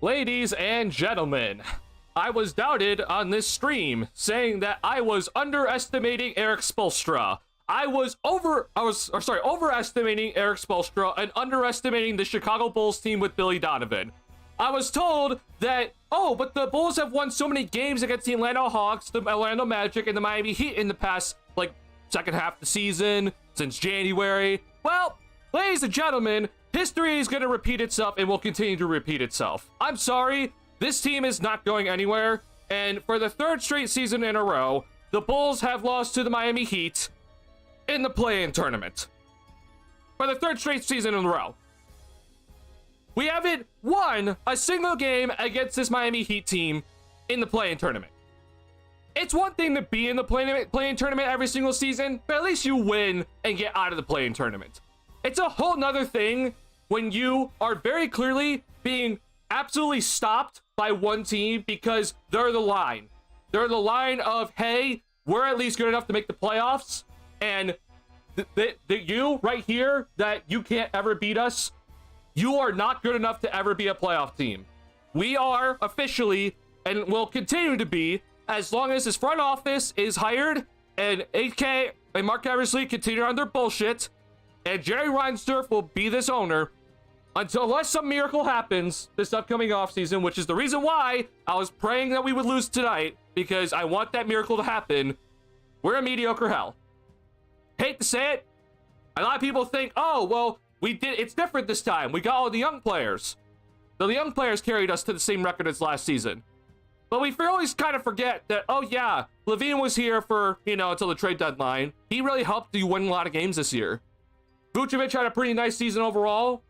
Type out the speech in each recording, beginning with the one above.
Ladies and gentlemen, I was doubted on this stream, saying that I was underestimating Eric Spoelstra. I was overestimating Eric Spoelstra and underestimating the Chicago Bulls team with Billy Donovan. I was told that, oh, but the Bulls have won so many games against the Atlanta Hawks, the Orlando Magic, and the Miami Heat in the past, second half of the season, since January. Well, ladies and gentlemen, history is going to repeat itself and will continue to repeat itself. I'm sorry, this team is not going anywhere, and for the third straight season in a row, the Bulls have lost to the Miami Heat in the play-in tournament. For the third straight season in a row. We haven't won a single game against this Miami Heat team in the play-in tournament. It's one thing to be in the play-in tournament every single season, but at least you win and get out of the play-in tournament. It's a whole nother thing when you are very clearly being absolutely stopped by one team because they're the line. They're the line of, hey, we're at least good enough to make the playoffs, and you right here, that you can't ever beat us, you are not good enough to ever be a playoff team. We are officially, and will continue to be, as long as this front office is hired, and AK and Mark Eversley continue on their bullshit, and Jerry Reinsdorf will be this owner, unless some miracle happens this upcoming offseason, which is the reason why I was praying that we would lose tonight, because I want that miracle to happen. We're a mediocre hell. Hate to say it. A lot of people think, oh, well, it's different this time. We got all the young players. So the young players carried us to the same record as last season. But we always kind of forget that, oh yeah, Levine was here for, until the trade deadline. He really helped you win a lot of games this year. Vucevic had a pretty nice season overall.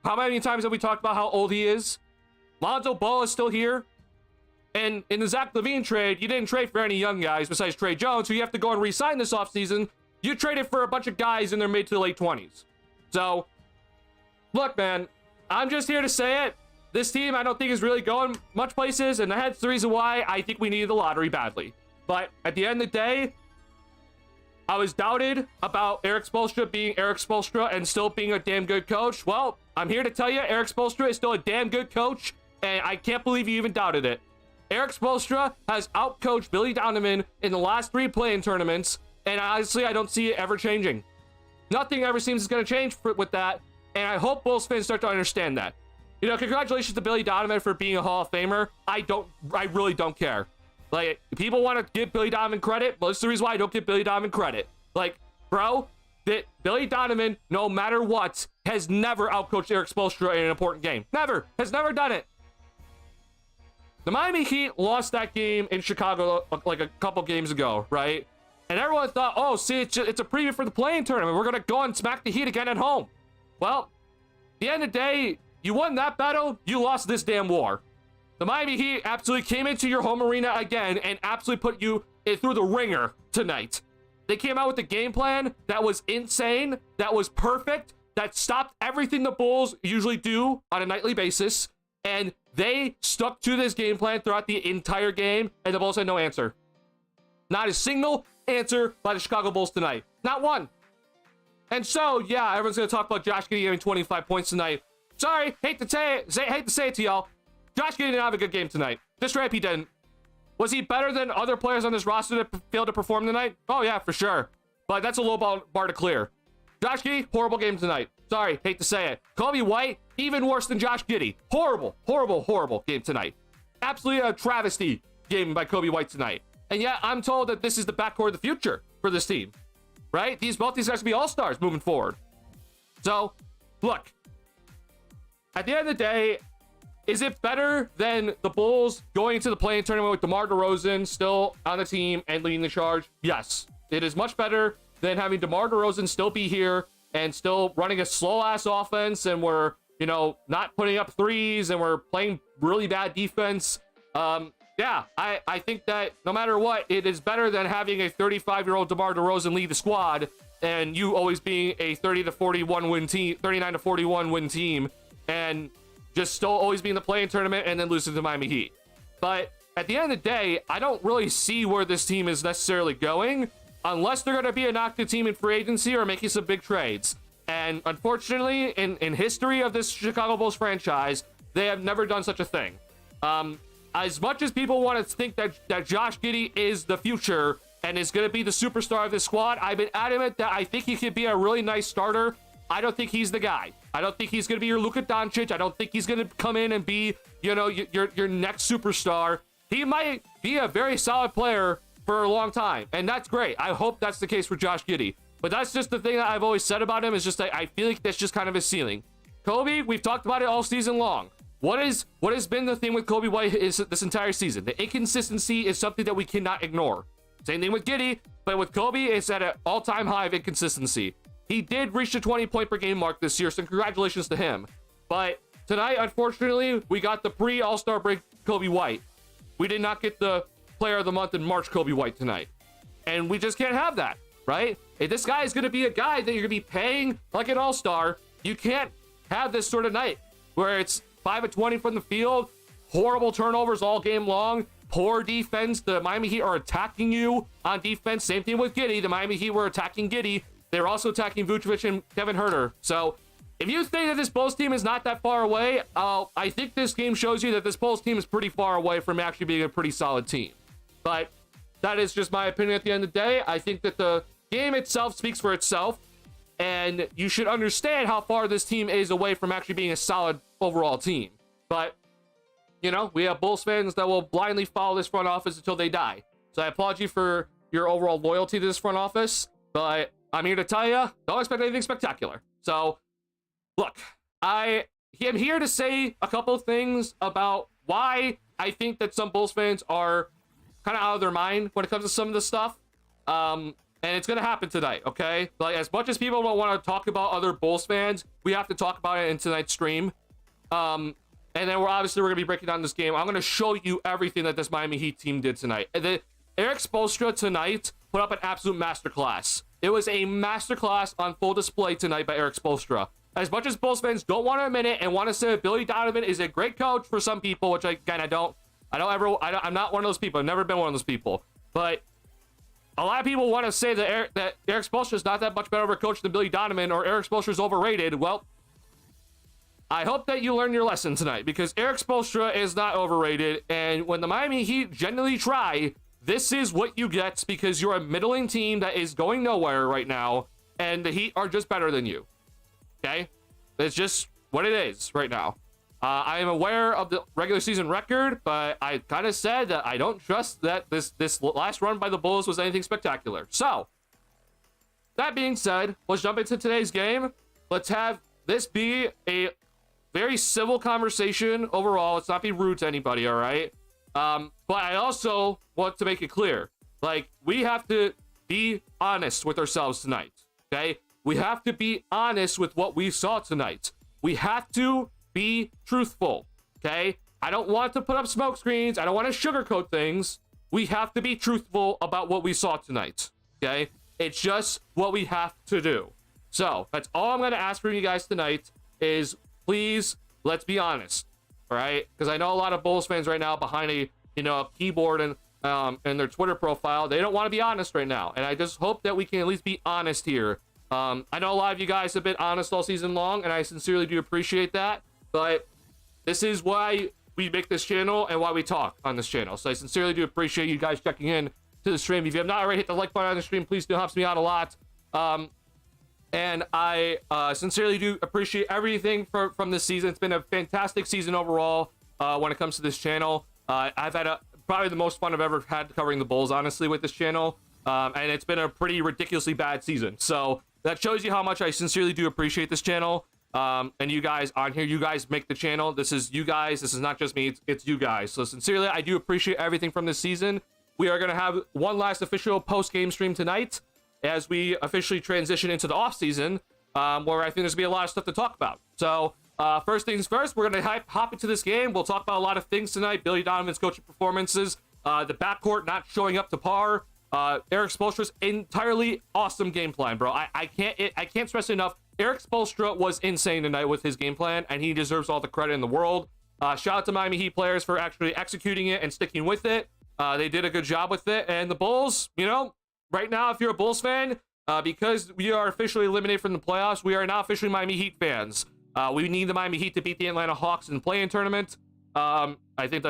How many times have we talked about how old he is? Lonzo Ball is still here. And in the Zach LaVine trade, you didn't trade for any young guys besides Trey Jones, who you have to go and re-sign this offseason. You traded for a bunch of guys in their mid to late 20s. So, look, man, I'm just here to say it. This team, I don't think, is really going much places, and that's the reason why I think we needed the lottery badly. But at the end of the day, I was doubted about Eric Spoelstra being Eric Spoelstra and still being a damn good coach. Well, I'm here to tell you, Eric Spoelstra is still a damn good coach, and I can't believe you even doubted it. Eric Spoelstra has outcoached Billy Donovan in the last 3 play-in tournaments, and honestly, I don't see it ever changing. Nothing ever seems going to change with that, and I hope Bulls fans start to understand that. Congratulations to Billy Donovan for being a Hall of Famer. I really don't care. People want to give Billy Donovan credit. Well, that's the reason why I don't give Billy Donovan credit. Bro, that Billy Donovan, no matter what, has never outcoached Eric Spoelstra in an important game. Never. Has never done it. The Miami Heat lost that game in Chicago a couple games ago, right? And everyone thought, oh, see, it's a preview for the play-in tournament. We're going to go and smack the Heat again at home. Well, at the end of the day, you won that battle, you lost this damn war. The Miami Heat absolutely came into your home arena again and absolutely put you through the ringer tonight. They came out with a game plan that was insane, that was perfect, that stopped everything the Bulls usually do on a nightly basis, and they stuck to this game plan throughout the entire game, and the Bulls had no answer. Not a single answer by the Chicago Bulls tonight. Not one. And so, yeah, everyone's going to talk about Josh Giddey having 25 points tonight. Sorry, hate to say it to y'all. Josh Giddey didn't have a good game tonight. Just rap he didn't. Was he better than other players on this roster that failed to perform tonight? Oh yeah, for sure. But that's a low bar to clear. Josh Giddey, horrible game tonight. Sorry, hate to say it. Kobe White, even worse than Josh Giddey. Horrible, horrible, horrible game tonight. Absolutely a travesty game by Kobe White tonight. And yet, I'm told that this is the backcourt of the future for this team. Right? Both these guys will be all-stars moving forward. So, look. At the end of the day, is it better than the Bulls going into the play-in tournament with DeMar DeRozan still on the team and leading the charge? Yes. It is much better than having DeMar DeRozan still be here and still running a slow-ass offense, and we're, not putting up threes, and we're playing really bad defense. Yeah, I think that no matter what, it is better than having a 35-year-old DeMar DeRozan lead the squad and you always being a 30-41 win team, 39-41 win team, and just still always be in the play-in tournament and then losing to the Miami Heat. But at the end of the day, I don't really see where this team is necessarily going unless they're going to be a knocked team in free agency or making some big trades. And unfortunately, in history of this Chicago Bulls franchise, they have never done such a thing. As much as people want to think that Josh Giddey is the future and is going to be the superstar of this squad, I've been adamant that I think he could be a really nice starter. I don't think he's the guy. I don't think he's going to be your Luka Doncic. I don't think he's going to come in and be, you know, your next superstar. He might be a very solid player for a long time, and that's great. I hope that's the case for Josh Giddey. But that's just the thing that I've always said about him, is just that I feel like that's just kind of his ceiling. Kobe, we've talked about it all season long. What has been the thing with Kobe White is this entire season? The inconsistency is something that we cannot ignore. Same thing with Giddey, but with Kobe, it's at an all-time high of inconsistency. He did reach the 20-point per game mark this year, so congratulations to him. But tonight, unfortunately, we got the pre-All-Star break Kobe White. We did not get the Player of the Month in March Kobe White tonight. And we just can't have that, right? If this guy is going to be a guy that you're going to be paying like an All-Star, you can't have this sort of night where it's 5 of 20 from the field, horrible turnovers all game long, poor defense. The Miami Heat are attacking you on defense. Same thing with Giddey. The Miami Heat were attacking Giddey. They're also attacking Vucevic and Kevin Huerter. So if you think that this Bulls team is not that far away, I think this game shows you that this Bulls team is pretty far away from actually being a pretty solid team. But that is just my opinion at the end of the day. I think that the game itself speaks for itself, and you should understand how far this team is away from actually being a solid overall team. But, you know, we have Bulls fans that will blindly follow this front office until they die. So I applaud you for your overall loyalty to this front office, but I'm here to tell you, don't expect anything spectacular. So, look, I am here to say a couple of things about why I think that some Bulls fans are kind of out of their mind when it comes to some of this stuff. And it's going to happen tonight, okay? Like, as much as people don't want to talk about other Bulls fans, we have to talk about it in tonight's stream. And then we're going to be breaking down this game. I'm going to show you everything that this Miami Heat team did tonight. Eric Spoelstra tonight put up an absolute masterclass. It was a masterclass on full display tonight by Eric Spoelstra. As much as Bulls fans don't want to admit it and want to say that Billy Donovan is a great coach for some people, which I'm not one of those people. I've never been one of those people. But a lot of people want to say that Eric Spoelstra is not that much better of a coach than Billy Donovan, or Eric Spoelstra is overrated. Well, I hope that you learn your lesson tonight, because Eric Spoelstra is not overrated, and when the Miami Heat genuinely try, this is what you get, because you're a middling team that is going nowhere right now, and the Heat are just better than you. Okay? It's just what it is right now. I am aware of the regular season record, but I kind of said that I don't trust that this last run by the Bulls was anything spectacular. So, that being said, let's jump into today's game. Let's have this be a very civil conversation overall. Let's not be rude to anybody, all right? But I also want to make it clear, like, we have to be honest with ourselves tonight, okay? We have to be honest with what we saw tonight. We have to be truthful, okay? I don't want to put up smoke screens. I don't want to sugarcoat things. We have to be truthful about what we saw tonight, okay? It's just what we have to do. So that's all I'm going to ask from you guys tonight is, please, let's be honest, all right? Because I know a lot of Bulls fans right now behind a keyboard and their Twitter profile, they don't want to be honest right now. And I just hope that we can at least be honest here. I know a lot of you guys have been honest all season long, and I sincerely do appreciate that. But this is why we make this channel and why we talk on this channel. So I sincerely do appreciate you guys checking in to the stream. If you have not already hit the like button on the stream, please do. Helps me out a lot. And I sincerely do appreciate everything from this season. It's been a fantastic season overall when it comes to this channel. I've had probably the most fun I've ever had covering the Bulls, honestly, with this channel. And it's been a pretty ridiculously bad season. So that shows you how much I sincerely do appreciate this channel. And you guys on here, you guys make the channel. This is you guys. This is not just me. It's you guys. So sincerely, I do appreciate everything from this season. We are going to have one last official post-game stream tonight as we officially transition into the off-season, where I think there's going to be a lot of stuff to talk about. So first things first, we're going to hop into this game. We'll talk about a lot of things tonight. Billy Donovan's coaching performances, the backcourt not showing up to par, Eric Spoelstra's entirely awesome game plan, bro. I can't stress enough. Eric Spoelstra was insane tonight with his game plan, and he deserves all the credit in the world. Shout out to Miami Heat players for actually executing it and sticking with it. They did a good job with it. And the Bulls, right now, if you're a Bulls fan, because we are officially eliminated from the playoffs, we are now officially Miami Heat fans. We need the Miami Heat to beat the Atlanta Hawks in the play-in tournament. I think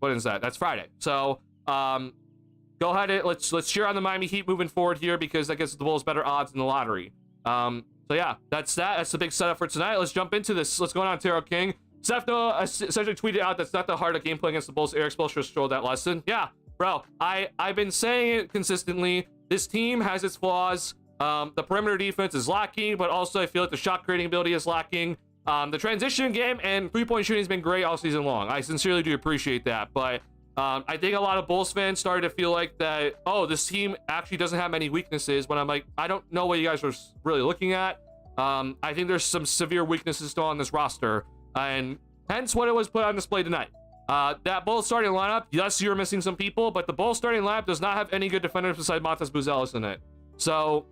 what is that? That's Friday. So go ahead and let's cheer on the Miami Heat moving forward here, because that gives the Bulls better odds in the lottery. So yeah, that's the big setup for tonight. Let's jump into this. Let's go on Taro King. Steph Noah essentially tweeted out that's not the heart of gameplay against the Bulls. Erik Spoelstra stole that lesson. Yeah, bro, I've been saying it consistently. This team has its flaws. The perimeter defense is lacking, but also I feel like the shot creating ability is lacking. The transition game and three-point shooting has been great all season long. I sincerely do appreciate that, but I think a lot of Bulls fans started to feel like that, oh, this team actually doesn't have many weaknesses, when I'm like, I don't know what you guys are really looking at. I think there's some severe weaknesses still on this roster, and hence what it was put on display tonight. That Bulls starting lineup, yes, you're missing some people, but the Bulls starting lineup does not have any good defenders besides Montes Buzelis in it. So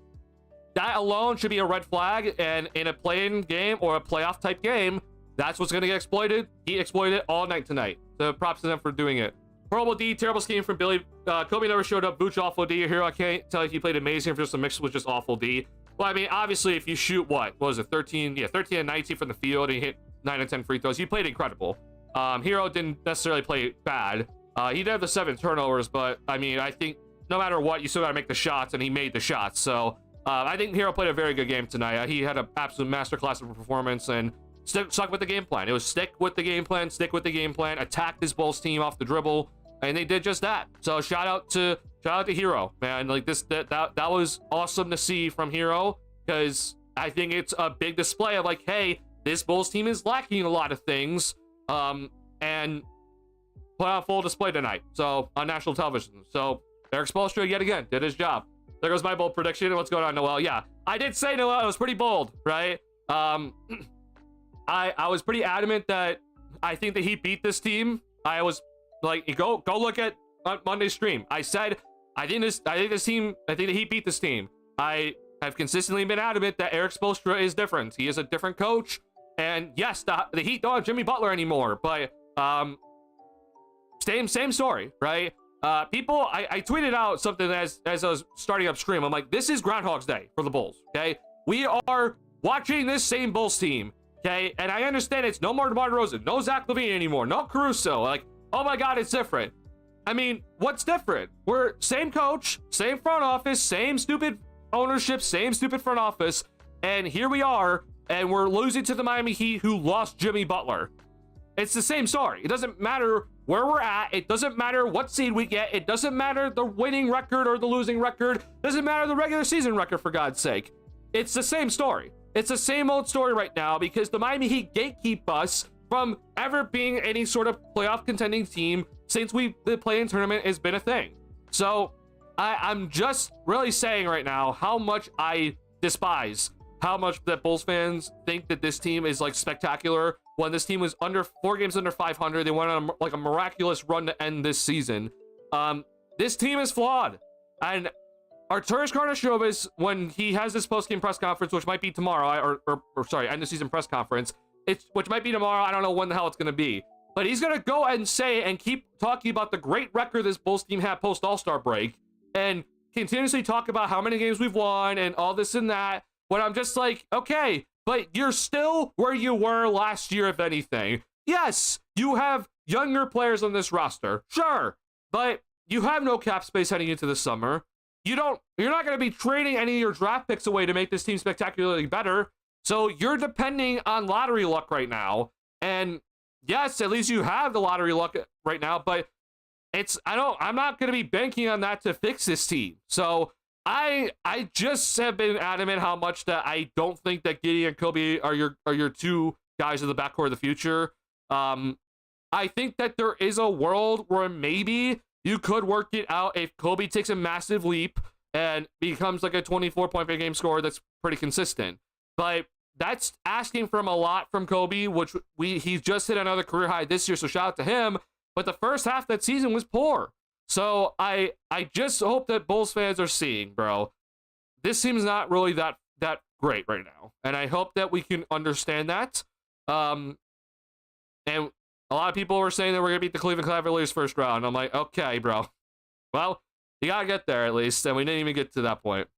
that alone should be a red flag, and in a play-in game or a playoff type game, that's what's going to get exploited. He exploited it all night tonight. So props to them for doing it. Horrible D, terrible scheme from Billy. Kobe never showed up. Vooch, awful D. Here, I can't tell if he played amazing, if just a mix with just awful D. Well, I mean, obviously, if you shoot, what was it, 13? Yeah, 13 and 19 from the field, and he hit 9 and 10 free throws. He played incredible. Hero didn't necessarily play bad. He did have the 7 turnovers, but, I mean, I think no matter what, you still got to make the shots, and he made the shots. So, I think Hero played a very good game tonight. He had an absolute masterclass of a performance, and stuck with the game plan. It was stick with the game plan, attack this Bulls team off the dribble, and they did just that. So shout out to Hero, man. Like that was awesome to see from Hero, because I think it's a big display of like, hey, this Bulls team is lacking a lot of things, and put on full display tonight. So on national television. So Erik Spoelstra yet again did his job. There goes my bold prediction. What's going on, Noel? Yeah, I did say, Noel, it was pretty bold, right? I was pretty adamant that I think that he beat this team. I was like, go look at Monday's stream. I said I think that he beat this team. I have consistently been adamant that Erik Spoelstra is different. He is a different coach, and yes, the Heat don't have Jimmy Butler anymore, but same story, right? People, I tweeted out something as I was starting up stream. I'm like, this is Groundhog's Day for the Bulls, okay? We are watching this same Bulls team, okay? And I understand it's no more DeMar DeRozan, no Zach LaVine anymore, no Caruso. Like, oh my God, it's different. I mean, what's different? We're same coach, same front office, same stupid ownership, same stupid front office, and here we are, and we're losing to the Miami Heat, who lost Jimmy Butler. It's the same story. It doesn't matter where we're at. It doesn't matter what seed we get. It doesn't matter the winning record or the losing record. It doesn't matter the regular season record, for God's sake. It's the same story. It's the same old story right now, because the Miami Heat gatekeep us from ever being any sort of playoff contending team since the play-in tournament has been a thing. So I'm just really saying right now how much I despise how much that Bulls fans think that this team is like spectacular, when this team was 4 games under 500. They went on a miraculous run to end this season. This team is flawed, and Arturas Karnisovas, when he has this post-game press conference, which might be tomorrow, or sorry, end of season press conference, which might be tomorrow. I don't know when the hell it's going to be, but he's going to go and say and keep talking about the great record this Bulls team had post All-Star break, and continuously talk about how many games we've won and all this and that, when I'm just like, okay, but you're still where you were last year, if anything. Yes, you have younger players on this roster, sure, but you have no cap space heading into the summer. You're not going to be trading any of your draft picks away to make this team spectacularly better. So you're depending on lottery luck right now. And yes, at least you have the lottery luck right now, but I'm not going to be banking on that to fix this team. So I just have been adamant how much that I don't think that Giddey and Kobe are your two guys of the backcourt of the future. I think that there is a world where maybe you could work it out if Kobe takes a massive leap and becomes like a 24-point per game scorer that's pretty consistent. But that's asking from a lot from Kobe, which he's just hit another career high this year, so shout out to him. But the first half of that season was poor. So I just hope that Bulls fans are seeing, bro, this team's not really that great right now. And I hope that we can understand that. And a lot of people were saying that we're going to beat the Cleveland Cavaliers first round. I'm like, okay, bro. Well, you got to get there at least. And we didn't even get to that point.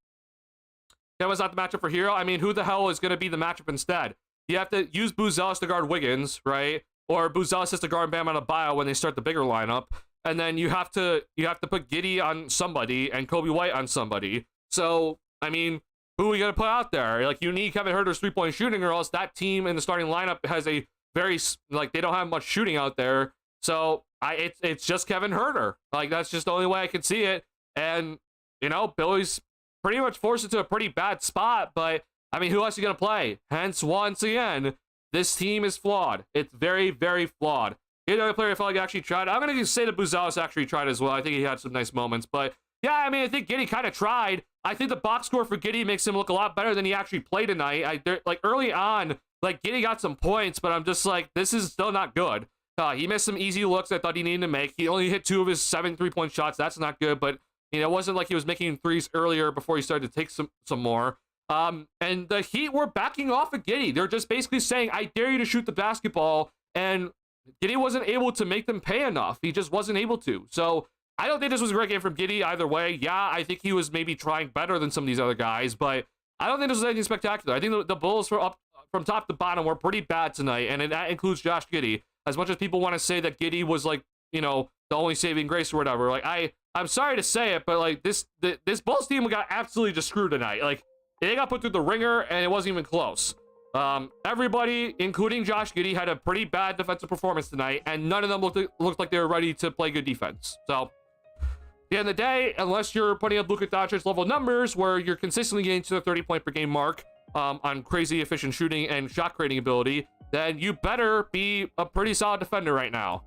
That was not the matchup for Hero. I mean, who the hell is going to be the matchup instead? you have to use Buzelis to guard Wiggins, right? Or Buzelis has to guard Bam Adebayo when they start the bigger lineup. And then you have to put Giddey on somebody and Kobe White on somebody. So, I mean, who are we going to put out there? Like, you need Kevin Huerter's three-point shooting, or else that team in the starting lineup has a very, like, they don't have much shooting out there. So, it's just Kevin Huerter. Like, that's just the only way I can see it. And, you know, Billy's pretty much forced into a pretty bad spot, but, I mean, who else are you going to play? Hence, once again, this team is flawed. It's very, very flawed. The other player I felt like actually tried. I'm going to say that Buzelis actually tried as well. I think he had some nice moments. But, yeah, I mean, I think Giddey kind of tried. I think the box score for Giddey makes him look a lot better than he actually played tonight. Like, early on, like, Giddey got some points, but I'm just like, this is still not good. He missed some easy looks I thought he needed to make. He only hit 2 of his 7 3-point shots. That's not good. But, you know, it wasn't like he was making threes earlier before he started to take some more. And the Heat were backing off of Giddey. They're just basically saying, I dare you to shoot the basketball. And Giddey wasn't able to make them pay enough. He just wasn't able to. So I don't think this was a great game from Giddey either way. Yeah, I think he was maybe trying better than some of these other guys, but I don't think this was anything spectacular. I think the Bulls from top to bottom were pretty bad tonight, and that includes Josh Giddey. As much as people want to say that Giddey was, like, you know, the only saving grace or whatever, like, I'm sorry to say it, but, like, this Bulls team got absolutely just screwed tonight. Like, they got put through the ringer, and it wasn't even close. Everybody, including Josh Giddey, had a pretty bad defensive performance tonight, and none of them looked like they were ready to play good defense. So, at the end of the day, unless you're putting up Luka Doncic level numbers where you're consistently getting to the 30-point per game mark on crazy efficient shooting and shot creating ability, then you better be a pretty solid defender right now.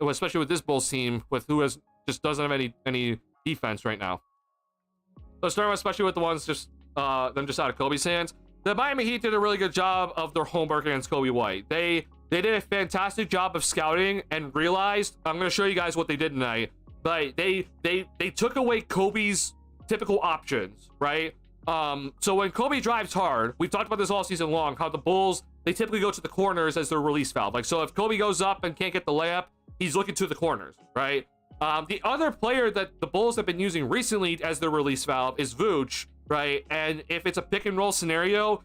Especially with this Bulls team, with who just doesn't have any defense right now. So starting especially with the ones just out of Kobe's hands. The Miami Heat did a really good job of their homework against Kobe White. They did a fantastic job of scouting and realized, I'm going to show you guys what they did tonight, but they took away Kobe's typical options, right? So when Kobe drives hard, we've talked about this all season long, how the Bulls, they typically go to the corners as their release valve. Like, so if Kobe goes up and can't get the layup, he's looking to the corners, right? The other player that the Bulls have been using recently as their release valve is Vooch, right? And if it's a pick and roll scenario,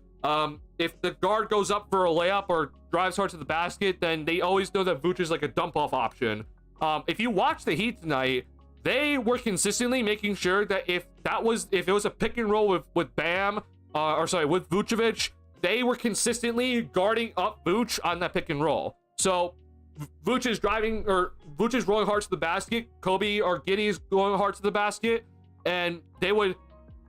if the guard goes up for a layup or drives hard to the basket, then they always know that Vooch is like a dump off option. If you watch the Heat tonight, they were consistently making sure that if it was a pick and roll with Bam, with Vucevic, they were consistently guarding up Vooch on that pick and roll. So Vooch is rolling hard to the basket, Kobe or Giddey is going hard to the basket, and they would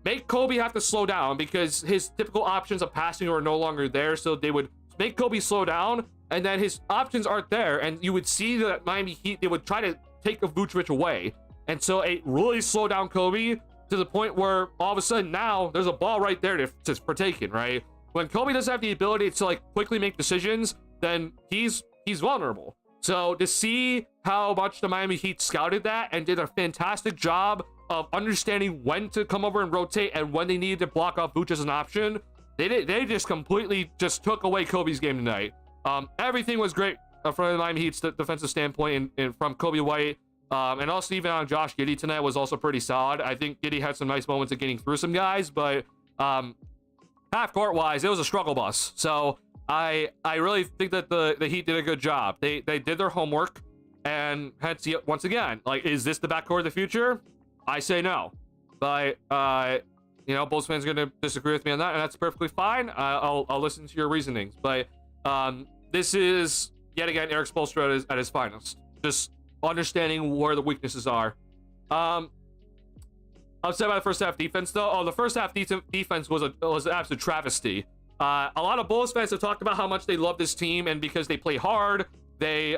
make Kobe have to slow down because his typical options of passing are no longer there. So they would make Kobe slow down, and then his options aren't there, and you would see that Miami Heat, they would try to take a Vucevic away, and so it really slowed down Kobe to the point where all of a sudden now there's a ball right there for taking, right? When Kobe doesn't have the ability to like quickly make decisions, then he's vulnerable. So to see how much the Miami Heat scouted that and did a fantastic job of understanding when to come over and rotate and when they needed to block off Vooch as an option, they just completely just took away Kobe's game tonight. Everything was great from the Miami Heat's defensive standpoint and from Kobe White. And also even on Josh Giddey tonight was also pretty solid. I think Giddey had some nice moments of getting through some guys, but half court wise, it was a struggle bus. So I really think that the Heat did a good job. They did their homework, and hence once again, like, is this the backcourt of the future? I say no, but you know, Bulls fans are gonna disagree with me on that, and that's perfectly fine. I'll listen to your reasonings, but this is yet again Eric Spoelstra at his finest, just understanding where the weaknesses are. Upset by the first half defense though. Oh, the first half defense was an absolute travesty. A lot of Bulls fans have talked about how much they love this team, and because they play hard, they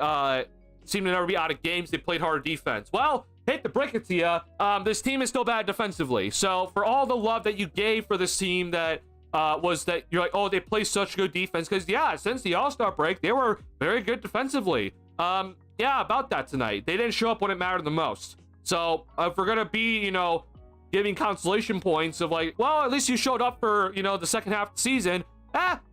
seem to never be out of games. They played hard defense. Well, hate to break it to you, this team is still bad defensively. So for all the love that you gave for this team, that was that you're like, oh, they play such good defense, because yeah, since the All-Star break, they were very good defensively. Yeah, about that tonight, they didn't show up when it mattered the most. So if we're gonna be, you know, giving consolation points of like, well, at least you showed up for, you know, the second half of the season.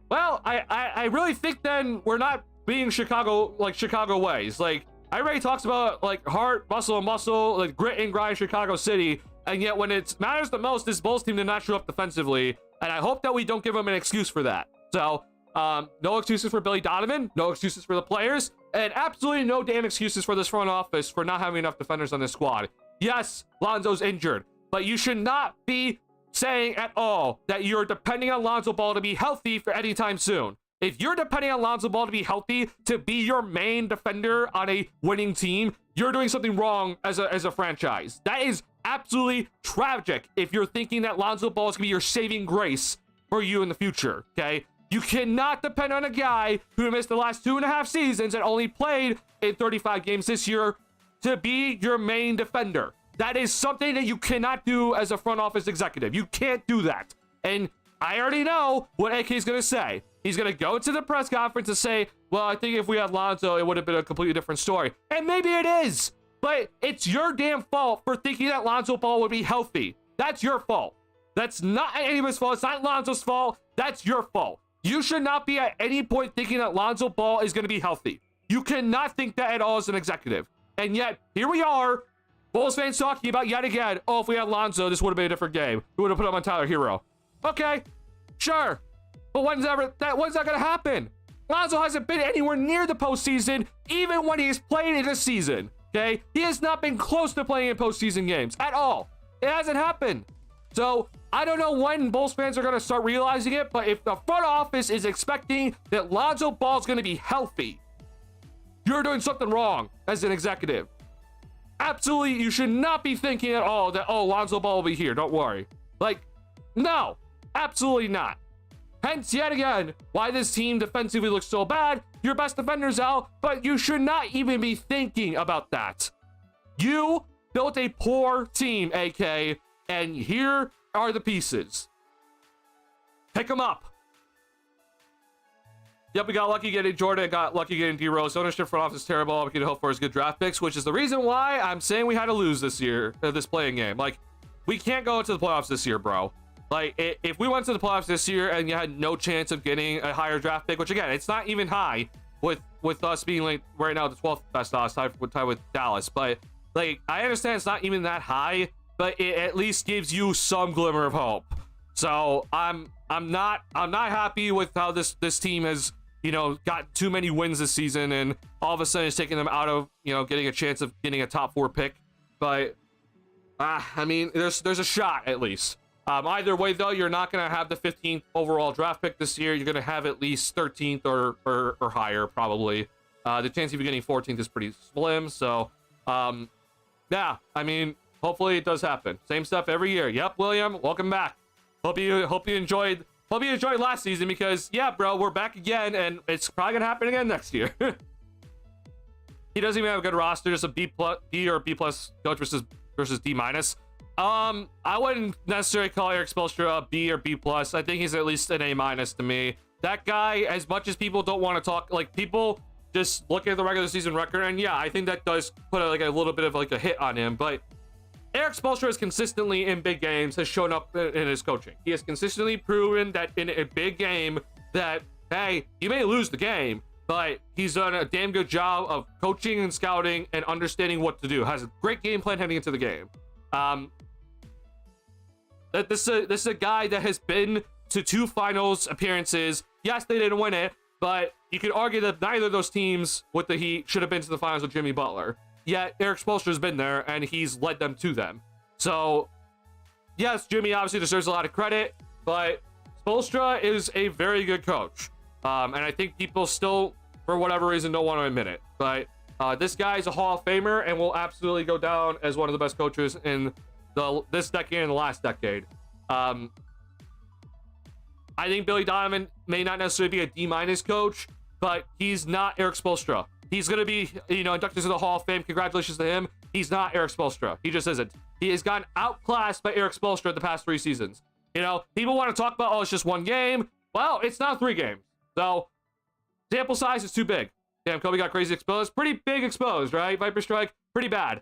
Well, I really think then we're not being Chicago ways. Like, everybody talks about like heart, muscle, and muscle, like grit and grind Chicago City, and yet when it matters the most, this Bulls team did not show up defensively, and I hope that we don't give them an excuse for that. So No excuses for Billy Donovan, no excuses for the players, and absolutely no damn excuses for this front office for not having enough defenders on this squad. Yes, Lonzo's injured, but you should not be saying at all that you're depending on Lonzo Ball to be healthy for any time soon. If you're depending on Lonzo Ball to be healthy to be your main defender on a winning team, you're doing something wrong as a franchise. That is absolutely tragic if you're thinking that Lonzo Ball is going to be your saving grace for you in the future, okay? You cannot depend on a guy who missed the last 2.5 seasons and only played in 35 games this year to be your main defender. That is something that you cannot do as a front office executive. You can't do that. And I already know what AK is going to say. He's going to go to the press conference and say, well, I think if we had Lonzo, it would have been a completely different story. And maybe it is. But it's your damn fault for thinking that Lonzo Ball would be healthy. That's your fault. That's not anyone's fault. It's not Lonzo's fault. That's your fault. You should not be at any point thinking that Lonzo Ball is going to be healthy. You cannot think that at all as an executive. And yet, here we are, Bulls fans talking about yet again, oh, if we had Lonzo, this would have been a different game. We would have put him on Tyler Hero. Okay, sure. But when's that going to happen? Lonzo hasn't been anywhere near the postseason, even when he's played in a season. Okay? He has not been close to playing in postseason games at all. It hasn't happened. So, I don't know when Bulls fans are going to start realizing it, but if the front office is expecting that Lonzo Ball is going to be healthy, you're doing something wrong as an executive. Absolutely, you should not be thinking at all that, oh, Lonzo Ball will be here. Don't worry. Like, no, absolutely not. Hence, yet again, why this team defensively looks so bad. Your best defender's out, but you should not even be thinking about that. You built a poor team, AK, and here are the pieces. Pick them up. Yep, we got lucky getting Jordan, got lucky getting D-Rose. Ownership front office is terrible. All we can hope for is good draft picks, which is the reason why I'm saying we had to lose this year, this playing game. Like, we can't go into the playoffs this year, bro. Like, if we went to the playoffs this year and you had no chance of getting a higher draft pick, which again, it's not even high with us being like right now the 12th best odds, tied with Dallas. But like, I understand it's not even that high, but it at least gives you some glimmer of hope. So I'm not happy with how this team has, you know, got too many wins this season, and all of a sudden it's taking them out of, you know, getting a chance of getting a top 4 pick. But I mean, there's a shot at least. Either way, though, you're not going to have the 15th overall draft pick this year. You're going to have at least 13th or higher, probably. The chance of you getting 14th is pretty slim. So, yeah, I mean, hopefully it does happen. Same stuff every year. Yep, William, welcome back. Hope you enjoyed last season, because yeah, bro, we're back again, and it's probably gonna happen again next year. He doesn't even have a good roster. Just a B or B plus coach versus D minus. I wouldn't necessarily call Eric Spoelstra a B or B plus. I think he's at least an A minus to me. That guy, as much as people don't want to talk, like, people just look at the regular season record, and yeah, I think that does put a little bit of like a hit on him. But Eric Spoelstra has consistently in big games has shown up in his coaching. He has consistently proven that in a big game that, hey, you may lose the game, but he's done a damn good job of coaching and scouting and understanding what to do. Has a great game plan heading into the game. This is a guy that has been to 2 finals appearances. Yes, they didn't win it, but you could argue that neither of those teams with the Heat should have been to the finals with Jimmy Butler. Yet Eric Spoelstra has been there, and he's led them to them. So, yes, Jimmy obviously deserves a lot of credit, but Spoelstra is a very good coach. And I think people still, for whatever reason, don't want to admit it. But this guy is a Hall of Famer and will absolutely go down as one of the best coaches in this decade and the last decade. I think Billy Donovan may not necessarily be a D- coach, but he's not Eric Spoelstra. He's going to be, you know, inducted to the Hall of Fame. Congratulations to him. He's not Eric Spoelstra. He just isn't. He has gotten outclassed by Eric Spoelstra the past 3 seasons. You know, people want to talk about, oh, it's just 1 game. Well, it's not 3 games. So, sample size is too big. Damn, Kobe got crazy exposed. Pretty big exposed, right? Viper Strike, pretty bad.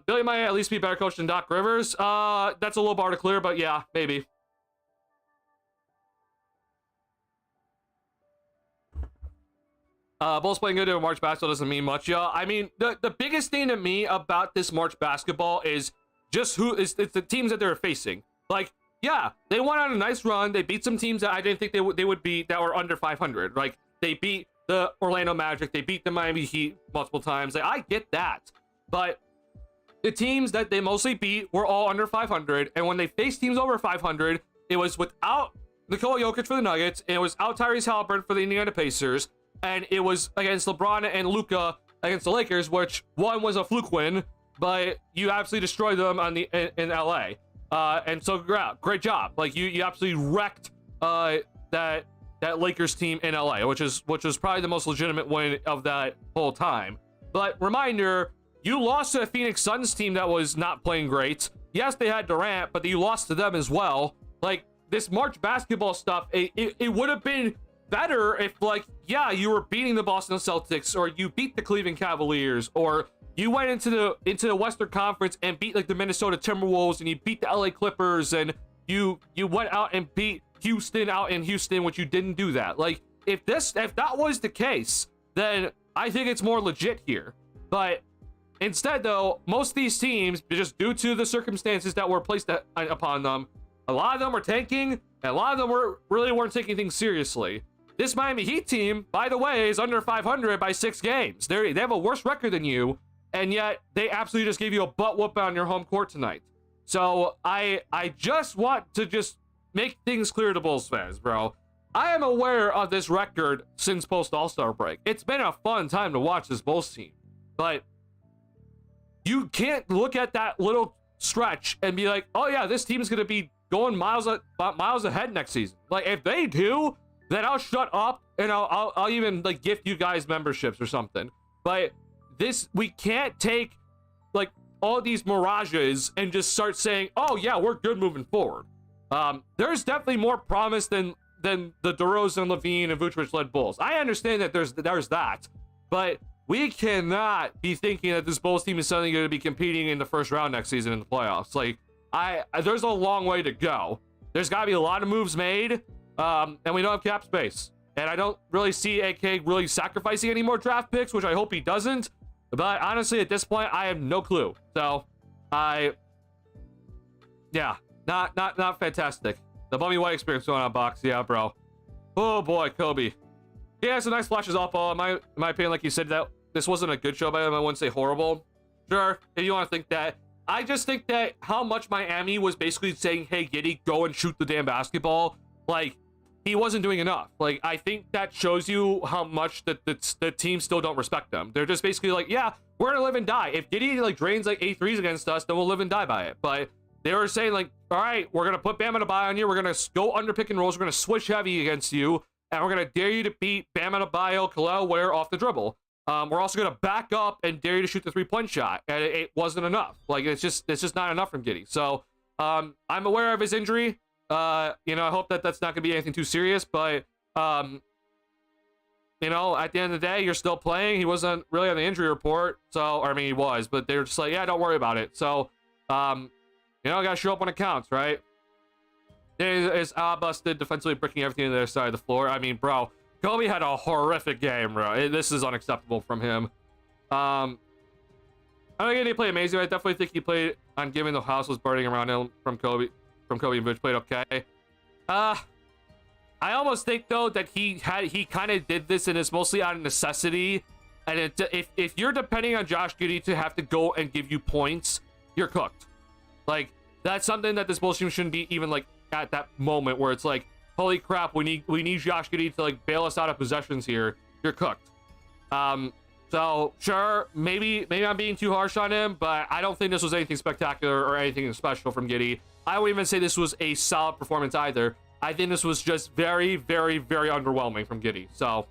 Billy might at least be a better coach than Doc Rivers. That's a low bar to clear, but yeah, maybe. Bulls playing good in March basketball doesn't mean much, y'all. I mean, the biggest thing to me about this March basketball is just it's the teams that they're facing. Like, yeah, they went on a nice run. They beat some teams that I didn't think they would beat that were under 500. Like, they beat the Orlando Magic, they beat the Miami Heat multiple times. Like, I get that, but the teams that they mostly beat were all under 500, and when they faced teams over 500, it was without Nikola Jokic for the Nuggets, and it was out Tyrese Halliburton for the Indiana Pacers, and it was against LeBron and Luka against the Lakers, which one was a fluke win, but you absolutely destroyed them on the in LA. And so great job. Like, you absolutely wrecked that Lakers team in LA, which was probably the most legitimate win of that whole time. But reminder, you lost to a Phoenix Suns team that was not playing great. Yes, they had Durant, but you lost to them as well. Like, this March basketball stuff, it would have been better if, like, yeah, you were beating the Boston Celtics, or you beat the Cleveland Cavaliers, or you went into the Western Conference and beat, like, the Minnesota Timberwolves, and you beat the LA Clippers, and you went out and beat Houston out in Houston, which you didn't do that. Like, if that was the case, then I think it's more legit here. But instead, though, most of these teams, just due to the circumstances that were placed upon them, a lot of them were tanking, and a lot of them really weren't taking things seriously. This Miami Heat team, by the way, is under 500 by 6 games. They have a worse record than you, and yet they absolutely just gave you a butt whoop on your home court tonight. So I just want to just make things clear to Bulls fans, bro. I am aware of this record since post All-Star break. It's been a fun time to watch this Bulls team, but you can't look at that little stretch and be like, oh yeah, this team is going to be going miles ahead next season. Like, if they do, then I'll shut up and I'll even, like, gift you guys memberships or something. But we can't take, like, all these mirages and just start saying, oh yeah, we're good moving forward. There's definitely more promise than the DeRozan, Levine, and Vucevic-led Bulls. I understand that there's that, but we cannot be thinking that this Bulls team is suddenly going to be competing in the first round next season in the playoffs. Like, there's a long way to go. There's got to be a lot of moves made, and we don't have cap space. And I don't really see AK really sacrificing any more draft picks, which I hope he doesn't. But honestly, at this point, I have no clue. So, yeah, not fantastic. The Bummy White experience going on, Box. Yeah, bro. Oh boy, Kobe. He had some nice flashes off ball. In my opinion, like you said, that this wasn't a good show by him. I wouldn't say horrible. Sure, if you want to think that. I just think that how much Miami was basically saying, hey, Giddey, go and shoot the damn basketball. Like, he wasn't doing enough. Like, I think that shows you how much the team still don't respect them. They're just basically like, yeah, we're gonna live and die. If Giddey, like, drains, like, 8 threes against us, then we'll live and die by it. But they were saying, like, all right, we're gonna put Bam Adebayo on you. We're gonna go under pick and rolls. We're gonna switch heavy against you. And we're going to dare you to beat Bam Adebayo, Khalil Ware off the dribble. We're also going to back up and dare you to shoot the 3-point shot. And it wasn't enough. Like, it's just not enough from Giddey. So, I'm aware of his injury. I hope that that's not going to be anything too serious. But, at the end of the day, you're still playing. He wasn't really on the injury report. So, or, I mean, he was. But they were just like, yeah, don't worry about it. So, got to show up when it counts, right? Is busted defensively breaking everything on their side of the floor. I mean, bro, Kobe had a horrific game, bro. This is unacceptable from him. I don't think he played amazing. I definitely think he played on giving the house was burning around him from Kobe and Vuce played okay. I almost think though that he kind of did this and it's mostly out of necessity. And if you're depending on Josh Giddey to have to go and give you points, you're cooked. Like, that's something that this Bulls team shouldn't be even like at that moment where it's like, holy crap, we need Josh Giddey to like bail us out of possessions here. You're cooked. So sure, maybe I'm being too harsh on him, but I don't think this was anything spectacular or anything special from Giddey. I wouldn't even say this was a solid performance either. I think this was just very, very, very underwhelming from Giddey. So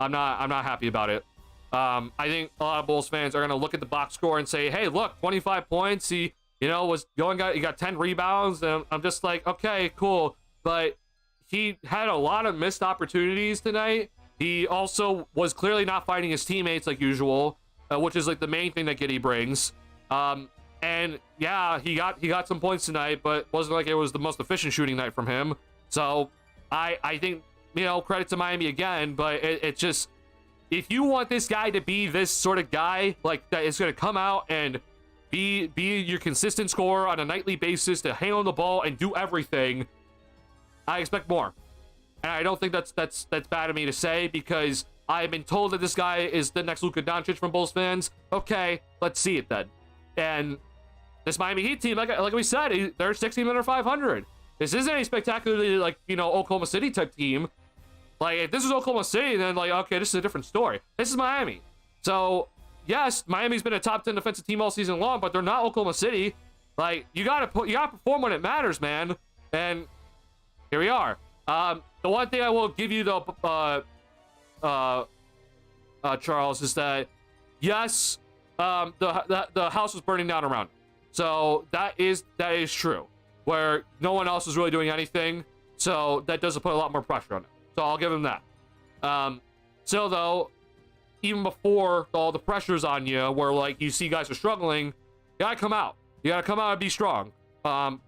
I'm not happy about it. I think a lot of Bulls fans are gonna look at the box score and say, hey, look, 25 points. He he got 10 rebounds, and I'm just like, okay, cool. But he had a lot of missed opportunities tonight. He also was clearly not finding his teammates like usual, which is like the main thing that Giddey brings. And yeah, he got some points tonight, but wasn't like it was the most efficient shooting night from him. So I think, credit to Miami again, but it's just, if you want this guy to be this sort of guy, like that is going to come out and be your consistent scorer on a nightly basis, to handle the ball and do everything, I expect more. And I don't think that's bad of me to say, because I've been told that this guy is the next Luka Doncic from Bulls fans. Okay, let's see it then. And this Miami Heat team, like we said, they're 16 under 500. This isn't a spectacularly, like, you know, Oklahoma City type team. Like, if this is Oklahoma City, then, like, okay, this is a different story. This is Miami. So, yes, Miami's been a top 10 defensive team all season long, but they're not Oklahoma City. Like, you gotta perform when it matters, man. And here we are. The one thing I will give you, though, Charles, is that, yes, the house was burning down around him. So that is true, where no one else is really doing anything. So that does put a lot more pressure on him. So I'll give him that. Still, though, even before all the pressure's on you, where, like, you see guys are struggling, you gotta come out. You gotta come out and be strong.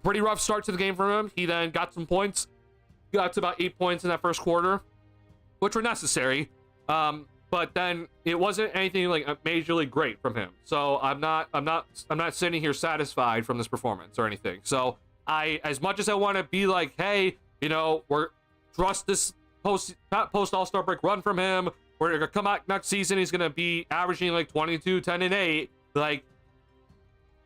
Pretty rough start to the game for him. He then got some points. Got to about 8 points in that first quarter, which were necessary. But then it wasn't anything like majorly great from him. So I'm not sitting here satisfied from this performance or anything. So as much as I want to be like, hey, you know, trust this post All-Star break run from him. We're gonna come out next season. He's gonna be averaging like 22, 10, and 8. Like,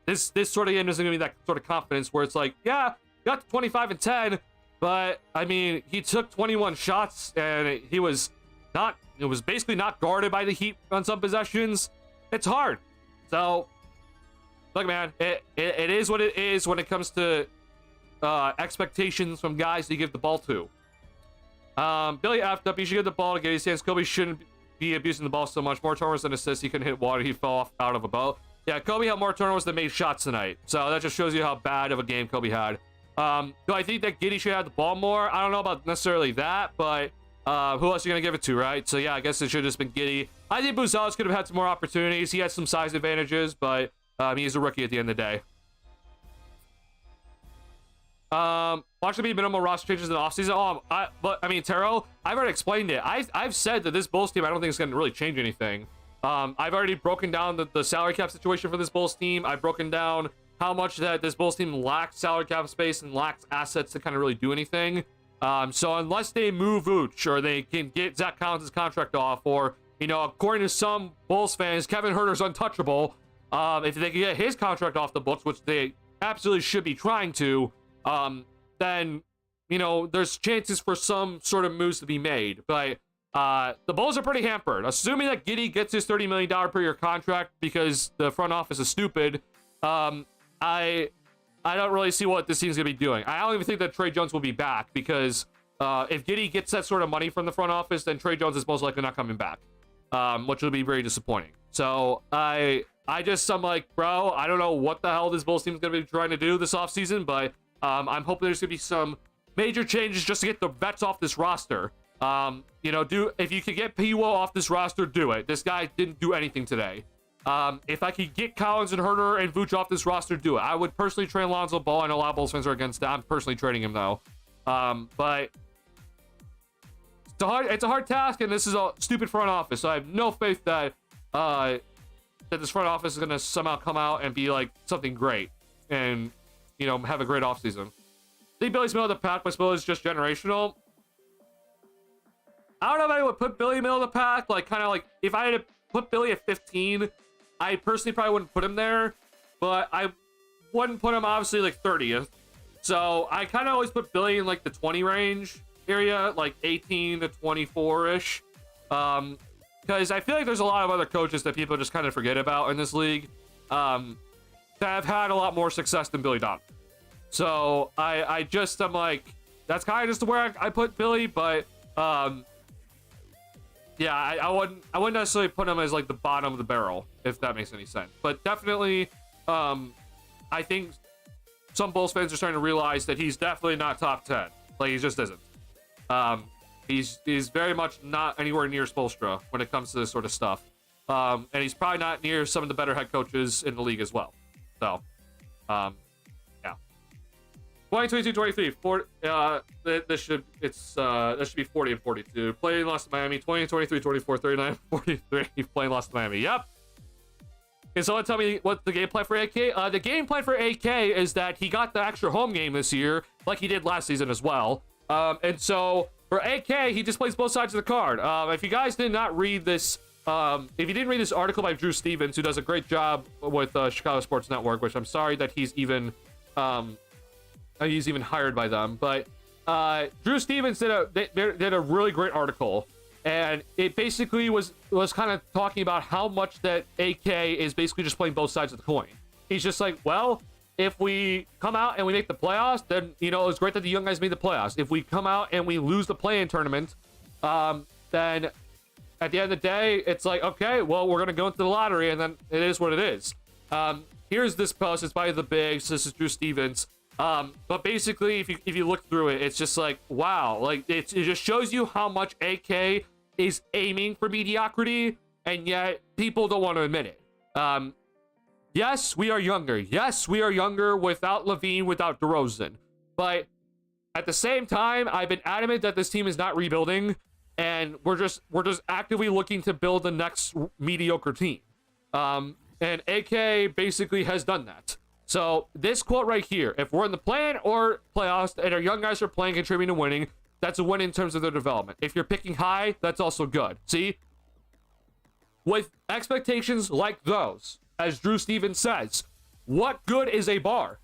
this sort of game isn't gonna be that sort of confidence where it's like, yeah, got to 25 and 10, but I mean, he took 21 shots and it was basically not guarded by the Heat on some possessions. It's hard. So, look, man, it is what it is when it comes to expectations from guys to give the ball to. Billy effed up. He should give the ball to get his hands. Kobe shouldn't be abusing the ball so much. More turnovers than assists. He couldn't hit water. He fell off out of a boat. Yeah, Kobe had more turnovers than made shots tonight. So that just shows you how bad of a game Kobe had. Do I think that Giddey should have the ball more? I don't know about necessarily that, but who else are you going to give it to, right? So yeah, I guess it should have just been Giddey. I think Buzelis could have had some more opportunities. He had some size advantages, but he's a rookie at the end of the day. Watch there be minimal roster changes in the offseason. But I mean, Taro, I've already explained it. I've said that this Bulls team, I don't think it's going to really change anything. I've already broken down the salary cap situation for this Bulls team. I've broken down how much that this Bulls team lacks salary cap space and lacks assets to kind of really do anything. So unless they move Vooch or they can get Zach Collins' contract off, or, you know, according to some Bulls fans, Kevin Huerter's untouchable. If they can get his contract off the books, which they absolutely should be trying to, then, you know, there's chances for some sort of moves to be made. But the Bulls are pretty hampered. Assuming that Giddey gets his $30 million per year contract because the front office is stupid, I don't really see what this team's going to be doing. I don't even think that Trey Jones will be back, because if Giddey gets that sort of money from the front office, then Trey Jones is most likely not coming back, which will be very disappointing. So I'm like, bro, I don't know what the hell this Bulls team is going to be trying to do this offseason, but I'm hoping there's going to be some major changes just to get the vets off this roster. You know, if you could get P.O. off this roster, do it. This guy didn't do anything today. If I could get Collins and Huerter and Vooch off this roster, do it. I would personally trade Lonzo Ball. I know a lot of Bulls fans are against that. I'm personally trading him, though. But it's a hard task, and this is a stupid front office. So I have no faith that this front office is going to somehow come out and be like something great and, you know, have a great offseason. I think Billy's middle of the pack, but Billy's just generational. I don't know if I would put Billy middle of the pack. Like, kind of like, if I had to put Billy at 15, I personally probably wouldn't put him there, but I wouldn't put him obviously like 30th. So I kind of always put Billy in like the 20 range area, like 18 to 24-ish. Because I feel like there's a lot of other coaches that people just kind of forget about in this league that have had a lot more success than Billy Donovan. So I'm like, that's kind of just where I put Billy, but yeah, I wouldn't necessarily put him as like the bottom of the barrel, if that makes any sense. But definitely, I think some Bulls fans are starting to realize that he's definitely not top 10. Like, he just isn't. He's very much not anywhere near Spoelstra when it comes to this sort of stuff. And he's probably not near some of the better head coaches in the league as well. So, yeah. 2022-23, that should be 40 and 42. Playing lost to Miami. 20, 23, 24, 39, 43. Playing lost to Miami. Yep. Can someone tell me what the game plan for AK? The game plan for AK is that he got the extra home game this year, like he did last season as well. And so for AK, he just plays both sides of the card. If you guys did not read this, if you didn't read this article by Drew Stevens, who does a great job with Chicago Sports Network, which I'm sorry that he's even hired by them, but Drew Stevens did a really great article. And it basically was kind of talking about how much that AK is basically just playing both sides of the coin. He's just like, well, if we come out and we make the playoffs, then, you know, it's great that the young guys made the playoffs. If we come out and we lose the play-in tournament, then at the end of the day, it's like, okay, well, we're going to go into the lottery, and then it is what it is. Here's this post. It's by The Bigs. This is Drew Stevens. But basically, if you look through it, it's just like, wow, like it just shows you how much AK is aiming for mediocrity, and yet people don't want to admit it. Yes, we are younger. Yes, we are younger without Levine, without DeRozan. But at the same time, I've been adamant that this team is not rebuilding, and we're just actively looking to build the next mediocre team. And AK basically has done that. So this quote right here, if we're in the play-in or playoffs and our young guys are playing, contributing, and winning, that's a win in terms of their development. If you're picking high, that's also good. See? With expectations like those, as Drew Stevens says, what good is a bar?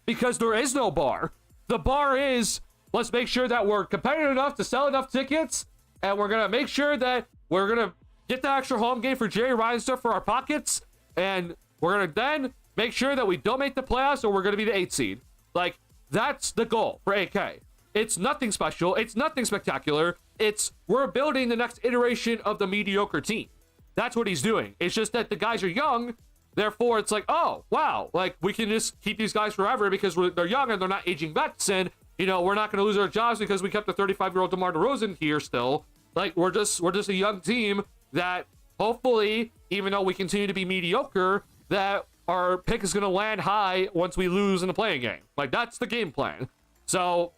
Because there is no bar. The bar is, let's make sure that we're competitive enough to sell enough tickets, and we're going to make sure that we're going to get the extra home game for Jerry Ryan stuff for our pockets, and we're going to then make sure that we don't make the playoffs or we're going to be the 8th seed. Like, that's the goal for AK. It's nothing special. It's nothing spectacular. It's we're building the next iteration of the mediocre team. That's what he's doing. It's just that the guys are young. Therefore, it's like, oh, wow. Like, we can just keep these guys forever because they're young and they're not aging vets. And, you know, we're not going to lose our jobs because we kept the 35-year-old DeMar DeRozan here still. Like, we're just a young team that hopefully, even though we continue to be mediocre, that our pick is going to land high once we lose in the playing game. Like, that's the game plan. So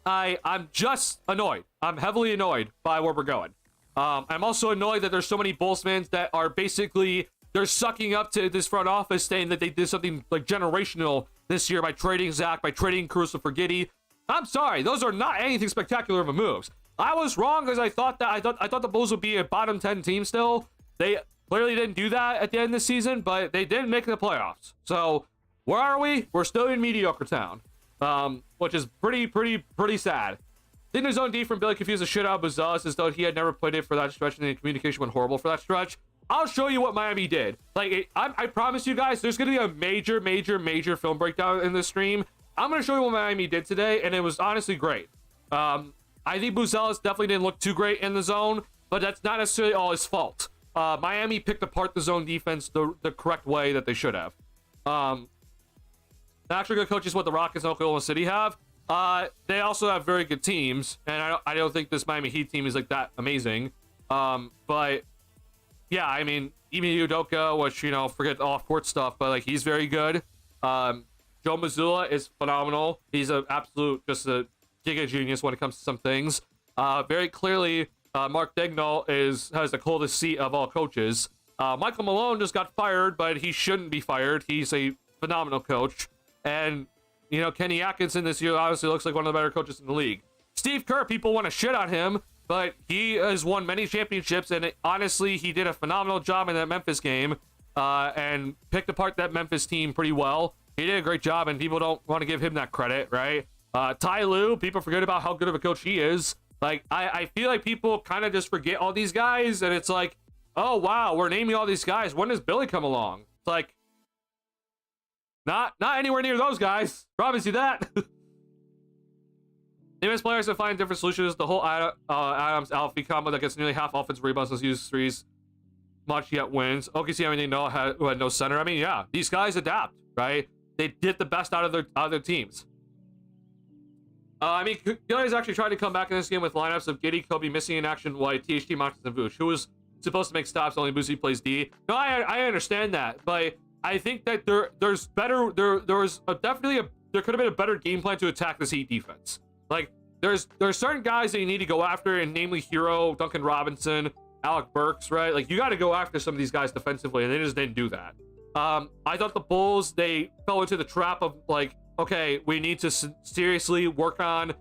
I'm just annoyed. I'm heavily annoyed by where we're going. I'm also annoyed that there's so many Bulls fans that are basically, they're sucking up to this front office saying that they did something like generational this year by trading Zach, by trading Caruso for Giddey. I'm sorry, those are not anything spectacular of a moves. I was wrong because I thought the Bulls would be a bottom 10 team still. They clearly didn't do that at the end of the season, but they did make the playoffs. So where are we? We're still in mediocre town, which is pretty sad. Didn't his own D from Billy confuse the shit out of Buzelis as though he had never played it for that stretch and the communication went horrible for that stretch? I'll show you what Miami did. Like, I promise you guys, there's going to be a major film breakdown in this stream. I'm going to show you what Miami did today, and it was honestly great. I think Buzelis definitely didn't look too great in the zone, but that's not necessarily all his fault. Miami picked apart the zone defense the correct way that they should have. The actually good coaches what the Rockets and Oklahoma City have. They also have very good teams, and I don't think this Miami Heat team is like that amazing. But yeah, I mean, even Udoka, which, you know, forget the off-court stuff, but like he's very good. Joe Mazzulla is phenomenal. He's an absolute just a giga genius when it comes to some things. Very clearly, Mark Daigneault has the coldest seat of all coaches. Michael Malone just got fired, but he shouldn't be fired. He's a phenomenal coach. And, you know, Kenny Atkinson this year obviously looks like one of the better coaches in the league. Steve Kerr, people want to shit on him, but he has won many championships, and honestly, he did a phenomenal job in that Memphis game and picked apart that Memphis team pretty well. He did a great job, and people don't want to give him that credit, right? Ty Lue, people forget about how good of a coach he is. Like, I feel like people kind of just forget all these guys, and it's like, oh, wow, we're naming all these guys. When does Billy come along? It's like, not anywhere near those guys. Promise you that. Famous players that find different solutions. The whole Adams Alfie combo that gets nearly half offensive rebounds and uses threes much yet wins. OKC, everything who had no center. I mean, yeah, these guys adapt, right? They did the best out of their teams. I mean, Gillies actually tried to come back in this game with lineups of Giddey, Kobe missing in action, White, THT, Marcus, and Vooch, who was supposed to make stops. Only Boosie plays D. No, I understand that, but I think that there could have been a better game plan to attack this Heat defense. Like, there's certain guys that you need to go after, and namely Hero, Duncan Robinson, Alec Burks, right? Like, you got to go after some of these guys defensively, and they just didn't do that. I thought the Bulls, they fell into the trap of, like, okay, we need to seriously work on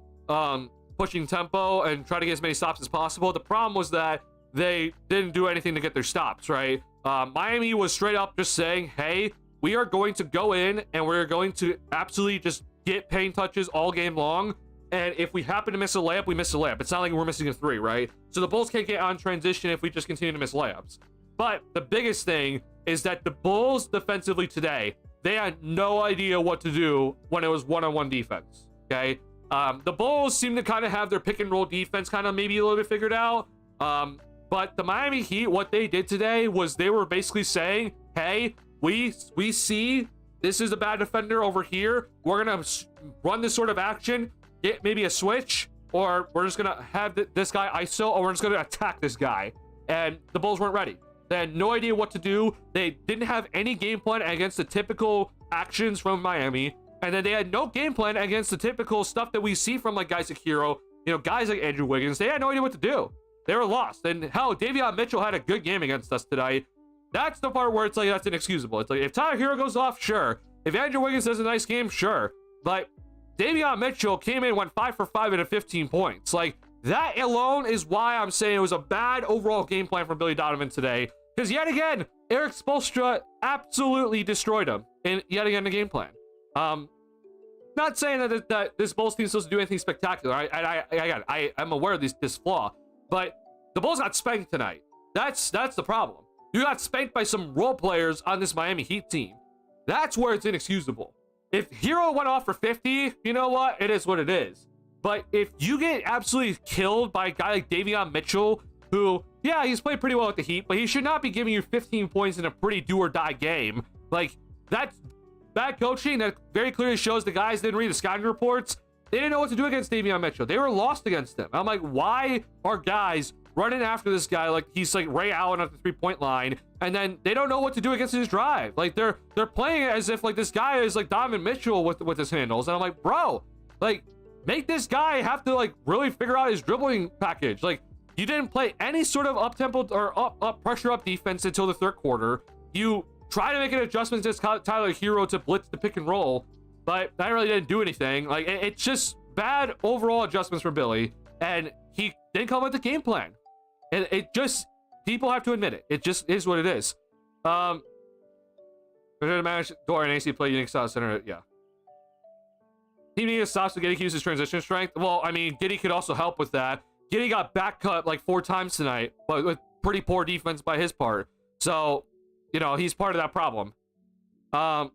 pushing tempo and try to get as many stops as possible. The problem was that they didn't do anything to get their stops, right? Miami was straight up just saying, hey, we are going to go in and we're going to absolutely just get paint touches all game long. And if we happen to miss a layup, we miss a layup. It's not like we're missing a three, right? So the Bulls can't get on transition if we just continue to miss layups. But the biggest thing is that the Bulls defensively today, they had no idea what to do when it was one-on-one defense, okay? The Bulls seem to kind of have their pick and roll defense kind of maybe a little bit figured out. But the Miami Heat, what they did today was they were basically saying, hey, we see this is a bad defender over here. We're going to run this sort of action, get maybe a switch, or we're just going to have this guy ISO, or we're just going to attack this guy. And the Bulls weren't ready. They had no idea what to do. They didn't have any game plan against the typical actions from Miami. And then they had no game plan against the typical stuff that we see from, like, guys like Hero, you know, guys like Andrew Wiggins. They had no idea what to do. They were lost. And hell, Davion Mitchell had a good game against us tonight. That's the part where it's like, that's inexcusable. It's like, if Tyler Hero goes off, sure. If Andrew Wiggins has a nice game, sure. But Davion Mitchell came in, went 5 for 5 and 15 points. Like, that alone is why I'm saying it was a bad overall game plan from Billy Donovan today. Because yet again, Eric Spoelstra absolutely destroyed him in yet again the game plan. Not saying that this Bulls team is supposed to do anything spectacular. I'm aware of this flaw, but the Bulls got spanked tonight. That's the problem. You got spanked by some role players on this Miami Heat team. That's where it's inexcusable. If Hero went off for 50, you know what? It is what it is. But if you get absolutely killed by a guy like Davion Mitchell, who, yeah, he's played pretty well with the Heat, but he should not be giving you 15 points in a pretty do-or-die game. Like, that's bad coaching. That very clearly shows the guys didn't read the scouting reports. They didn't know what to do against Davion Mitchell. They were lost against him. I'm like, why are guys running after this guy like he's like Ray Allen at the three-point line, and then they don't know what to do against his drive? Like, they're playing it as if like this guy is like Donovan Mitchell with his handles, and I'm like, bro, like, make this guy have to like really figure out his dribbling package. Like, you didn't play any sort of up-tempo or up pressure up defense until the third quarter. You try to make an adjustment to Tyler Hero to blitz the pick and roll, but that really didn't do anything. Like, it's just bad overall adjustments for Billy, and he didn't come with the game plan. And it just, people have to admit it. It just is what it is. We're gonna manage Dor and AC play unique style center. Yeah. Team needed stops to Giddey uses transition strength. Well, I mean, Giddey could also help with that. Giddey got back cut like 4 times tonight, but with pretty poor defense by his part. So, you know, he's part of that problem. No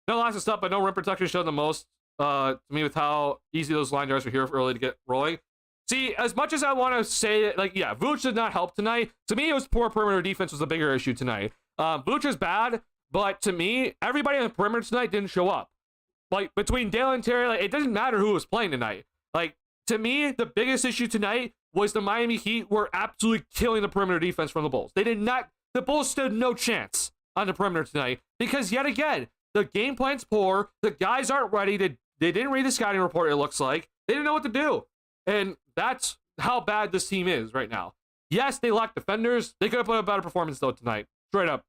lots of stuff, but no rim protection showed the most to me with how easy those line drives were here early to get rolling. See, as much as I want to say, like, yeah, Vooch did not help tonight. To me, it was poor perimeter defense was the bigger issue tonight. Vooch is bad, but to me, everybody on the perimeter tonight didn't show up. Like, between Dale and Terry, like, it doesn't matter who was playing tonight. Like, to me, the biggest issue tonight was the Miami Heat were absolutely killing the perimeter defense from the Bulls. They did not, the Bulls stood no chance on the perimeter tonight because, yet again, the game plan's poor. The guys aren't ready. They didn't read the scouting report, it looks like. They didn't know what to do. And that's how bad this team is right now. Yes, they lack defenders. They could have put a better performance, though, tonight. Straight up.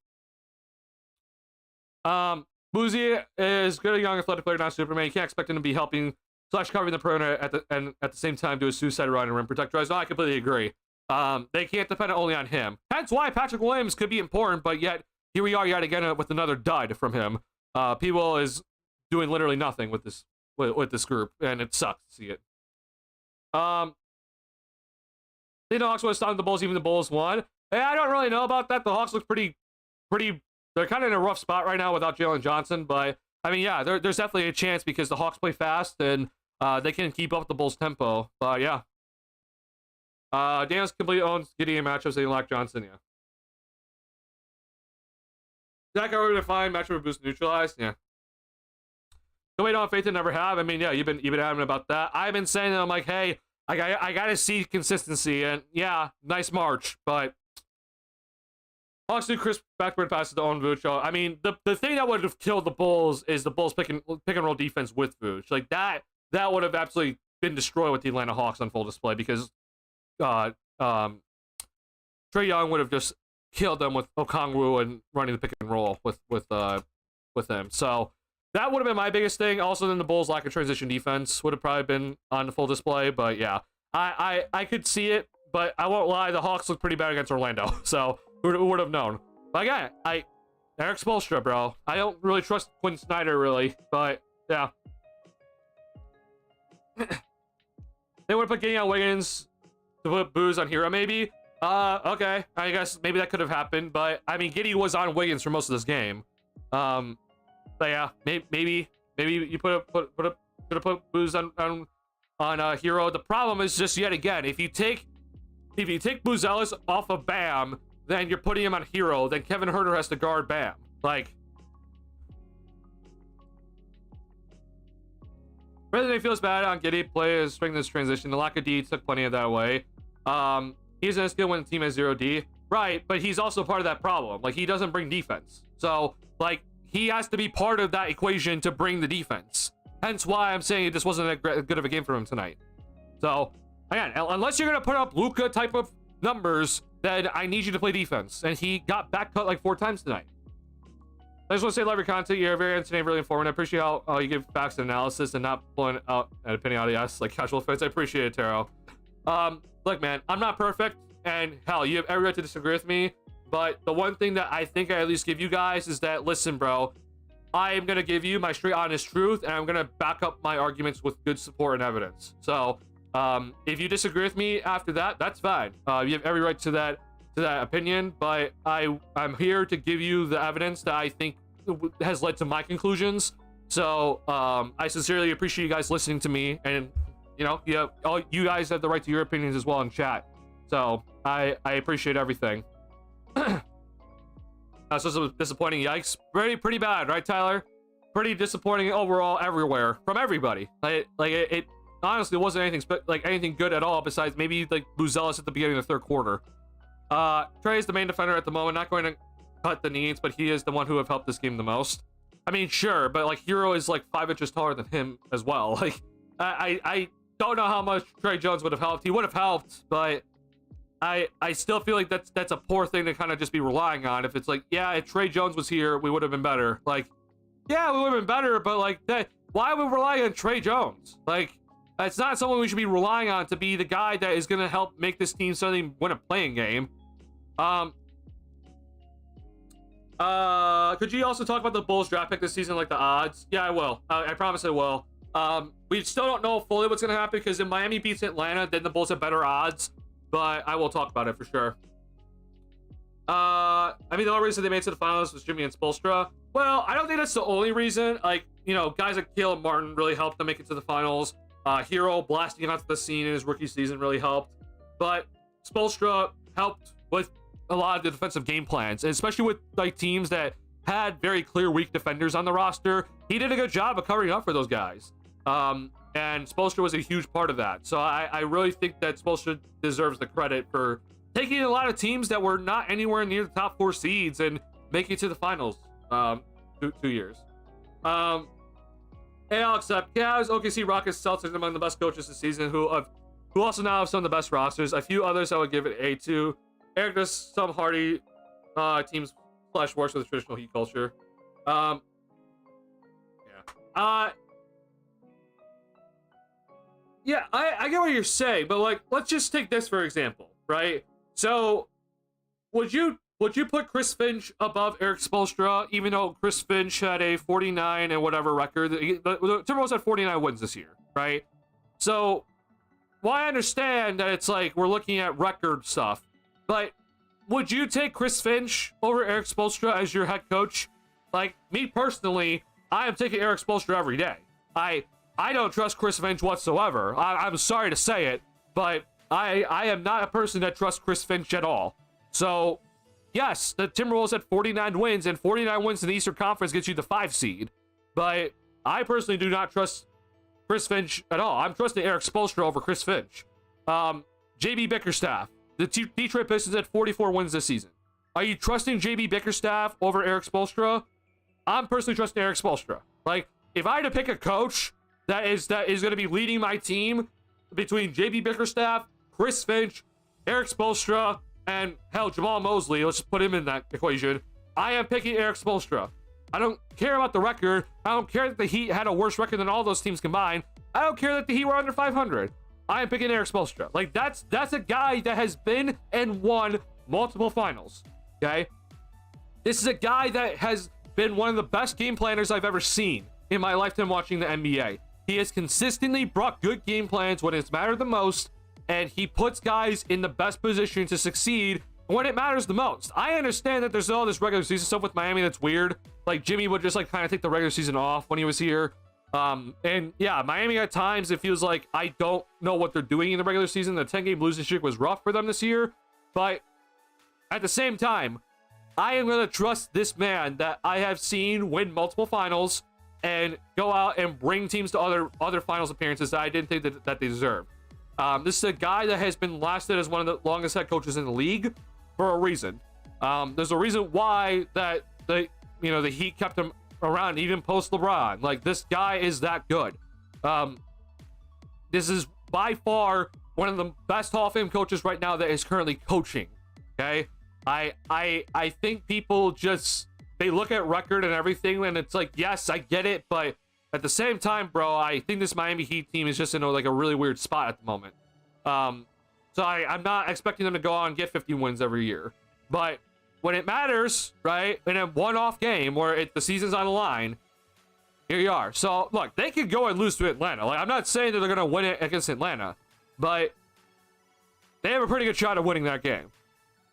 Boozy is good, a young athletic player, not Superman. You can't expect him to be helping / covering the perimeter at the same time do a suicide run and rim protect drives. No, I completely agree. They can't depend only on him. Hence why Patrick Williams could be important, but yet here we are yet again with another dud from him. P-Will is doing literally nothing with this group, and it sucks to see it. The Hawks would have stopped the Bulls, even the Bulls won. Hey, I don't really know about that. The Hawks look pretty. They're kind of in a rough spot right now without Jalen Johnson, but I mean, yeah, there's definitely a chance because the Hawks play fast and they can keep up with the Bulls' tempo. But yeah, Daniels completely owns Gideon matchups. They lack Johnson. Yeah, Zach already defined matchup boost neutralized. Yeah. No, we don't have faith in never have. I mean, yeah, you've been adamant about that. I've been saying that I'm like, hey, I gotta see consistency, and yeah, nice march, but Hawks do crisp backward passes to own Vooch. I mean, the thing that would have killed the Bulls is the Bulls pick and roll defense with Vooch. Like that would have absolutely been destroyed with the Atlanta Hawks on full display because Trae Young would have just killed them with Okongwu and running the pick and roll with him. So that would have been my biggest thing. Also, then the Bulls' lack of transition defense would have probably been on the full display. But yeah, I could see it, but I won't lie, the Hawks look pretty bad against Orlando. So who would have known? But again, Eric Spoelstra, bro. I don't really trust Quinn Snyder, really. But yeah. They would have put Gideon Wiggins to put Booze on Hero, maybe. Okay. I guess maybe that could have happened. But I mean, Giddey was on Wiggins for most of this game. But yeah, maybe you could have put Booze on Hero. The problem is just yet again, if you take Booze Ellis off of Bam, then you're putting him on Hero. Then Kevin Huerter has to guard Bam. Like, rather than feels bad on Giddey play is strength this transition. The lack of D took plenty of that away. He's gonna skill when the team has 0D, right? But he's also part of that problem. Like, he doesn't bring defense, so like he has to be part of that equation to bring the defense. Hence why I'm saying this wasn't that good of a game for him tonight. So again, unless you're gonna put up Luka type of numbers, then I need you to play defense. And he got back cut like 4 times tonight. I just want to say, love your content. You're very entertaining, really informative. I appreciate how you give facts and analysis and not pulling out an opinion out of us like casual fans. I appreciate it, Taro. Look, man, I'm not perfect, and hell, you have every right to disagree with me. But the one thing that I think I at least give you guys is that, listen, bro, I am gonna give you my straight, honest truth, and I'm gonna back up my arguments with good support and evidence. So, if you disagree with me after that, that's fine. You have every right to that opinion, but I'm here to give you the evidence that I think has led to my conclusions. So I sincerely appreciate you guys listening to me, and you guys have the right to your opinions as well in chat. So I appreciate everything. That's just disappointing. Yikes. Pretty bad, right, Tyler? Pretty disappointing overall everywhere from everybody. It honestly wasn't anything good at all, besides maybe like Buzelis at the beginning of the third quarter. Trey is the main defender at the moment, not going to cut the needs, but he is the one who have helped this game the most. I mean, sure, but like Hero is like 5 inches taller than him as well. Like, I don't know how much Trey Jones would have helped. He would have helped, but I still feel like that's a poor thing to kind of just be relying on. If it's like, yeah, if Trey Jones was here, we would have been better. Like, yeah, we would have been better, but like that, why would we rely on Trey Jones? Like, it's not someone we should be relying on to be the guy that is going to help make this team suddenly win a playing game. Could you also talk about the Bulls draft pick this season, like the odds? Yeah, I will. I promise I will. We still don't know fully what's going to happen, because if Miami beats Atlanta, then the Bulls have better odds, but I will talk about it for sure. I mean, the only reason they made it to the finals was Jimmy and Spoelstra. Well, I don't think that's the only reason. Like, guys like Caleb Martin really helped them make it to the finals. Hero blasting onto the scene in his rookie season really helped, but Spoelstra helped with a lot of the defensive game plans, and especially with like teams that had very clear weak defenders on the roster. He did a good job of covering up for those guys, and Spoelstra was a huge part of that. So I really think that Spoelstra deserves the credit for taking a lot of teams that were not anywhere near the top 4 seeds and making it to the finals 2 years. Hey, I'll accept. Cavs, OKC, Rockets, Celtics among the best coaches this season, who also now have some of the best rosters. A few others I would give it A to. Eric does some hardy teams worse with the traditional Heat culture. Yeah. Yeah, I get what you're saying, but like, let's just take this for example, right? So, would you put Chris Finch above Eric Spoelstra, even though Chris Finch had a 49 and whatever record? The Timberwolves had 49 wins this year, right? So, well, I understand that it's like we're looking at record stuff, but would you take Chris Finch over Eric Spoelstra as your head coach? Like, me personally, I am taking Eric Spoelstra every day. I don't trust Chris Finch whatsoever. I'm sorry to say it, but I am not a person that trusts Chris Finch at all. So, yes, the Timberwolves had 49 wins, and 49 wins in the Eastern Conference gets you the 5 seed. But I personally do not trust Chris Finch at all. I'm trusting Eric Spoelstra over Chris Finch. JB Bickerstaff. The Detroit Pistons had 44 wins this season. Are you trusting JB Bickerstaff over Eric Spoelstra? I'm personally trusting Eric Spoelstra. Like, if I had to pick a coach that is going to be leading my team between JB Bickerstaff, Chris Finch, Eric Spoelstra, and hell, Jamal Mosley, let's just put him in that equation, I am picking Eric Spoelstra. I don't care about the record. I don't care that the Heat had a worse record than all those teams combined. I don't care that the Heat were under 500. I am picking Eric Spoelstra. Like, that's a guy that has been and won multiple finals, okay? This is a guy that has been one of the best game planners I've ever seen in my lifetime watching the NBA. He has consistently brought good game plans when it's mattered the most, and he puts guys in the best position to succeed when it matters the most. I understand that there's all this regular season stuff with Miami that's weird. Like, Jimmy would just, like, kind of take the regular season off when he was here. And yeah, Miami at times, it feels like I don't know what they're doing in the regular season. The 10-game losing streak was rough for them this year. But at the same time, I am going to trust this man that I have seen win multiple finals and go out and bring teams to other finals appearances that I didn't think that they deserved. This is a guy that has been lasted as one of the longest head coaches in the league for a reason. There's a reason why that the Heat kept him around even post LeBron. Like, this guy is that good. This is by far one of the best Hall of Fame coaches right now that is currently coaching. Okay, I think people just, they look at record and everything, and it's like, yes, I get it, but at the same time, bro, I think this Miami Heat team is just in like a really weird spot at the moment. So I'm not expecting them to go on and get 50 wins every year, but when it matters, right, in a one-off game where the season's on the line, here you are. So look, they could go and lose to Atlanta. Like, I'm not saying that they're gonna win it against Atlanta, but they have a pretty good shot at winning that game.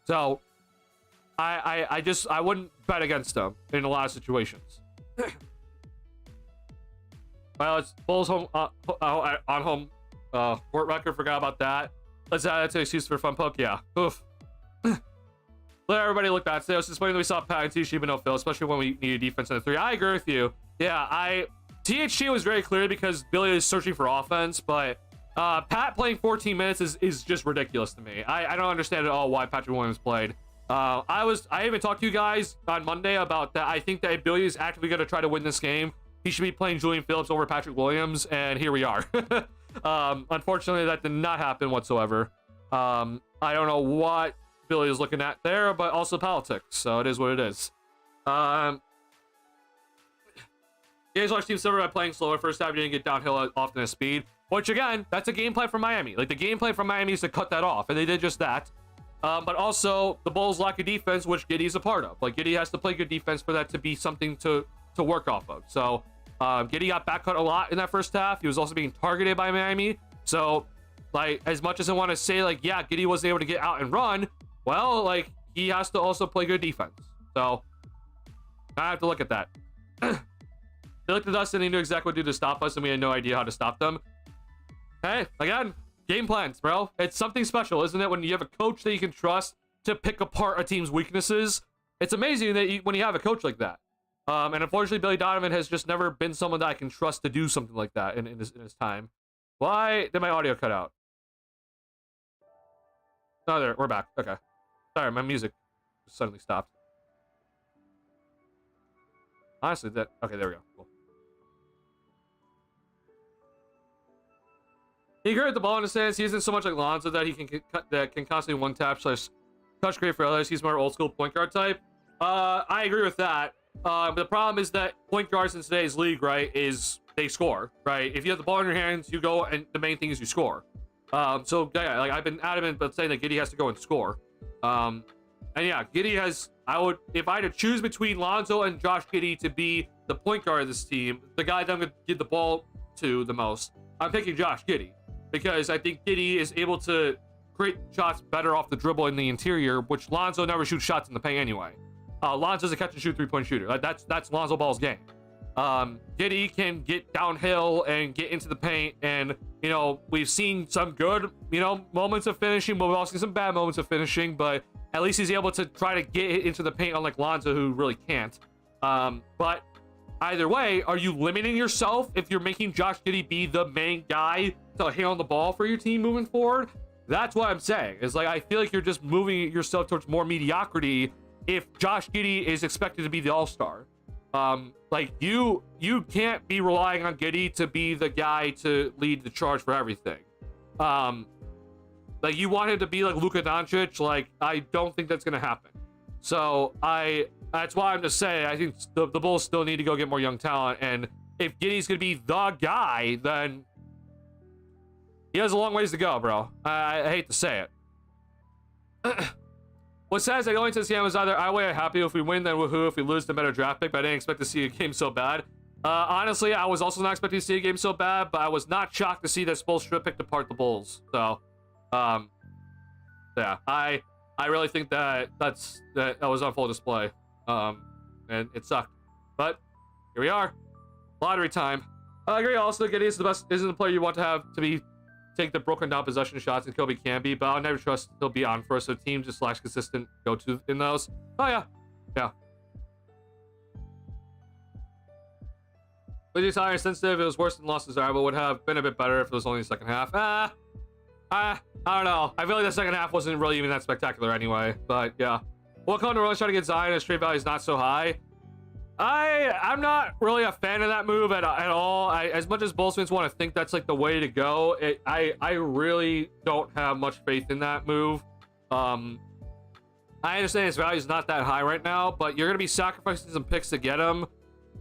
So I wouldn't bet against them in a lot of situations. Well, it's Bulls home on home court record. Forgot about that. Let's add that to excuse for fun poke. Yeah. Oof. Let everybody look back. Today I was disappointed that we saw Pat and THT but no Phil, especially when we needed defense in the 3. I agree with you. Yeah, THT was very clear because Billy is searching for offense, but Pat playing 14 minutes is just ridiculous to me. I don't understand at all why Patrick Williams played. I even talked to you guys on Monday about that. I think that Billy is actively going to try to win this game. He should be playing Julian Phillips over Patrick Williams, and here we are. Unfortunately, that did not happen whatsoever. I don't know what Billy is looking at there, but also politics, so it is what it is. Games watch Team Silver by playing slower. First half, you didn't get downhill often at speed, which again, that's a game plan from Miami. Like, the game plan from Miami is to cut that off, and they did just that. But also the Bulls lack a defense, which Giddey's a part of. Like, Giddey has to play good defense for that to be something to work off of. So Giddey got back cut a lot in that first half. He was also being targeted by Miami. So, like, as much as I want to say, like, yeah, Giddey wasn't able to get out and run, well, like, he has to also play good defense. So I have to look at that. They looked at us and they knew exactly what to do to stop us, and we had no idea how to stop them. Hey, again, game plans, bro. It's something special, isn't it? When you have a coach that you can trust to pick apart a team's weaknesses, it's amazing that when you have a coach like that. And unfortunately, Billy Donovan has just never been someone that I can trust to do something like that in his time. Why did my audio cut out? Oh, there, we're back. Okay. Sorry, my music just suddenly stopped. Honestly, okay, there we go. Cool. He grew the ball in his hands. He isn't so much like Lonzo that he can constantly one tap / touch great for others. He's more old school point guard type. I agree with that. But the problem is that point guards in today's league, right, is they score, right? If you have the ball in your hands, you go, and the main thing is you score. So yeah, like, I've been adamant about saying that Giddey has to go and score. And yeah, Giddey has. If I had to choose between Lonzo and Josh Giddey to be the point guard of this team, the guy that I'm gonna give the ball to the most, I'm picking Josh Giddey, because I think Giddey is able to create shots better off the dribble in the interior, which Lonzo never shoots shots in the paint anyway. Lonzo's a catch and shoot 3-point shooter. That's Lonzo Ball's game. Giddey can get downhill and get into the paint, and we've seen some good moments of finishing, but we've also seen some bad moments of finishing, but at least he's able to try to get it into the paint, unlike Lonzo, who really can't. But either way, are you limiting yourself if you're making Josh Giddey be the main guy to handle the ball for your team moving forward? That's what I'm saying. Is like, I feel like you're just moving yourself towards more mediocrity if Josh Giddey is expected to be the all-star. Like, you can't be relying on Giddey to be the guy to lead the charge for everything. Like, you want him to be like Luka Doncic. Like, I don't think that's gonna happen. So that's why I'm just saying I think the Bulls still need to go get more young talent. And if Giddey's gonna be the guy, then he has a long ways to go, bro. I hate to say it. What says I going to the CM is either I happy if we win, then woohoo. If we lose, then better draft pick. But I didn't expect to see a game so bad. Honestly, I was also not expecting to see a game so bad, but I was not shocked to see that Bulls strip pick apart the Bulls. So, yeah, I really think that was on full display. And it sucked. But here we are. Lottery time. I agree also Giddey is the best, isn't the player you want to have to take the broken down possession shots, and Kobe can be, but I'll never trust he'll be on for us, so team just lacks consistent go-to in those. Oh yeah. Yeah. But higher sensitive, it was worse than lost desirable, would have been a bit better if it was only the second half. I don't know. I feel like the second half wasn't really even that spectacular anyway, but yeah. We'll come to really try to get Zion, his trade value is not so high. I'm not really a fan of that move at all. As much as Bulls fans want to think that's like the way to go, I really don't have much faith in that move. I understand his value is not that high right now, but you're going to be sacrificing some picks to get him.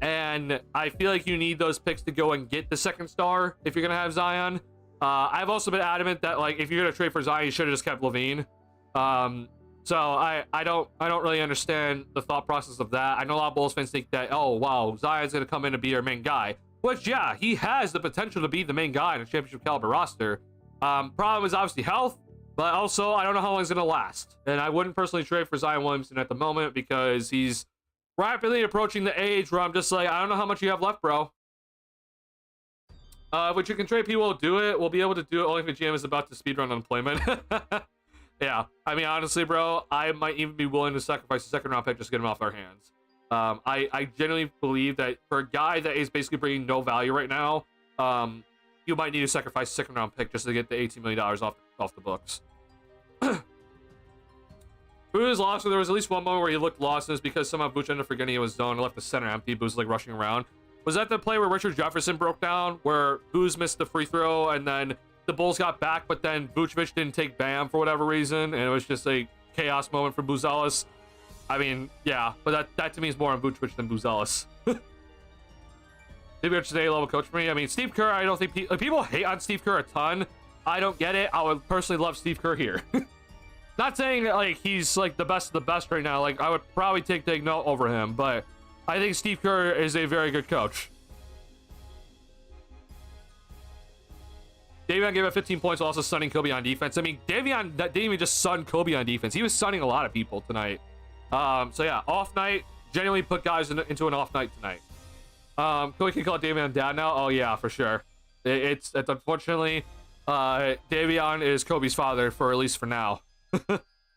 And I feel like you need those picks to go and get the second star if you're going to have Zion. I've also been adamant that like if you're going to trade for Zion, you should have just kept Levine. So I don't really understand the thought process of that. I know a lot of Bulls fans think that, oh wow, Zion's gonna come in and be your main guy. Which yeah, he has the potential to be the main guy in a championship caliber roster. Problem is obviously health, but also I don't know how long he's gonna last. And I wouldn't personally trade for Zion Williamson at the moment because he's rapidly approaching the age where I'm just like, I don't know how much you have left, bro. But you can trade people, do it. We'll be able to do it only if the GM is about to speedrun unemployment. Yeah, I mean, honestly, bro, I might even be willing to sacrifice a second round pick just to get him off our hands. I genuinely believe that for a guy that is basically bringing no value right now, you might need to sacrifice a second round pick just to get the $18 million off the books. Boo's lost, so there was at least one moment where he looked lost, and it was because somehow Booch ended up forgetting it was zone and left the center empty. Boo's like rushing around. Was that the play where Richard Jefferson broke down, where Booz missed the free throw, and then the Bulls got back, but then Vucevic didn't take Bam for whatever reason, and it was just a chaos moment for Buzelis? I mean, yeah, but that to me is more on Vucevic than Buzelis. Maybe it's an A-level coach for me. I mean, Steve Kerr, I don't think people hate on Steve Kerr a ton. I don't get it. I would personally love Steve Kerr here. Not saying that like he's like the best of the best right now. Like I would probably take Daigneault over him, but I think Steve Kerr is a very good coach. Davion gave up 15 points while also sunning Kobe on defense. I mean, Davion didn't even just sun Kobe on defense. He was sunning a lot of people tonight. So yeah, off night. Genuinely put guys into an off night tonight. Kobe can call Davion dad now. Oh yeah, for sure. It's unfortunately, Davion is Kobe's father for at least for now.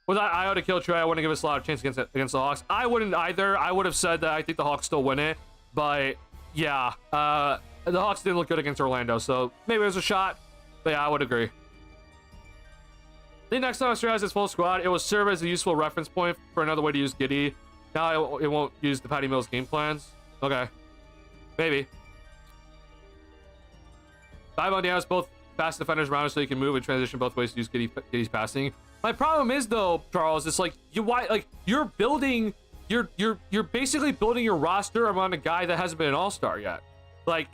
Without Io to kill Trey, I wouldn't give us a lot of chance against the Hawks. I wouldn't either. I would have said that I think the Hawks still win it, but yeah, the Hawks didn't look good against Orlando, so maybe there's a shot. But yeah, I would agree. The next time Australia has its full squad, it will serve as a useful reference point for another way to use Giddey. Now it won't use the Patty Mills game plans. Okay, maybe. 5 on down, both fast defenders around so you can move and transition both ways to use Giddey's passing. My problem is though, Charles, it's like you're building, you're basically building your roster around a guy that hasn't been an all-star yet. Like,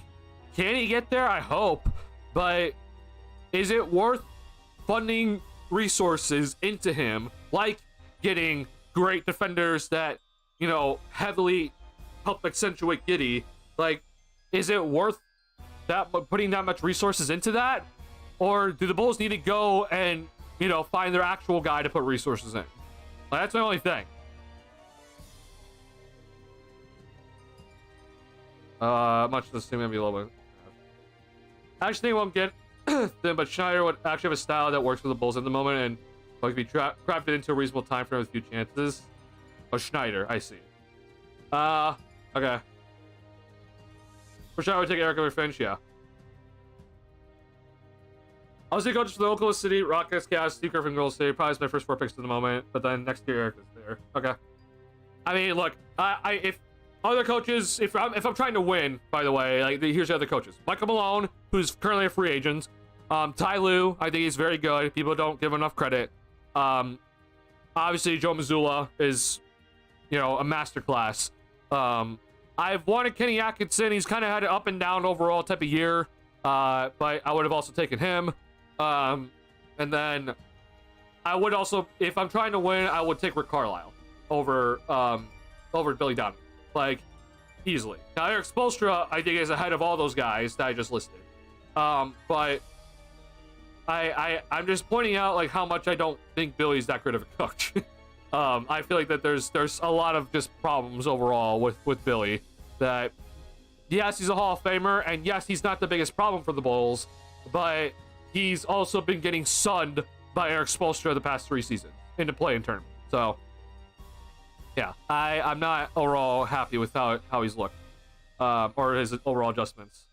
can he get there? I hope, but is it worth funding resources into him, like getting great defenders that, you know, heavily help accentuate Giddey? Like, is it worth that putting that much resources into that, or do the Bulls need to go and, you know, find their actual guy to put resources in? Like, that's my only thing. Much of this team gonna be a little bit. I actually think it won't get them, but Schneider would actually have a style that works for the Bulls at the moment, and like be crafted into a reasonable time frame with a few chances. Oh, Schneider, I see. Okay. For sure, I would take Eric over Finch, yeah. I was the coach for the Oklahoma City Rockets, Cavs, Steve Griffin, Golden State. Probably my first 4 picks to the moment, but then next year Eric is there. Okay. I mean, look, if other coaches, if I'm trying to win, by the way, like here's the other coaches: Michael Malone, who's currently a free agent, Ty Lue, I think he's very good. People don't give him enough credit. Obviously, Joe Mazzulla is, a masterclass. I've wanted Kenny Atkinson. He's kind of had an up and down overall type of year, but I would have also taken him. And then I would also, if I'm trying to win, I would take Rick Carlisle over Billy Donovan, like easily. Now Eric Spoelstra, I think, is ahead of all those guys that I just listed. But I'm just pointing out like how much I don't think Billy's that great of a coach. I feel like that there's a lot of just problems overall with Billy. That yes, he's a Hall of Famer, and yes, he's not the biggest problem for the Bulls, but he's also been getting sunned by Eric Spoelstra the past 3 seasons into play-in tournament. So yeah, I'm not overall happy with how he's looked, or his overall adjustments.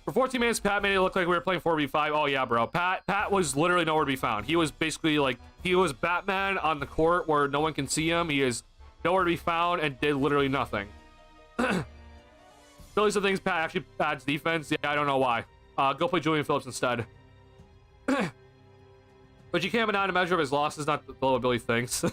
For 14 minutes, Pat made it look like we were playing 4v5. Oh yeah, bro. Pat was literally nowhere to be found. He was basically like, he was Batman on the court where no one can see him. He is nowhere to be found and did literally nothing. Billy still thinks Pat actually adds defense. Yeah, I don't know why. Go play Julian Phillips instead. But you can't deny a measure of his losses, not what Billy thinks.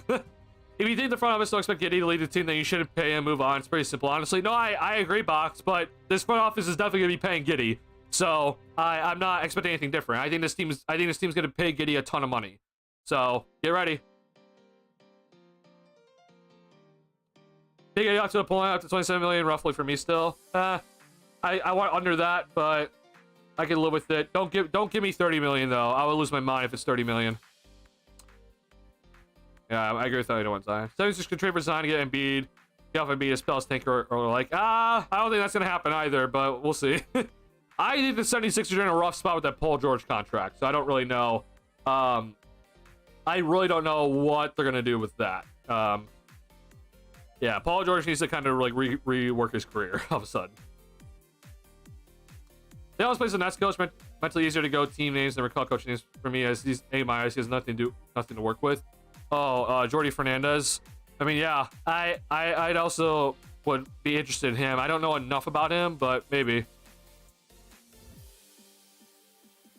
If you think the front office don't expect Giddey to lead the team, then you shouldn't pay him, move on. It's pretty simple, honestly. No, I agree, Box, but this front office is definitely going to be paying Giddey. So I'm not expecting anything different. I think this team's going to pay Giddey a ton of money. So get ready. Big Giddey up to the point up to 27 million roughly for me still. I want under that, but I can live with it. Don't give me 30 million though. I would lose my mind if it's 30 million. Yeah, I agree with that. You know what I'm saying? 76 can trade for Zion to get Embiid. Get off Embiid, a spells tanker, or like, I don't think that's gonna happen either, but we'll see. I think the 76ers are in a rough spot with that Paul George contract, so I don't really know. I really don't know what they're gonna do with that. Yeah, Paul George needs to kind of like rework his career all of a sudden. They always plays the Nets coach. Mentally easier to go team names than recall coach names for me, as he's he has nothing to work with. Oh, Jordi Fernandez. I mean, yeah, I'd also would be interested in him. I don't know enough about him, but maybe.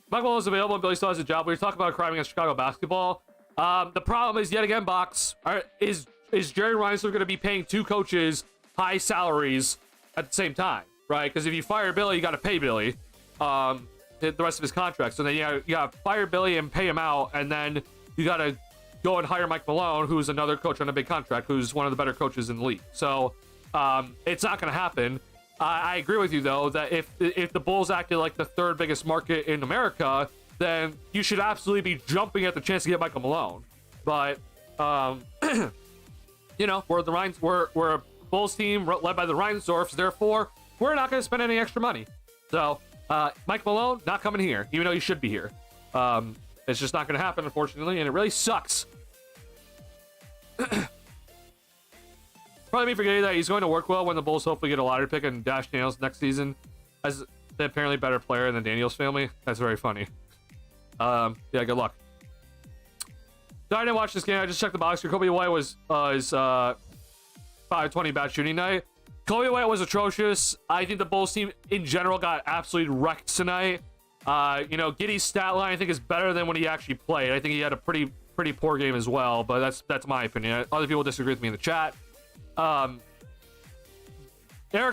Mike Malone is available and Billy still has a job. We were talking about crime against Chicago basketball. The problem is, yet again, Box, is Jerry Reinsdorf going to be paying 2 coaches high salaries at the same time, right? Because if you fire Billy, you got to pay Billy the rest of his contract. So then you got to fire Billy and pay him out, and then you got to go and hire Mike Malone, who's another coach on a big contract, who's one of the better coaches in the league. So it's not going to happen. I agree with you, though, that if the Bulls acted like the 3rd biggest market in America, then you should absolutely be jumping at the chance to get Michael Malone. But, you know, we're a Bulls team led by the Reinsdorfs, therefore, we're not going to spend any extra money. So, Mike Malone, not coming here, even though he should be here. It's just not going to happen, unfortunately, and it really sucks. Probably me forgetting that he's going to work well when the Bulls hopefully get a lottery pick and Dash Daniels next season as the apparently better player in the Daniels family. That's very funny. Yeah, good luck. So I didn't watch this game. I just checked the box here. Kobe White was 520 bad shooting night. Kobe White was atrocious. I think the Bulls team in general got absolutely wrecked tonight. You know, Giddey's stat line I think is better than when he actually played. I think he had a pretty poor game as well, but that's my opinion. Other people disagree with me in the chat. Eric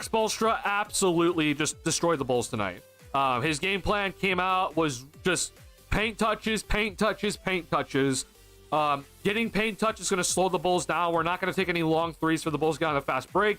Spoelstra absolutely just destroyed the Bulls tonight. His game plan came out was just paint touches. Getting paint touches is going to slow the Bulls down. We're not going to take any long threes for the Bulls to get on a fast break.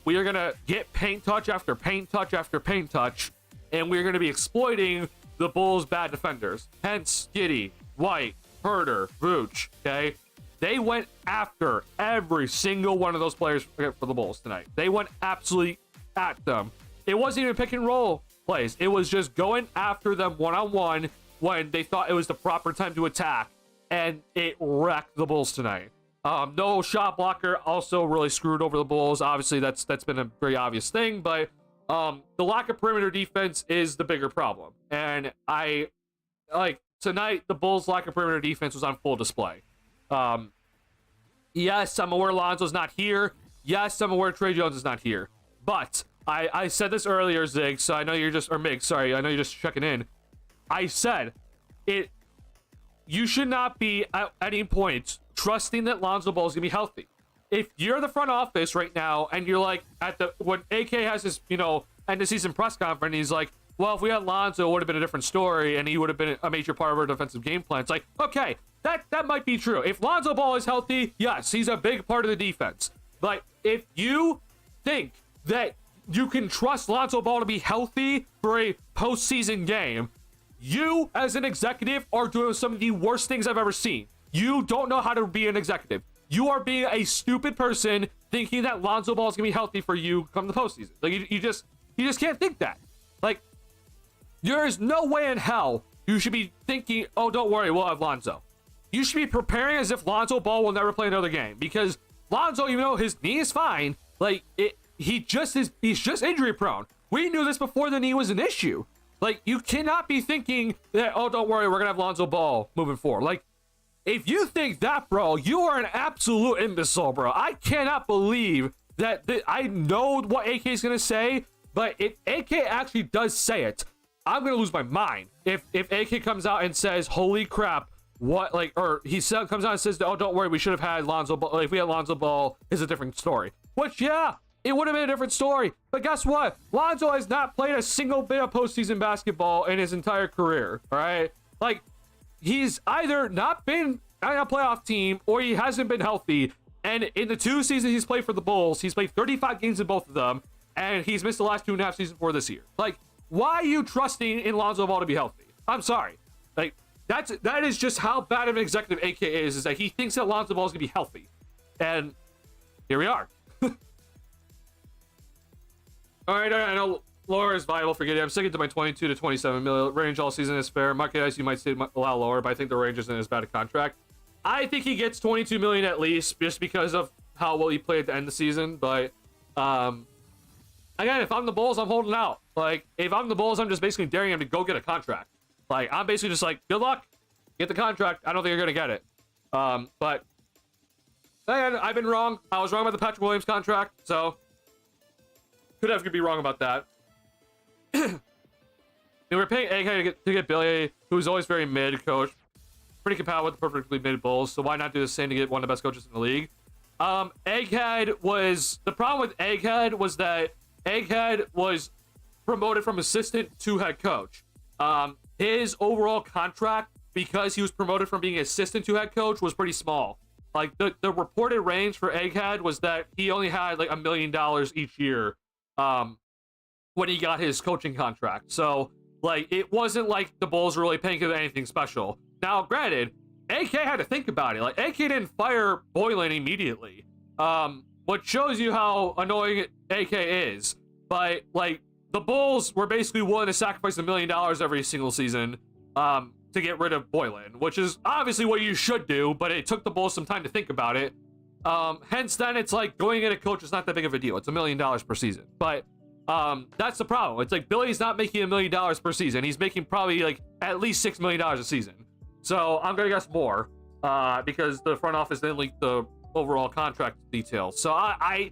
We are going to get paint touch after paint touch after paint touch, and we're going to be exploiting the Bulls' bad defenders. Hence, Giddey, White, Herter, Vooch, okay? They went after every single one of those players for the Bulls tonight. They went absolutely at them. It wasn't even pick and roll plays. It was just going after them one-on-one when they thought it was the proper time to attack, and it wrecked the Bulls tonight. No shot blocker also really screwed over the Bulls. Obviously, that's been a very obvious thing, but the lack of perimeter defense is the bigger problem. And tonight, the Bulls' lack of perimeter defense was on full display. Yes, I'm aware Lonzo's not here. Yes, I'm aware Trey Jones is not here. But I said this earlier, Zig, so I know you're just, or Mig, sorry, I know you're just checking in. I said it. You should not be at any point trusting that Lonzo Ball is gonna be healthy. If you're the front office right now and you're like when AK has his end of season press conference, he's like, well, if we had Lonzo, it would have been a different story, and he would have been a major part of our defensive game plan. It's like, okay, that might be true. If Lonzo Ball is healthy, yes, he's a big part of the defense. But if you think that you can trust Lonzo Ball to be healthy for a postseason game, you, as an executive, are doing some of the worst things I've ever seen. You don't know how to be an executive. You are being a stupid person thinking that Lonzo Ball is going to be healthy for you come the postseason. Like, you just can't think that. Like, there is no way in hell you should be thinking, oh, don't worry, we'll have Lonzo. You should be preparing as if Lonzo Ball will never play another game. Because Lonzo, even though his knee is fine, like, he's just injury prone. We knew this before the knee was an issue. Like, you cannot be thinking that, oh, don't worry, we're going to have Lonzo Ball moving forward. Like, if you think that, bro, you are an absolute imbecile, bro. I cannot believe that I know what AK is going to say, but if AK actually does say it, I'm going to lose my mind. If AK comes out and says, holy crap, what, like, or comes out and says, oh, don't worry, we should have had Lonzo Ball. If we had Lonzo Ball, it's a different story. Which, yeah, it would have been a different story. But guess what? Lonzo has not played a single bit of postseason basketball in his entire career, all right? Like, he's either not been on a playoff team or he hasn't been healthy. And in the 2 seasons he's played for the Bulls, he's played 35 games in both of them, and he's missed the last 2.5 seasons for this year. Like, why are you trusting in Lonzo Ball to be healthy? I'm sorry. Like, that is just how bad of an executive AK is that he thinks that Lonzo Ball is going to be healthy. And here we are. All right, I know lower is viable for Giddey. I'm sticking to my 22 to 27 million range all season is fair. Market ice, you might say allow lower, but I think the range isn't as bad a contract. I think he gets 22 million at least, just because of how well he played at the end of the season. But again, if I'm the Bulls, I'm holding out. Like, if I'm the Bulls, I'm just basically daring him to go get a contract. Like, I'm basically just like, good luck, get the contract. I don't think you're gonna get it. But again, I've been wrong. I was wrong about the Patrick Williams contract, so could be wrong about that. We're paying Egghead to get Billy, who's always very mid coach, pretty compatible with the perfectly mid Bulls. So why not do the same to get one of the best coaches in the league? Egghead was the problem with Egghead was that Egghead was promoted from assistant to head coach. His overall contract, because he was promoted from being assistant to head coach, was pretty small. Like, the reported range for Egghead was that he only had like $1 million each year when he got his coaching contract. So, like, it wasn't like the Bulls were really paying him anything special. Now, granted, AK had to think about it. Like, AK didn't fire Boylan immediately. What shows you how annoying AK is. But, like, the Bulls were basically willing to sacrifice $1 million every single season to get rid of Boylan, which is obviously what you should do, but it took the Bulls some time to think about it. Hence, then it's like going in a coach is not that big of a deal. It's $1 million per season. But that's the problem. It's like Billy's not making $1 million per season. He's making probably like at least $6 million a season. So I'm gonna guess more because the front office didn't leak the overall contract details. So I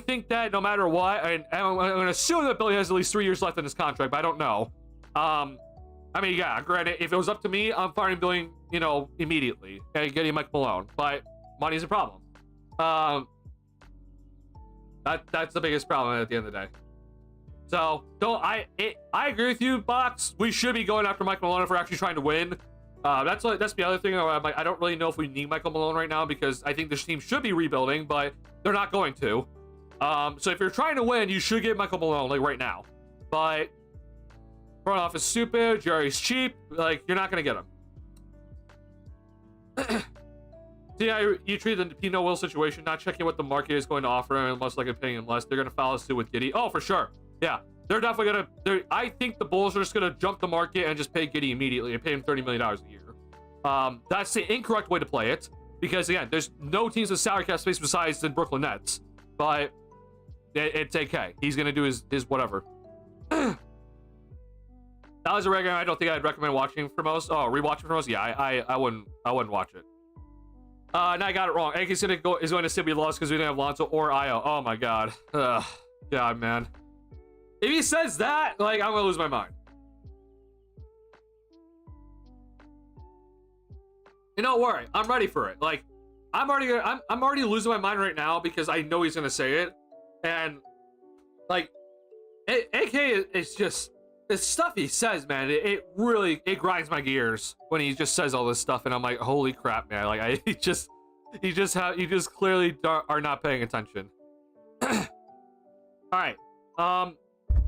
think that no matter what, and I'm gonna assume that Billy has at least 3 years left in his contract, but I don't know. I mean, yeah, granted, if it was up to me, I'm firing Billy, immediately and getting Mike Malone. But money's a problem. That's the biggest problem at the end of the day. So I agree with you, Box. We should be going after Mike Malone if we're actually trying to win. That's the other thing. I'm like, I don't really know if we need Michael Malone right now because I think this team should be rebuilding, but they're not going to. So if you're trying to win, you should get Michael Malone like right now. But front office stupid, Jerry's cheap. Like, you're not gonna get him. See how you treat the Pino Will situation, not checking what the market is going to offer him, and most likely paying him less. They're gonna follow suit with Giddey. Oh, for sure. Yeah, they're definitely gonna. I think the Bulls are just gonna jump the market and just pay Giddey immediately and pay him $30 million a year. That's the incorrect way to play it because again, there's no teams with salary cap space besides the Brooklyn Nets. But it's AK. He's gonna do his whatever. That was a regular. I don't think I'd recommend watching for most. Oh, rewatching for most. Yeah, I wouldn't watch it. Now I got it wrong. AK's is going to still be lost because we didn't have Lonzo or Io. Oh my god. God, man. If he says that, like, I'm gonna lose my mind. You don't worry, I'm ready for it. Like, I'm already losing my mind right now because I know he's gonna say it, and like, AK is just the stuff he says, man. It really grinds my gears when he just says all this stuff, and I'm like, holy crap, man! Like, you just clearly are not paying attention. All right,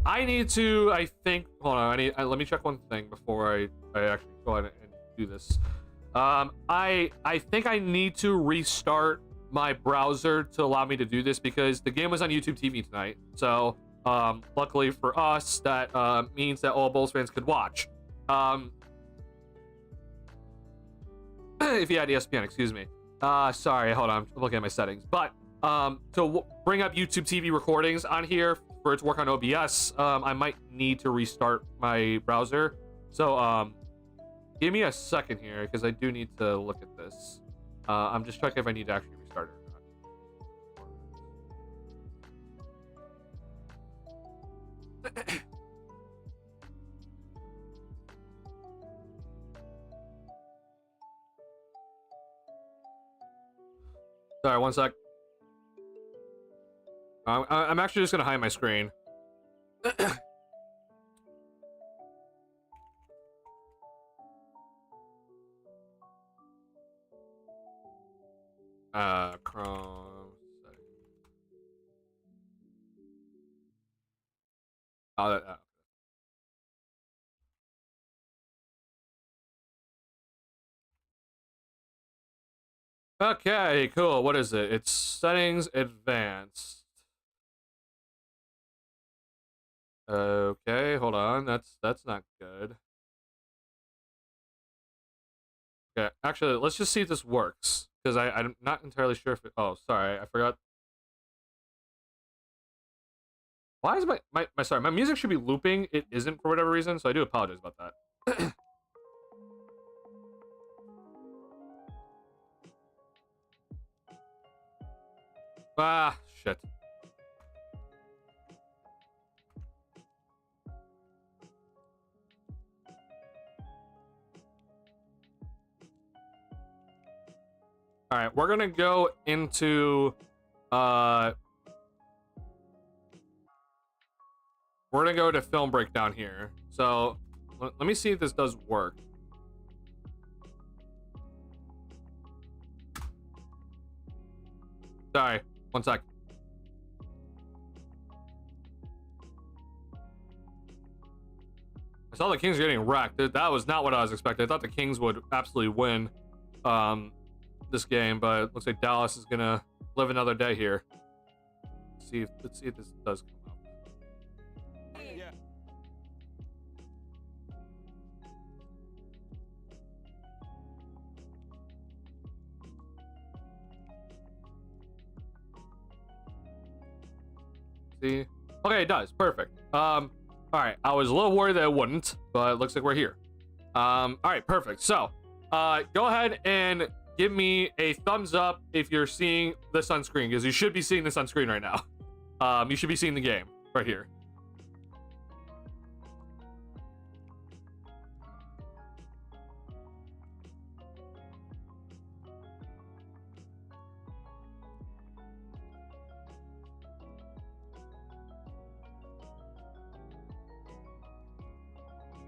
I need to. I think. Hold on. Let me check one thing before I actually go ahead and do this. I think I need to restart my browser to allow me to do this because the game was on YouTube TV tonight. So, luckily for us, that means that all Bulls fans could watch. If you had ESPN, excuse me. Sorry, hold on. I'm looking at my settings. But to bring up YouTube TV recordings on here for it to work on OBS, I might need to restart my browser. So, give me a second here because I do need to look at this. I'm just checking if I need to actually restart it or not. Sorry, one sec. I'm actually just gonna hide my screen. Chrome. Oh, okay, cool. What is it? It's settings advanced. Okay, hold on. That's not good. Okay, actually, let's just see if this works because I'm not entirely sure if it. Oh, sorry, I forgot. Why is my music should be looping? It isn't for whatever reason, so I do apologize about that. Ah, shit. All right, we're gonna go into we're gonna go to film breakdown here. So let me see if this does work. Sorry, one sec. I saw the Kings getting wrecked. That was not what I was expecting. I thought the Kings would absolutely win this game, but it looks like Dallas is gonna live another day here. Let's see if this does come up. Yeah. See? Okay, it does. Perfect. All right. I was a little worried that it wouldn't, but it looks like we're here. All right, perfect. So, go ahead and give me a thumbs up if you're seeing this on screen, because you should be seeing this on screen right now. You should be seeing the game right here.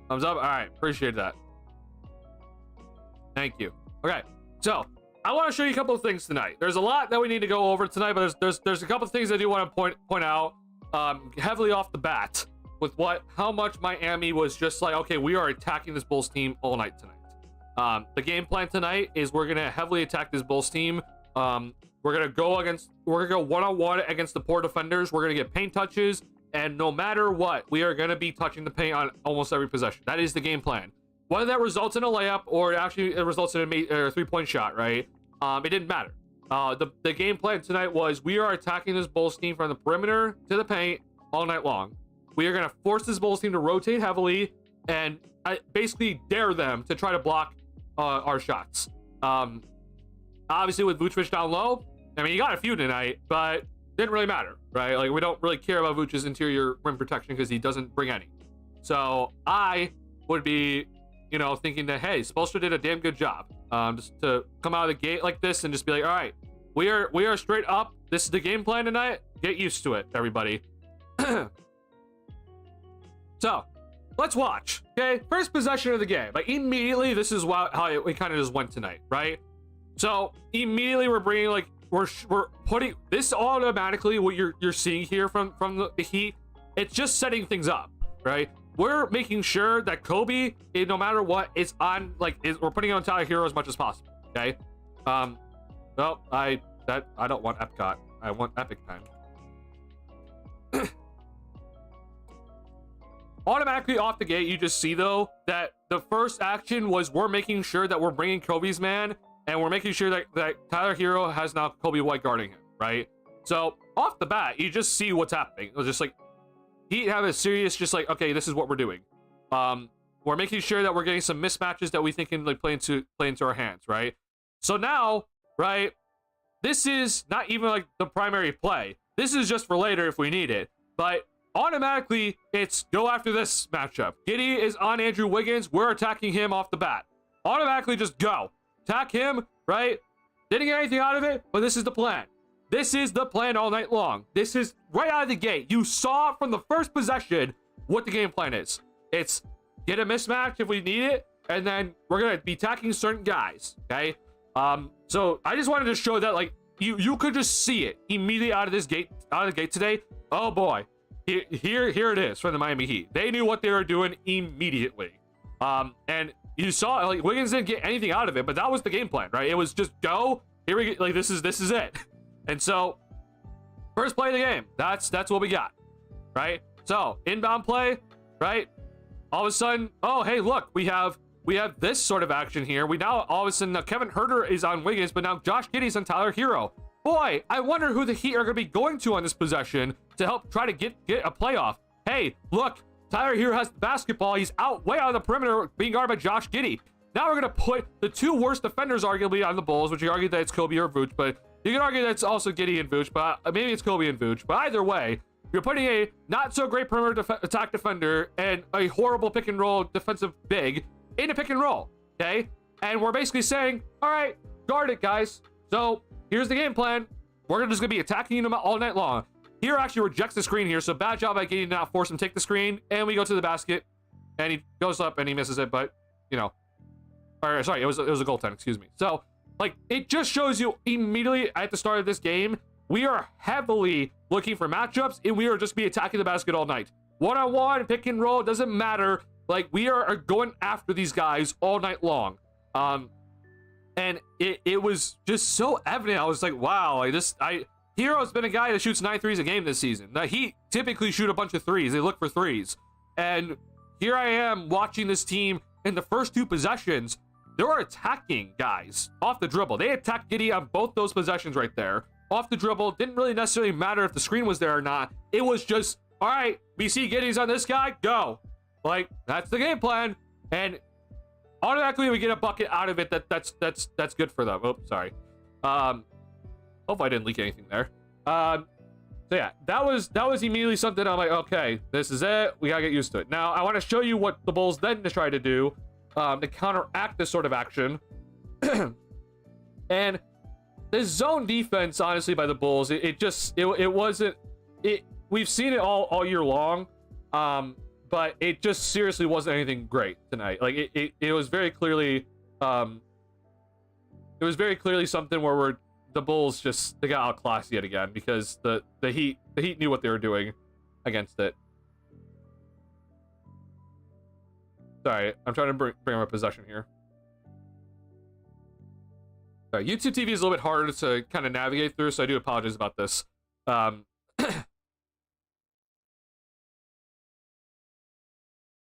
Thumbs up. All right, appreciate that. Thank you. Okay, so I want to show you a couple of things tonight. There's a lot that we need to go over tonight, but there's a couple of things I do want to point out heavily off the bat with how much Miami was just like, okay, we are attacking this Bulls team all night tonight. The game plan tonight is we're gonna heavily attack this Bulls team. We're gonna go one-on-one against the poor defenders. We're gonna get paint touches, and no matter what, we are gonna be touching the paint on almost every possession. That is the game plan. Whether that results in a layup or actually it results in a three-point shot, right? It didn't matter. The game plan tonight was we are attacking this Bulls team from the perimeter to the paint all night long. We are going to force this Bulls team to rotate heavily and basically dare them to try to block our shots. Obviously, with Vucevic down low, I mean, he got a few tonight, but didn't really matter, right? Like, we don't really care about Vooch's interior rim protection because he doesn't bring any. So I would be, you know, thinking that, hey, Spoelstra did a damn good job. Just to come out of the gate like this and just be like, all right, we are straight up. This is the game plan tonight. Get used to it, everybody. So, let's watch, okay? First possession of the game. Like, immediately, this is how it kind of just went tonight, right? So, immediately, we're bringing, like, we're putting this automatically, what you're seeing here from the Heat, it's just setting things up, right? We're making sure that Kobe, no matter what, is on, like, we're putting it on Tyler Hero as much as possible, okay? Well, I don't want Epcot. I want Epic Time. Automatically off the gate, you just see, though, that the first action was we're making sure that we're bringing Kobe's man, and we're making sure that Tyler Hero has now Kobe White guarding him, right? So, off the bat, you just see what's happening. It was just like, he have a serious, just like, okay, this is what we're doing. We're making sure that we're getting some mismatches that we think can, like, play into our hands, right? So now, right, this is not even, like, the primary play. This is just for later if we need it. But automatically, it's go after this matchup. Giddey is on Andrew Wiggins. We're attacking him off the bat. Automatically, just go. Attack him, right? Didn't get anything out of it, but this is the plan. This is the plan all night long. This is right out of the gate. You saw from the first possession what the game plan is. It's get a mismatch if we need it, and then we're going to be attacking certain guys, okay? So I just wanted to show that, like, you could just see it immediately out of the gate today. Oh boy. Here it is from the Miami Heat. They knew what they were doing immediately. And you saw, like, Wiggins didn't get anything out of it, but that was the game plan, right? It was just go. Here we go. Like, this is it. And so, first play of the game. That's what we got, right? So, inbound play, right? All of a sudden, oh, hey, look, we have this sort of action here. We now, all of a sudden, Kevin Huerter is on Wiggins, but now Josh Giddey's on Tyler Hero. Boy, I wonder who the Heat are going to be going to on this possession to help try to get a playoff. Hey, look, Tyler Hero has the basketball. He's way out of the perimeter being guarded by Josh Giddey. Now we're going to put the two worst defenders, arguably, on the Bulls, which you argue that it's Kobe or Vooch, but you can argue that it's also Giddey and Vooch, but maybe it's Kobe and Vooch. But either way, you're putting a not-so-great perimeter attack defender and a horrible pick-and-roll defensive big in a pick-and-roll, okay? And we're basically saying, all right, guard it, guys. So here's the game plan. We're just going to be attacking them all night long. Hero actually rejects the screen here, so bad job by Giddey to not force him to take the screen. And we go to the basket, and he goes up and he misses it, but, you know. Or, sorry, it was a goaltend, excuse me. So, like, it just shows you immediately at the start of this game, we are heavily looking for matchups, and we are just be attacking the basket all night. One-on-one, pick and roll, doesn't matter. Like, we are going after these guys all night long. And it was just so evident. I was like, wow, Hero's been a guy that shoots 9 threes a game this season. The Heat typically shoot a bunch of threes. They look for threes. And here I am watching this team in the first two possessions. They were attacking guys off the dribble. They attacked Giddey on both those possessions right there. Off the dribble. Didn't really necessarily matter if the screen was there or not. It was just, all right, we see Giddey's on this guy, go. Like, that's the game plan. And automatically we get a bucket out of it. That's good for them. Oh, sorry. Hope I didn't leak anything there. So yeah, that was immediately something I'm like, okay, this is it. We gotta get used to it. Now I want to show you what the Bulls then try to do to counteract this sort of action. And this zone defense, honestly, by the Bulls, it wasn't. We've seen it all year long, but it just seriously wasn't anything great tonight. Like it was very clearly, something where the Bulls they got outclassed yet again because the Heat knew what they were doing against it. Sorry, I'm trying to bring up a possession here. Sorry, YouTube TV is a little bit harder to kind of navigate through, so I do apologize about this.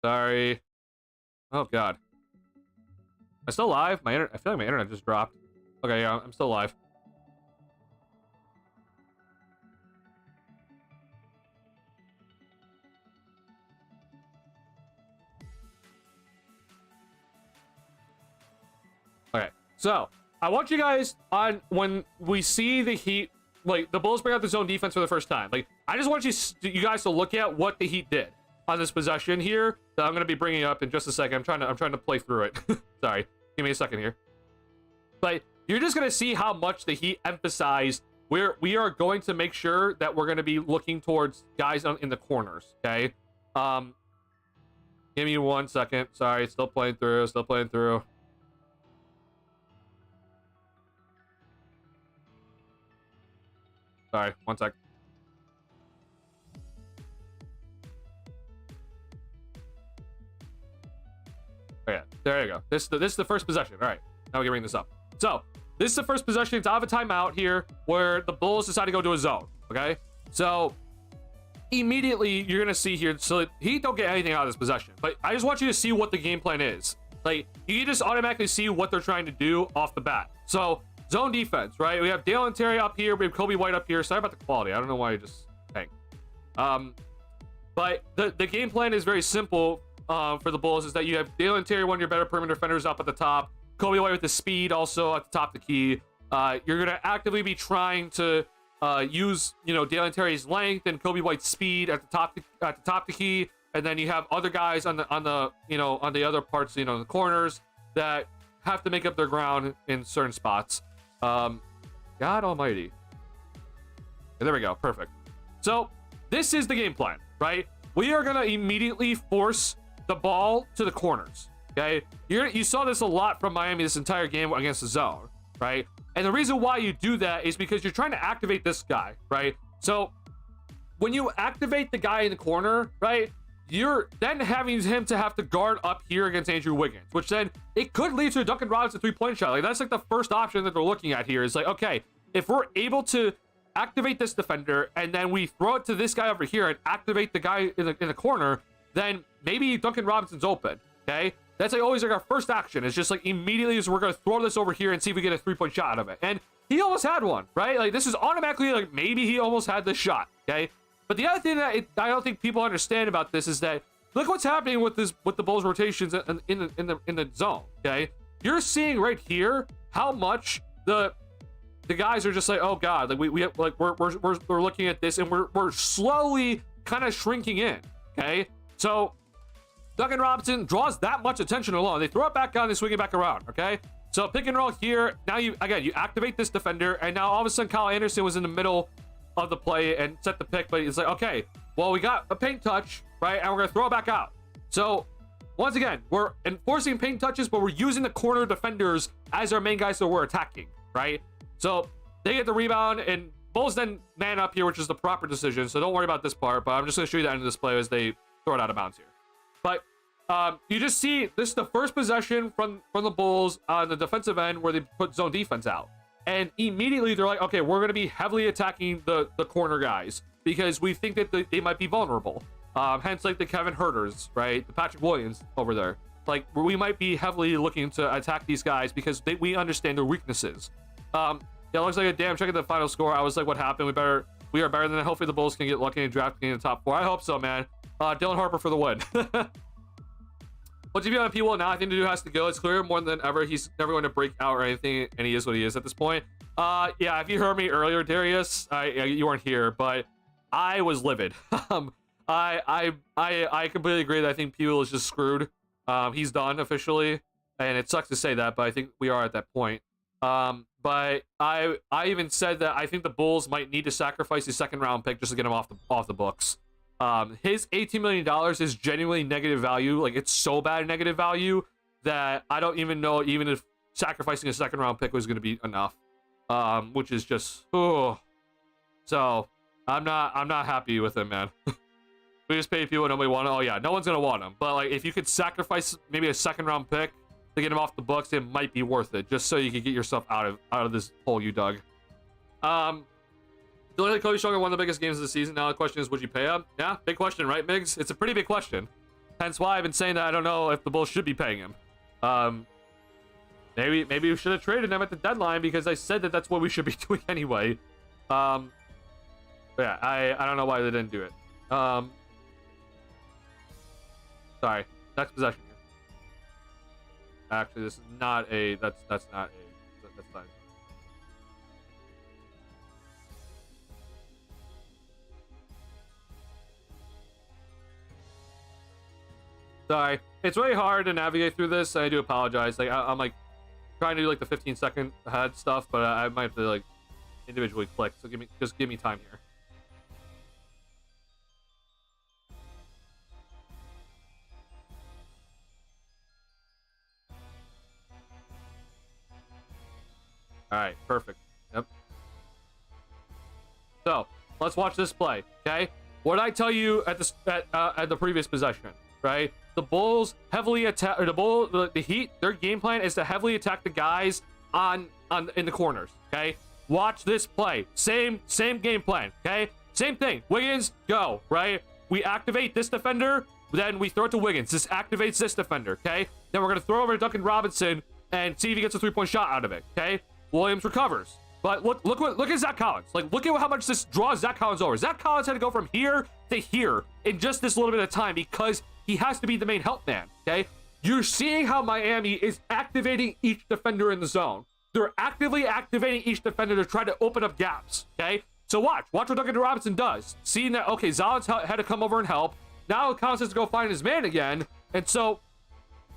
Sorry. Oh God. Am I still live? I feel like my internet just dropped. Okay, yeah, I'm still live. Okay, so I want you guys on when we see the Heat like the Bulls bring out the zone defense for the first time. Like I just want you guys to look at what the Heat did on this possession here that I'm going to be bringing up in just a second. I'm trying to play through it. Sorry, give me a second here. But you're just going to see how much the Heat emphasized where we are going to make sure that we're going to be looking towards guys in the corners. Okay. Give me 1 second. Sorry, it's still playing through. Sorry, 1 sec. Oh, yeah, there you go. This is the first possession. All right, now we can bring this up. So this is the first possession. It's out of a timeout here where the Bulls decide to go to a zone. Okay, so immediately you're gonna see here. So Heat don't get anything out of this possession, but I just want you to see what the game plan is. Like you can just automatically see what they're trying to do off the bat. So zone defense, right? We have Dale and Terry up here. We have Kobe White up here. Sorry about the quality. I don't know why I just hang. But the game plan is very simple for the Bulls. Is that you have Dale and Terry, one of your better perimeter defenders, up at the top. Kobe White with the speed also at the top of the key. You're gonna actively be trying to use Dale and Terry's length and Kobe White's speed at the top of the key, and then you have other guys on the other parts, the corners that have to make up their ground in certain spots. God almighty. There we go. Perfect. So this is the game plan, right? We are gonna immediately force the ball to the corners. Okay, you saw this a lot from Miami this entire game against the zone, right? And the reason why you do that is because you're trying to activate this guy, right? So when you activate the guy in the corner, right, you're then having him to have to guard up here against Andrew Wiggins, which then it could lead to a Duncan Robinson three-point shot. Like that's like the first option that they're looking at here is like, okay, if we're able to activate this defender and then we throw it to this guy over here and activate the guy in the corner, then maybe Duncan Robinson's open. Okay, that's like always like our first action. It's just like immediately is we're gonna throw this over here and see if we get a three-point shot out of it. And he almost had one, right? Like this is automatically like maybe he almost had this shot. Okay, but the other thing that I don't think people understand about this is that look what's happening with the Bulls rotations in the zone. Okay, you're seeing right here how much the guys are just like, oh god, like we're looking at this and we're slowly kind of shrinking in. Okay, so Duncan Robinson draws that much attention alone. They throw it back down, they swing it back around. Okay, so pick and roll here. Now you activate this defender, and now all of a sudden Kyle Anderson was in the middle of the play and set the pick, but it's like, okay, well, we got a paint touch, right, and we're gonna throw it back out. So once again, we're enforcing paint touches, but we're using the corner defenders as our main guys that we're attacking, right? So they get the rebound, and Bulls then man up here, which is the proper decision, so don't worry about this part, but I'm just gonna show you the end of this play as they throw it out of bounds here. But you just see this is the first possession from the Bulls on the defensive end where they put zone defense out. And immediately they're like, okay, we're going to be heavily attacking the corner guys because we think that they might be vulnerable. Hence, like the Kevin Huerters, right? The Patrick Williams over there. Like, we might be heavily looking to attack these guys because we understand their weaknesses. Yeah, it looks like a damn check at the final score. I was like, what happened? We are better than that. Hopefully the Bulls can get lucky and draft in the top 4. I hope so, man. Dylan Harper for the win. What's he on P1 now? I think the dude has to go. It's clear more than ever he's never going to break out or anything, and he is what he is at this point. Yeah, if you heard me earlier, Darius, you weren't here, but I was livid. I completely agree that I think Peel is just screwed. He's done officially, and it sucks to say that, but I think we are at that point. But I even said that I think the Bulls might need to sacrifice a second round pick just to get him off the books. His $18 million is genuinely negative value. Like, it's so bad negative value that I don't even know even if sacrificing a second round pick was going to be enough. Which is just, oh. So I'm not happy with him, man. We just paid people nobody wanted. Oh yeah, no one's gonna want him. But like, if you could sacrifice maybe a second round pick to get him off the books, it might be worth it, just so you can get yourself out of this hole you dug. Clearly, Kobe Strong one of the biggest games of the season. Now the question is, would you pay him? Yeah, big question, right, Migs? It's a pretty big question. Hence why I've been saying that I don't know if the Bulls should be paying him. Maybe we should have traded him at the deadline because I said that that's what we should be doing anyway. But yeah, I don't know why they didn't do it. Sorry, next possession here. Actually, this is not a. That's not a. That's not. Sorry. It's really hard to navigate through this. I do apologize. Like, I'm like trying to do like the 15-second ahead stuff, but I might have to like individually click. So just give me time here. All right, perfect. Yep. So let's watch this play. Okay. What did I tell you at the previous possession? Right. The Bulls heavily attack, or the Heat. Their game plan is to heavily attack the guys in the corners. Okay. Watch this play. Same game plan. Okay. Same thing. Wiggins, go. Right. We activate this defender. Then we throw it to Wiggins. This activates this defender. Okay. Then we're gonna throw over to Duncan Robinson and see if he gets a 3-point shot out of it. Okay. Williams recovers. But look at Zach Collins. Like, look at how much this draws Zach Collins over. Zach Collins had to go from here to here in just this little bit of time because he has to be the main help man. Okay. You're seeing how Miami is activating each defender in the zone. They're actively activating each defender to try to open up gaps. Okay. So watch what Duncan Robinson does. Seeing that, okay, Zalins had to come over and help. Now Collins has to go find his man again. And so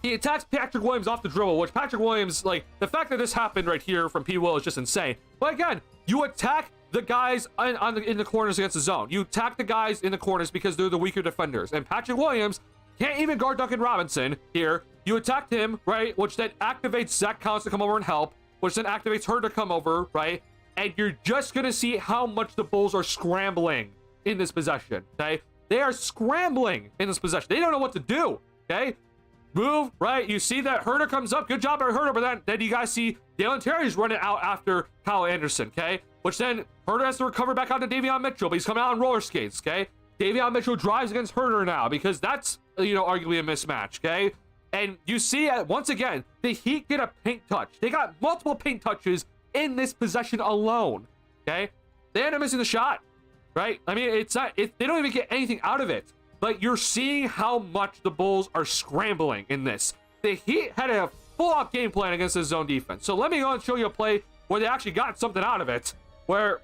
he attacks Patrick Williams off the dribble, which Patrick Williams, like, the fact that this happened right here from P. Will is just insane. But again, you attack the guys in the corners against the zone. You attack the guys in the corners because they're the weaker defenders. And Patrick Williams can't even guard Duncan Robinson here. You attacked him, right, which then activates Zach Collins to come over and help, which then activates her to come over, right? And you're just going to see how much the Bulls are scrambling in this possession, okay? They are scrambling in this possession. They don't know what to do, okay? Move, right? You see that Herter comes up. Good job by Herter, but then you guys see Dalen Terry's running out after Kyle Anderson, okay? Which then Herter has to recover back onto Davion Mitchell, but he's coming out on roller skates, okay? Davion Mitchell drives against Herter now because that's, you know, arguably a mismatch, okay? And you see, once again, the Heat get a paint touch. They got multiple paint touches in this possession alone, okay? They end up missing the shot, right? I mean, they don't even get anything out of it. But you're seeing how much the Bulls are scrambling in this. The Heat had a full-out game plan against the zone defense. So let me go and show you a play where they actually got something out of it. Where,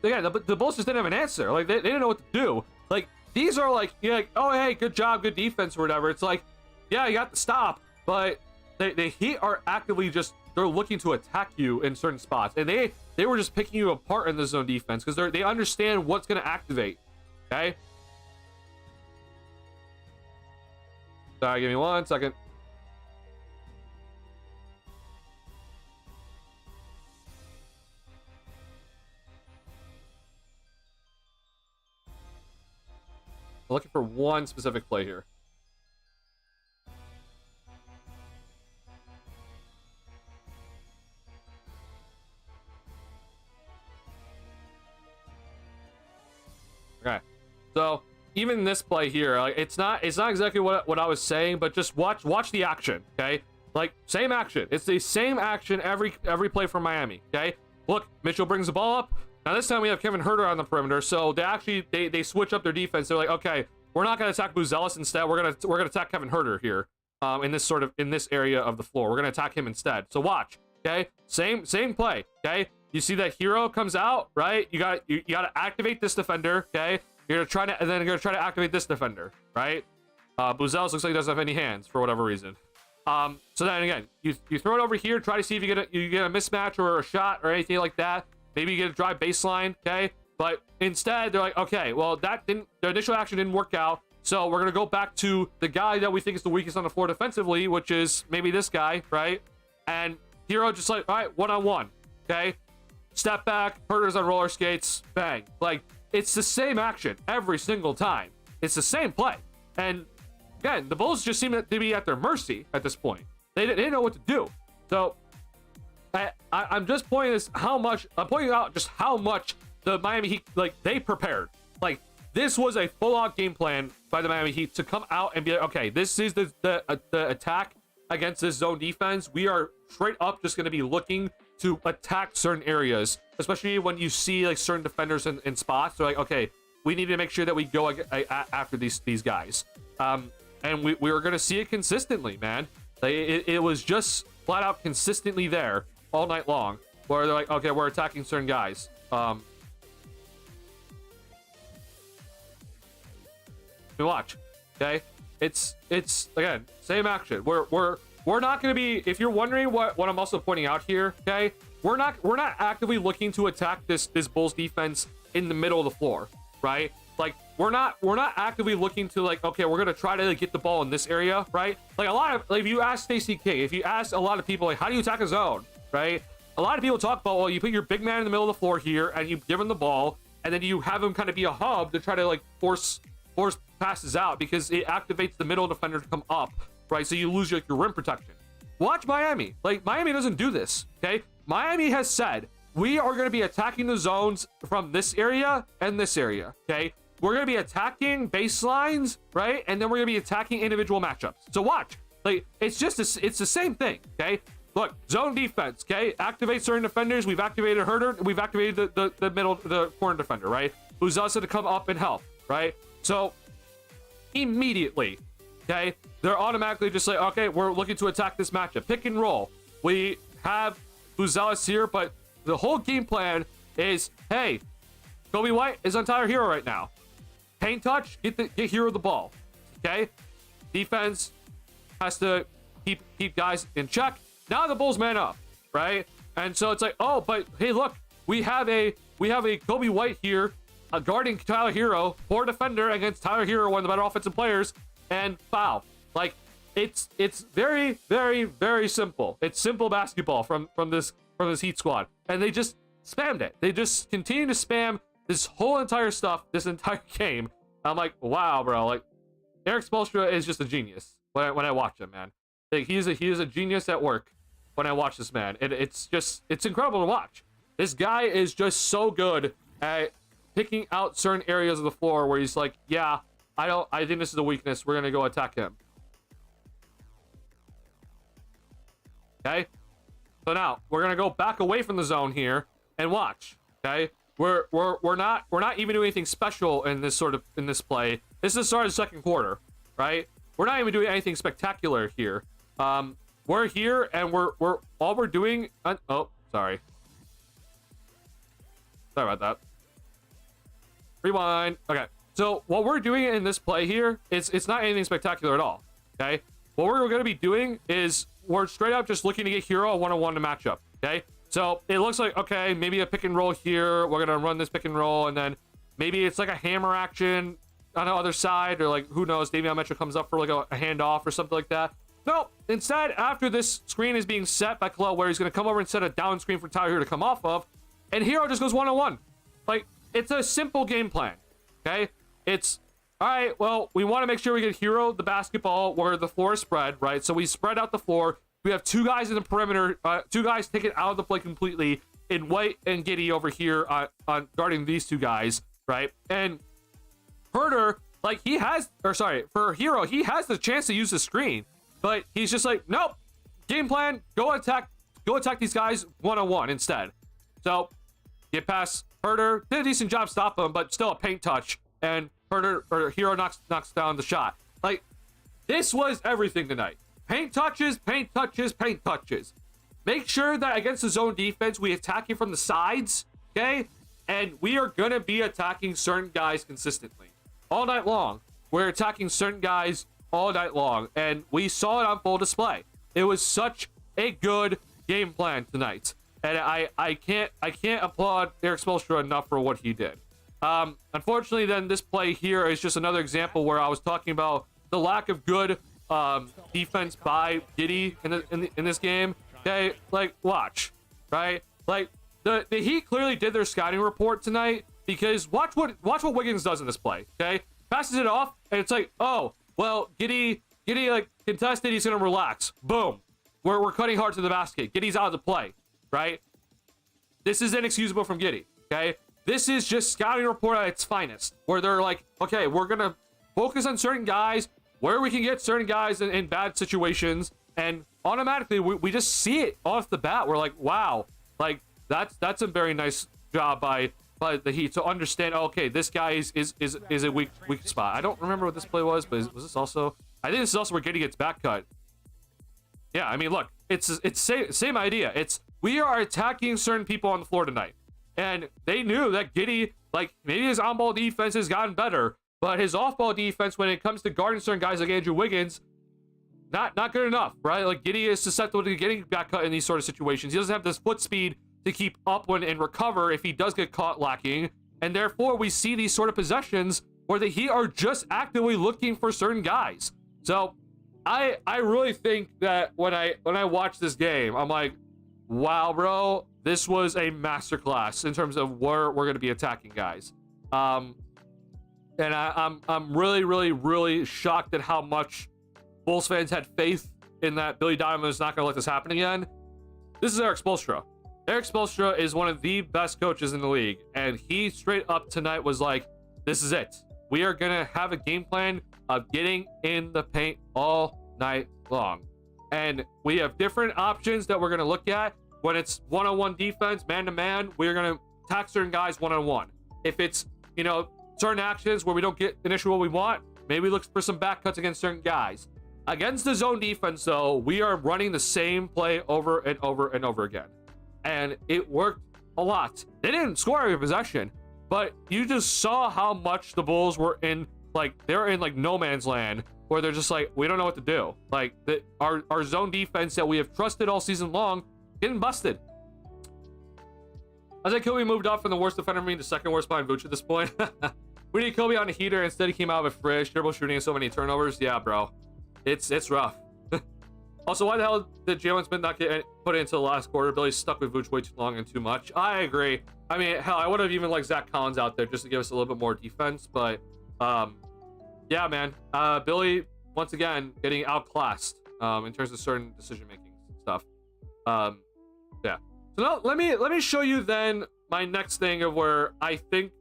again, the Bulls just didn't have an answer. Like, they didn't know what to do. Like, these are like, you're like, oh, hey, good job, good defense, or whatever. It's like, yeah, you got the stop. But the Heat are actively just, they're looking to attack you in certain spots. And they were just picking you apart in the zone defense because they understand what's going to activate. Okay? Sorry, give me 1 second. I'm looking for one specific play here. Okay, so even this play here, like, it's not exactly what I was saying, but just watch the action, okay? Like, same action. It's the same action every play from Miami, okay? Look, Mitchell brings the ball up. Now this time we have Kevin Herter on the perimeter, so they switch up their defense. They're like, okay, we're not gonna attack Buzelis instead. We're gonna attack Kevin Herter here, in this area of the floor. We're gonna attack him instead. So watch, okay? Same play, okay? You see that Hero comes out, right? You gotta activate this defender, okay? You're gonna try to activate this defender, right? Buzelis looks like he doesn't have any hands for whatever reason. So then again, you throw it over here, try to see if you get a mismatch or a shot or anything like that. Maybe you get a drive baseline, okay? But instead, they're like, okay, well, the initial action didn't work out, so we're gonna go back to the guy that we think is the weakest on the floor defensively, which is maybe this guy, right? And Hero just like, all right, one-on-one, okay? Step back, Herter's on roller skates, bang. Like, it's the same action every single time. It's the same play. And again, the Bulls just seem to be at their mercy at this point. They didn't know what to do. So I'm just pointing out just how much the Miami Heat, like, they prepared. Like, this was a full-out game plan by the Miami Heat to come out and be like, okay, this is the attack against this zone defense. We are straight up just going to be looking to attack certain areas, especially when you see like certain defenders in spots. They're like, okay, we need to make sure that we go after these guys. And we were going to see it consistently, man. Like, it was just flat out consistently there all night long, where they're like, okay, we're attacking certain guys. Watch, okay? it's again, same action. We're not going to be, if you're wondering what I'm also pointing out here, okay, we're not actively looking to attack this Bulls defense in the middle of the floor, right? Like, we're not actively looking to, like, okay, we're going to try to, like, get the ball in this area, right? Like, a lot of, like, if you ask Stacey King, if you ask a lot of people, like, how do you attack a zone, right? A lot of people talk about, well, you put your big man in the middle of the floor here, and you give him the ball, and then you have him kind of be a hub to try to, like, force passes out, because it activates the middle defender to come up, right? So you lose your rim protection. Watch Miami. Like, Miami doesn't do this, okay? Miami has said, we are going to be attacking the zones from this area and this area, okay? We're going to be attacking baselines, right? And then we're going to be attacking individual matchups. So watch. Like, it's the same thing, okay? Look, zone defense, okay? Activate certain defenders. We've activated Herder. We've activated the corner defender, right? Who's also to come up and help, right? So immediately, okay, they're automatically just like, okay, we're looking to attack this matchup. Pick and roll. We have Buzelis here, but the whole game plan is, hey, Kobe White is on Tyler Hero right now. Paint touch, get Hero the ball. Okay? Defense has to keep guys in check. Now the Bulls man up, right? And so it's like, oh, but hey, look, we have a Kobe White here guarding Tyler Hero, poor defender against Tyler Hero, one of the better offensive players, and foul. Like, it's very, very, very simple. It's simple basketball from this Heat squad, and they just spammed it. They just continue to spam this whole entire stuff, this entire game. I'm like, wow, bro. Like, Erik Spoelstra is just a genius when I watch him, man. Like, he is a genius at work when I watch this man. It's incredible to watch. This guy is just so good at picking out certain areas of the floor where he's like, yeah, I think this is a weakness. We're gonna go attack him. Okay. So now we're gonna go back away from the zone here and watch. Okay. We're not even doing anything special in this play. This is the start of the second quarter, right? We're not even doing anything spectacular here. We're here and we're all we're doing. Oh, sorry about that. Rewind. Okay. So what we're doing in this play here is it's not anything spectacular at all. Okay. What we're going to be doing is we're straight up just looking to get Hero a one-on-one to match up. Okay. So it looks like, okay, maybe a pick and roll here. We're going to run this pick and roll, and then maybe it's like a hammer action on the other side, or like, who knows, Davion Mitchell comes up for like a handoff or something like that. No, instead, after this screen is being set by Kalel, where he's going to come over and set a down screen for Tyler Hero to come off of, and Hero just goes one-on-one. Like, it's a simple game plan, okay? It's, all right, well, we want to make sure we get Hero the basketball where the floor is spread, right? So we spread out the floor. We have two guys in the perimeter, two guys taken out of the play completely, in White and Giddey over here on guarding these two guys, right? And Herder, like, for Hero, he has the chance to use the screen, but he's just like, nope, game plan, go attack these guys one-on-one instead. So get past Herder, did a decent job stopping him, but still a paint touch, and Hero knocks down the shot. Like, this was everything tonight. Paint touches, paint touches, paint touches. Make sure that against the zone defense, we attack you from the sides, okay? And we are going to be attacking certain guys consistently. All night long. We're attacking certain guys all night long. And we saw it on full display. It was such a good game plan tonight. And I can't applaud Erik Spoelstra enough for what he did. Unfortunately, then, this play here is just another example where I was talking about the lack of good defense by Giddey in this game. Okay, like, watch, right? Like, the Heat clearly did their scouting report tonight, because watch what Wiggins does in this play. Okay, passes it off, and it's like, oh, well, Giddey like contested, he's gonna relax. Boom, we're cutting hard to the basket. Giddey's out of the play, right? This is inexcusable from Giddey. Okay, this is just scouting report at its finest, where they're like, okay, we're gonna focus on certain guys, where we can get certain guys in bad situations, and automatically we just see it off the bat. We're like, wow, like that's a very nice job by the Heat to understand, okay, this guy is a weak spot. I don't remember what this play was, but was this also, I think this is also where Giddey gets back cut. Yeah, I mean, look, it's same idea. It's, we are attacking certain people on the floor tonight, and they knew that Giddey, like, maybe his on-ball defense has gotten better, but his off-ball defense, when it comes to guarding certain guys like Andrew Wiggins, not good enough, right? Like, Giddey is susceptible to getting back cut in these sort of situations. He doesn't have this foot speed to keep up and recover if he does get caught lacking, and therefore we see these sort of possessions where the Heat are just actively looking for certain guys. So I really think that when I watch this game, I'm like, wow, bro, this was a masterclass in terms of where we're going to be attacking guys. And I'm really shocked at how much Bulls fans had faith in that Billy Donovan is not going to let this happen again. This is Eric Spoelstra. Eric Spoelstra is one of the best coaches in the league, and he straight up tonight was like, this is it. We are going to have a game plan of getting in the paint all night long. And we have different options that we're going to look at. When it's one-on-one defense, man-to-man, we're going to attack certain guys one-on-one. If it's, certain actions where we don't get initially what we want, maybe look for some back cuts against certain guys. Against the zone defense, though, we are running the same play over and over and over again. And it worked a lot. They didn't score every possession, but you just saw how much the Bulls were in, they're in no man's land, where they're just like, we don't know what to do. Our zone defense that we have trusted all season long, getting busted. I think Kobe moved up from the worst defender to the second worst behind Vooch at this point. We need Kobe on a heater. Instead, he came out with Frisch, dribble shooting, and so many turnovers. Yeah, bro. It's rough. Also, why the hell did Jalen Smith not get put into the last quarter? Billy's stuck with Vooch way too long and too much. I agree. I mean, hell, I would have even liked Zach Collins out there just to give us a little bit more defense. But, yeah, man. Billy, once again, getting outclassed in terms of certain decision-making stuff. Yeah. So now let me show you then my next thing of where I think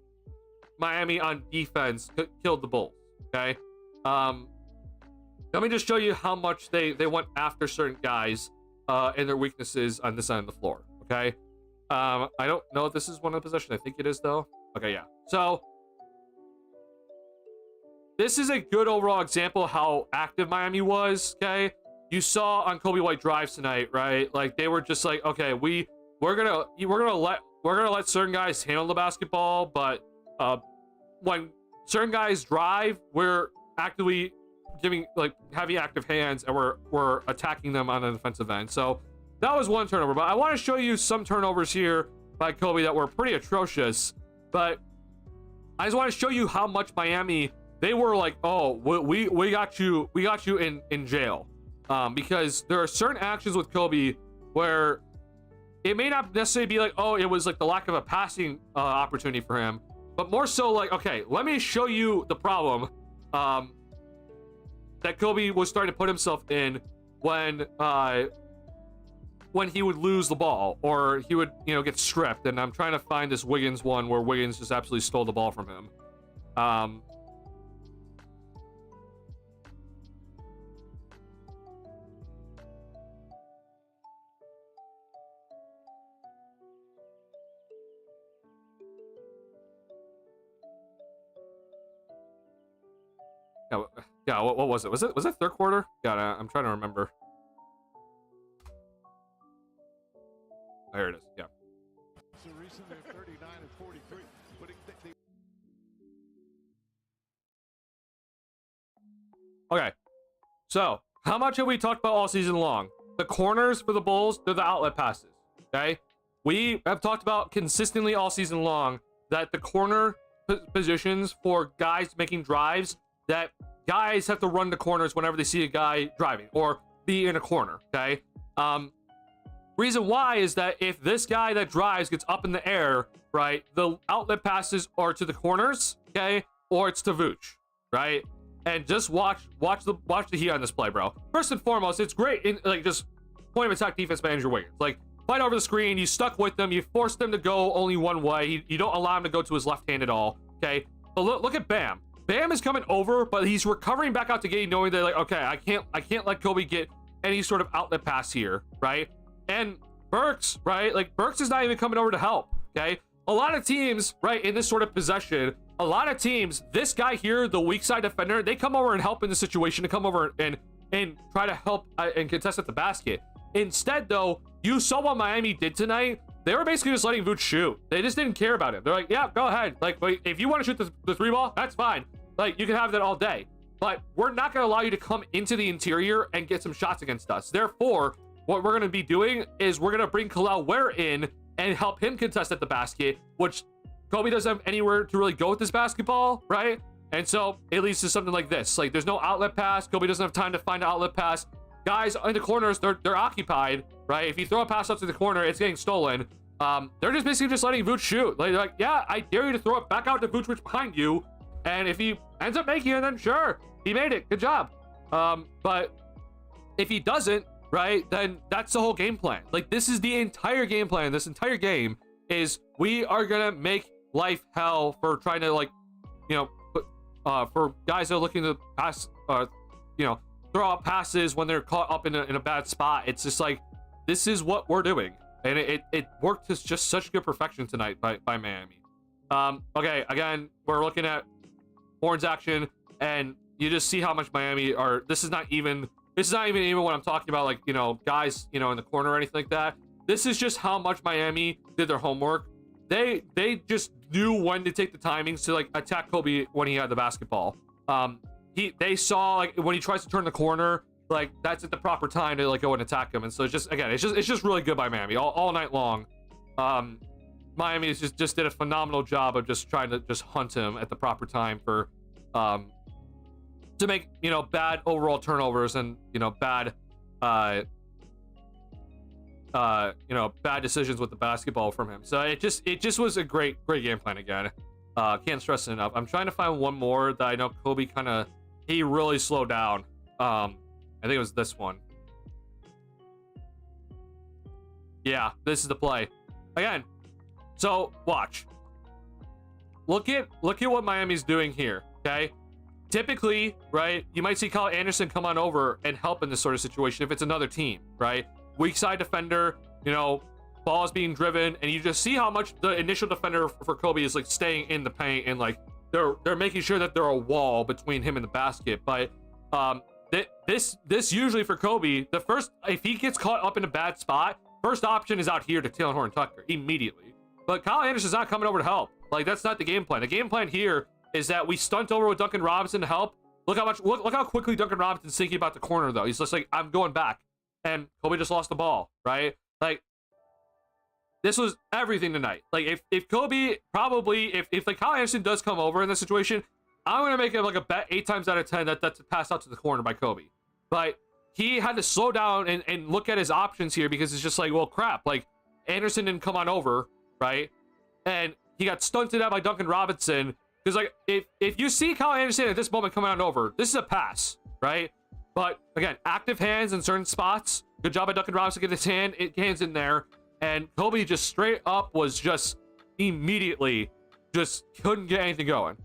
Miami on defense killed the Bulls. Okay. Let me just show you how much they went after certain guys and their weaknesses on this end of the floor. Okay. I don't know if this is one of the possessions. I think it is though. Okay, yeah. So this is a good overall example of how active Miami was. Okay. You saw on Kobe White drives tonight, right? Like they were just like, okay, we're gonna let certain guys handle the basketball, but when certain guys drive, we're actively giving having active hands, and we're attacking them on the defensive end. So that was one turnover, but I want to show you some turnovers here by Kobe that were pretty atrocious. But I just want to show you how much Miami, they were like, oh, we got you in jail. Because there are certain actions with Kobe where it may not necessarily be like, oh, it was like the lack of a passing opportunity for him, but more so like, okay, let me show you the problem that Kobe was starting to put himself in when he would lose the ball or he would, get stripped. And I'm trying to find this Wiggins one where Wiggins just absolutely stole the ball from him. Yeah, what was it? Was it third quarter? Yeah, I'm trying to remember. Oh, here it is. Yeah. So recently 39 and 43. Okay. So, how much have we talked about all season long? The corners for the Bulls, they're the outlet passes. Okay? We have talked about consistently all season long that the corner positions for guys making drives, that guys have to run the corners whenever they see a guy driving or be in a corner. Okay. Reason why is that if this guy that drives gets up in the air, right, the outlet passes are to the corners, okay, or it's to Vooch, right? And just watch the Heat on this play, bro. First and foremost, it's great in just point of attack defense manager Wiggins. Fight over the screen, you stuck with them, you forced them to go only one way. You don't allow him to go to his left hand at all. Okay. But look at Bam. Bam is coming over, but he's recovering back out to Giddey, knowing that okay, I can't let Kobe get any sort of outlet pass here, right? And Burks, right? Burks is not even coming over to help. Okay. A lot of teams, right, in this sort of possession, a lot of teams, this guy here, the weak side defender, they come over and help in the situation, to come over and try to help and contest at the basket. Instead, though, you saw what Miami did tonight. They were basically just letting Vooch shoot. They just didn't care about him. They're like, yeah, go ahead. If you want to shoot the three ball, that's fine. Like, you can have that all day. But we're not going to allow you to come into the interior and get some shots against us. Therefore, what we're going to be doing is we're going to bring Kalel Ware in and help him contest at the basket, which Kobe doesn't have anywhere to really go with this basketball, right? And so it leads to something like this. Like, there's no outlet pass. Kobe doesn't have time to find an outlet pass. Guys in the corners, they're occupied, right? If you throw a pass up to the corner, it's getting stolen. They're just basically just letting Vooch shoot. Like, yeah, I dare you to throw it back out to Vooch, which behind you. And if he ends up making it, then sure, he made it. Good job. But if he doesn't, right, then that's the whole game plan. Like, this is the entire game plan. This entire game is we are gonna make life hell for trying to, like, you know, for guys that are looking to pass, you know, throw out passes when they're caught up in a bad spot. It's just like, this is what we're doing. And it worked to just such good perfection tonight by Miami. Okay, again, we're looking at Horns action, and you just see how much Miami are. This is not even what I'm talking about, like, you know, guys, you know, in the corner or anything like that. This is just how much Miami did their homework. They just knew when to take the timings to, like, attack Kobe when he had the basketball. They saw, like, when he tries to turn the corner, like, that's at the proper time to, like, go and attack him. And so it's just, again, it's just really good by Miami all night long. Miami just did a phenomenal job of just trying to just hunt him at the proper time for to make, you know, bad overall turnovers and, you know, bad bad decisions with the basketball from him. So it just was a great game plan again. Can't stress it enough. I'm trying to find one more that I know Kobe he really slowed down. I think it was this one. Yeah, this is the play. Again, so watch. Look at what Miami's doing here, okay? Typically, right, you might see Kyle Anderson come on over and help in this sort of situation if it's another team, right? Weak side defender, you know, ball is being driven, and you just see how much the initial defender for Kobe is, like, staying in the paint, and, like, they're making sure that they're a wall between him and the basket. But this usually for Kobe, if he gets caught up in a bad spot, first option is out here to Taylor Horton Tucker immediately. But Kyle Anderson's not coming over to help. Like, that's not the game plan. The game plan here is that we stunt over with Duncan Robinson to help. Look how quickly Duncan Robinson's thinking about the corner, though. He's just like, I'm going back. And Kobe just lost the ball, right? Like, this was everything tonight. Like, if Kobe probably, if like Kyle Anderson does come over in this situation, I'm gonna make it like a bet 8 times out of 10 that's a pass out to the corner by Kobe. But he had to slow down and look at his options here, because it's just like, well, crap. Like, Anderson didn't come on over, right? And he got stunted out by Duncan Robinson. Because, like, if you see Kyle Anderson at this moment coming on over, this is a pass, right? But again, active hands in certain spots. Good job by Duncan Robinson to get his hands in there. And Kobe just straight up was just immediately just couldn't get anything going.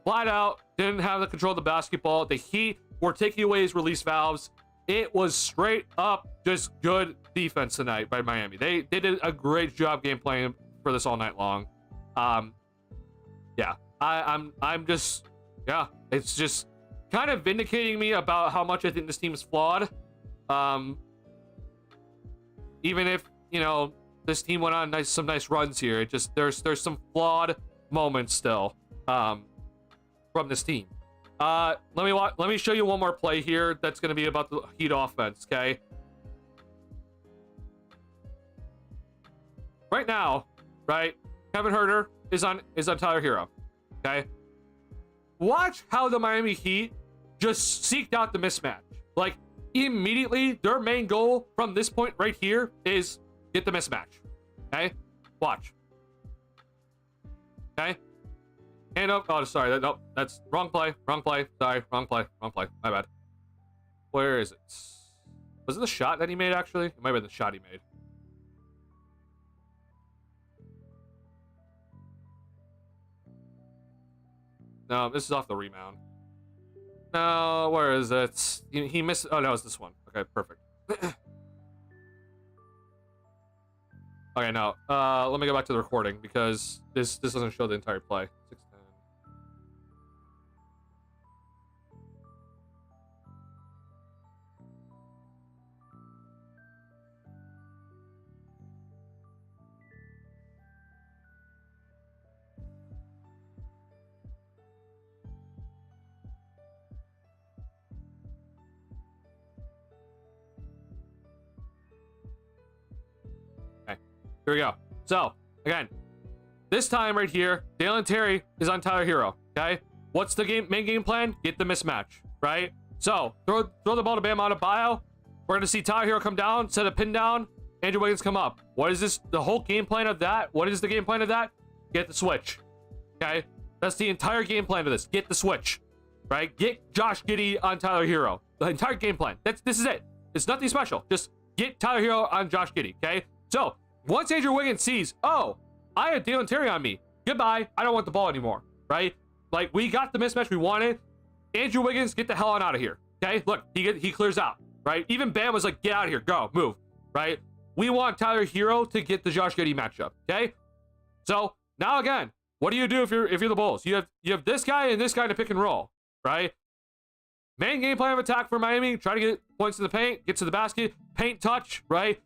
Flat out, didn't have the control of the basketball. The Heat were taking away his release valves. It was straight up just good defense tonight by Miami. They did a great job game playing for this all night long. Yeah, I'm just, yeah, it's just kind of vindicating me about how much I think this team is flawed. Even if, you know, this team went on some nice runs here, it just there's some flawed moments still from this team. Let me show you one more play here that's going to be about the Heat offense, okay? Right now, right, Kevin Huerter is on Tyler Hero, okay? Watch how the Miami Heat just seeked out the mismatch. Like, immediately, their main goal from this point right here is get the mismatch, okay? Watch. Okay? Hand up. Oh, sorry. Nope, that's wrong play. Sorry, wrong play. My bad. Where is it? Was it the shot that he made, actually? It might have been the shot he made. No, this is off the rebound. No, where is it? He missed. Oh, no, it's this one. Okay, perfect. Okay, now, let me go back to the recording, because this doesn't show the entire play. 6-10. Here we go. So, again, this time right here, Dalen Terry is on Tyler Hero, okay? What's the main game plan? Get the mismatch, right? So, throw the ball to Bam out of bio. We're going to see Tyler Hero come down, set a pin down, Andrew Wiggins come up. What is this? The whole game plan of that? What is the game plan of that? Get the switch, okay? That's the entire game plan of this. Get the switch, right? Get Josh Giddey on Tyler Hero. The entire game plan. This is it. It's nothing special. Just get Tyler Hero on Josh Giddey, okay? So, once Andrew Wiggins sees, oh, I had Dalen Terry on me. Goodbye. I don't want the ball anymore, right? Like, we got the mismatch we wanted. Andrew Wiggins, get the hell on out of here, okay? Look, he clears out, right? Even Bam was like, get out of here. Go. Move, right? We want Tyler Hero to get the Josh Giddey matchup, okay? So, now again, what do you do if you're the Bulls? You have this guy and this guy to pick and roll, right? Main game plan of attack for Miami. Try to get points in the paint, get to the basket, paint touch, right?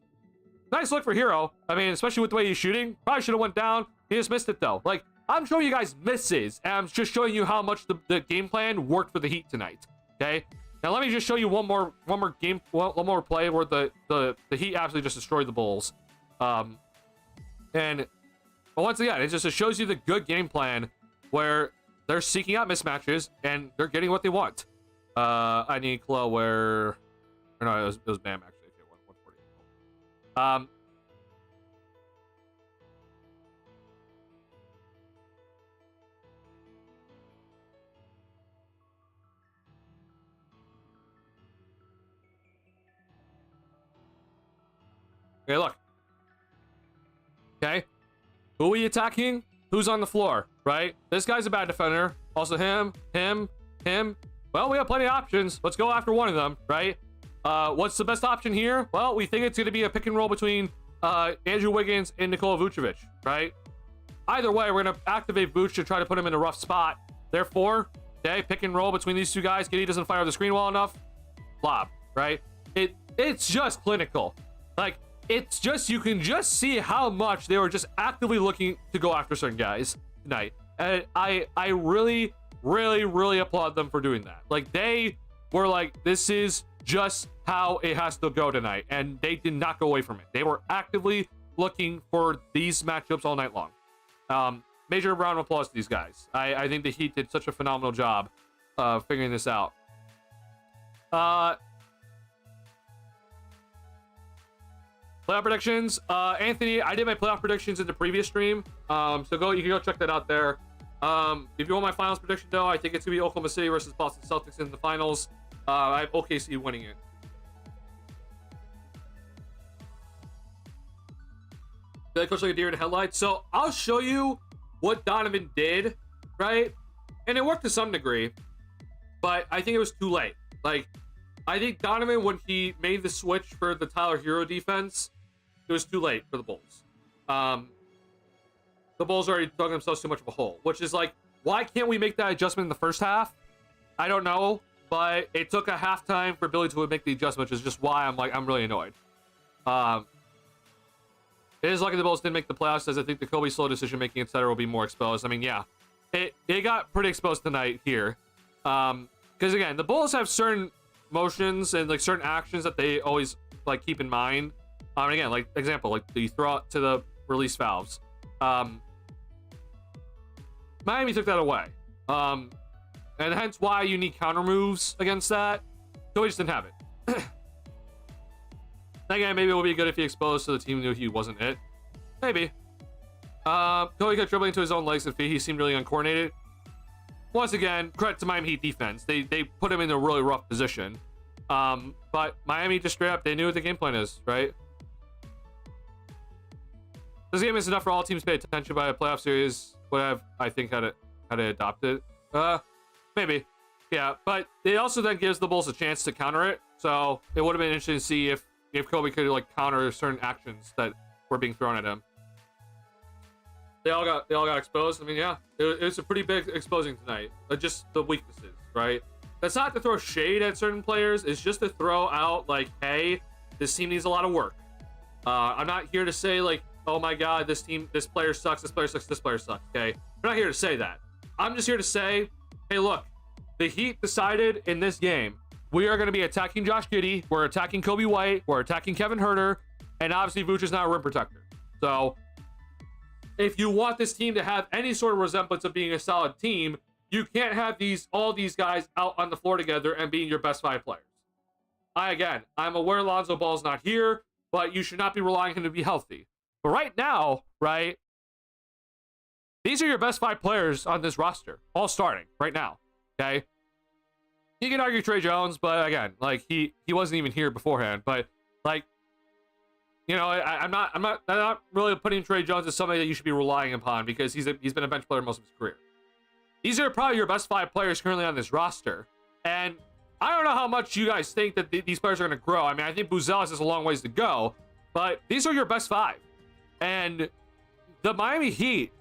Nice look for Hero. I mean, especially with the way he's shooting. Probably should have went down. He just missed it, though. Like, I'm showing you guys misses, and I'm just showing you how much the game plan worked for the Heat tonight, okay? Now, let me just show you one more play where the Heat absolutely just destroyed the Bulls. But once again, it just shows you the good game plan where they're seeking out mismatches, and they're getting what they want. I need Chloe where... Or no, it was Bam, actually. Okay, 140. Okay, look. Okay. Who are we attacking? Who's on the floor, right? This guy's a bad defender. Also him. Well, we have plenty of options. Let's go after one of them, right? What's the best option here? Well, we think it's going to be a pick and roll between Andrew Wiggins and Nikola Vucevic, right? Either way, we're going to activate Vuce to try to put him in a rough spot. Therefore, okay, pick and roll between these two guys. Giddey doesn't fire the screen well enough. Lob, right? It's just clinical. Like, it's just, you can just see how much they were just actively looking to go after certain guys tonight. And I really applaud them for doing that. Like, they were like, this is just how it has to go tonight. And they did not go away from it. They were actively looking for these matchups all night long. Major round of applause to these guys. I think the Heat did such a phenomenal job figuring this out. Playoff predictions. Anthony, I did my playoff predictions in the previous stream. So you can go check that out there. If you want my finals prediction, though, I think it's gonna be Oklahoma City versus Boston Celtics in the finals. I have OKC winning it. Did I coach like a deer in the headlights? So I'll show you what Donovan did, right? And it worked to some degree, but I think it was too late. Like, I think Donovan, when he made the switch for the Tyler Hero defense, it was too late for the Bulls. The Bulls already dug themselves too much of a hole, which is like, why can't we make that adjustment in the first half? I don't know, but it took a halftime for Billy to make the adjustment, which is just why I'm really annoyed. It is lucky the Bulls didn't make the playoffs, as I think the Kobe slow decision making, etc., will be more exposed. I mean, yeah, it got pretty exposed tonight here, because again, the Bulls have certain motions and like certain actions that they always like keep in mind. And again, like example, like the throw out to the release valves. Miami took that away, and hence why you need counter moves against that. Kobe just didn't have it. Again, maybe it would be good if he exposed so the team knew he wasn't it. Maybe. Kobe kept dribbling to his own legs and feet. He seemed really uncoordinated. Once again, credit to Miami Heat defense. They put him in a really rough position. But Miami just straight up, they knew what the game plan is, right? This game is enough for all teams to pay attention by a playoff series. Would have, I think, had it adopted. Maybe. Yeah, but it also then gives the Bulls a chance to counter it. So it would have been interesting to see if Kobe could like counter certain actions that were being thrown at him. They all got exposed. I mean, yeah, it was a pretty big exposing tonight. Just the weaknesses, right? That's not to throw shade at certain players. It's just to throw out like, hey, this team needs a lot of work. I'm not here to say like, oh my God, this player sucks, this player sucks, this player sucks. Okay, I'm not here to say that. I'm just here to say, hey, look, the Heat decided in this game we are going to be attacking Josh Giddey. We're attacking Kobe White. We're attacking Kevin Huerter, and obviously Vuce is not a rim protector. So if you want this team to have any sort of resemblance of being a solid team, you can't have all these guys out on the floor together and being your best 5 players. I'm aware Lonzo Ball's not here, but you should not be relying on him to be healthy. But right now, right, these are your best 5 players on this roster, all starting right now. Okay, you can argue Trey Jones, but again, like he wasn't even here beforehand. But like, you know, I'm not really putting Trey Jones as somebody that you should be relying upon because he's been a bench player most of his career. These are probably your best 5 players currently on this roster, and I don't know how much you guys think that these players are going to grow. I mean, I think Buzelis has a long ways to go, but these are your best 5. And the Miami Heat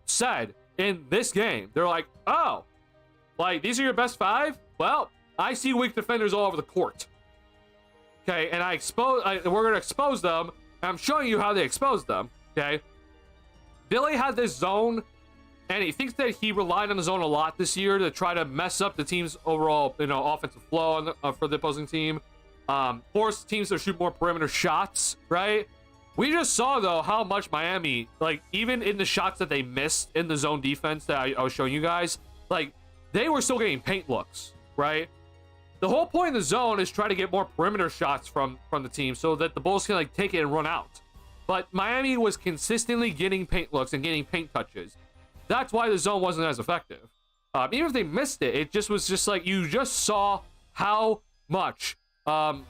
said in this game, they're like, oh, like, these are your best 5? Well, I see weak defenders all over the court. Okay, and we're going to expose them. And I'm showing you how they expose them, okay? Billy had this zone, and he thinks that he relied on the zone a lot this year to try to mess up the team's overall, offensive flow for the opposing team. Force teams to shoot more perimeter shots, right? We just saw, though, how much Miami, like, even in the shots that they missed in the zone defense that I was showing you guys, like, they were still getting paint looks, right? The whole point of the zone is try to get more perimeter shots from the team so that the Bulls can, like, take it and run out. But Miami was consistently getting paint looks and getting paint touches. That's why the zone wasn't as effective. Even if they missed it, it was just like you just saw how much the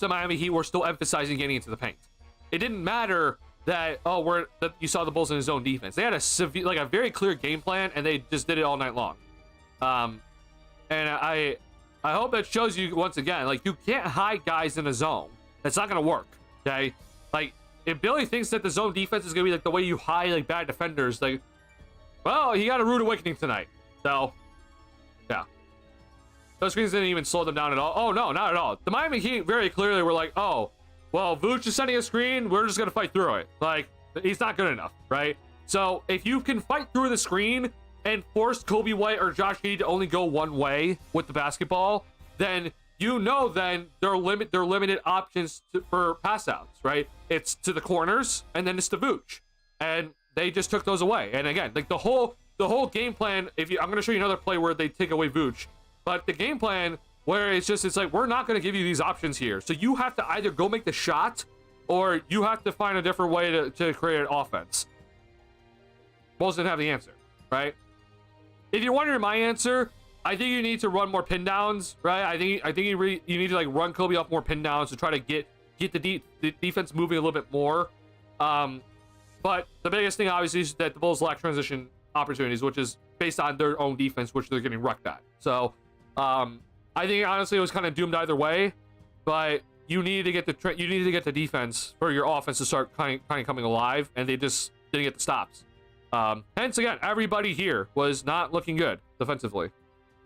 Miami Heat were still emphasizing getting into the paint. It didn't matter that you saw the Bulls in his own defense. They had a very clear game plan, and they just did it all night long. And I hope that shows you once again, like, you can't hide guys in a zone. That's not gonna work. Okay, like, if Billy thinks that the zone defense is gonna be like the way you hide like bad defenders, like, well, he got a rude awakening tonight. So, yeah, those screens didn't even slow them down at all. Oh no, not at all. The Miami Heat very clearly were like, oh, well, Vooch is sending a screen. We're just gonna fight through it. Like, he's not good enough, right? So if you can fight through the screen and force Kobe White or Josh Giddey to only go one way with the basketball, then their limited options for pass outs, right? It's to the corners, and then it's to Vooch, and they just took those away. And again, like, the whole game plan. I'm going to show you another play where they take away Vooch, but the game plan where it's like, we're not going to give you these options here, so you have to either go make the shot or you have to find a different way to create an offense. Bulls didn't have the answer, right? If you're wondering my answer, I think you need to run more pin downs, right? I think you need to, like, run Kobe off more pin downs to try to get the defense moving a little bit more. But the biggest thing, obviously, is that the Bulls lack transition opportunities, which is based on their own defense, which they're getting wrecked at. So, I think honestly it was kind of doomed either way. But you needed to get the defense for your offense to start kind of coming alive, and they just didn't get the stops. Hence, again, everybody here was not looking good defensively.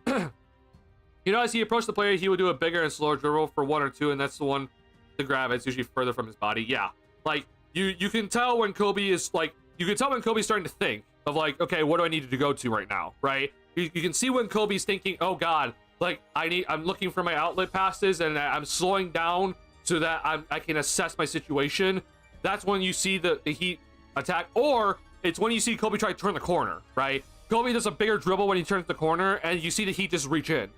As he approached the player, he would do a bigger and slower dribble for 1 or 2, and that's the one to grab. It's usually further from his body. Yeah, like, you can tell when Kobe is, like, you can tell when Kobe's starting to think of, like, okay, what do I need to go to right now, right? You can see when Kobe's thinking, oh god, like, I'm looking for my outlet passes, and I'm slowing down so that I can assess my situation. That's when you see the Heat attack, or it's when you see Kobe try to turn the corner, right? Kobe does a bigger dribble when he turns the corner, and you see the Heat just reach in,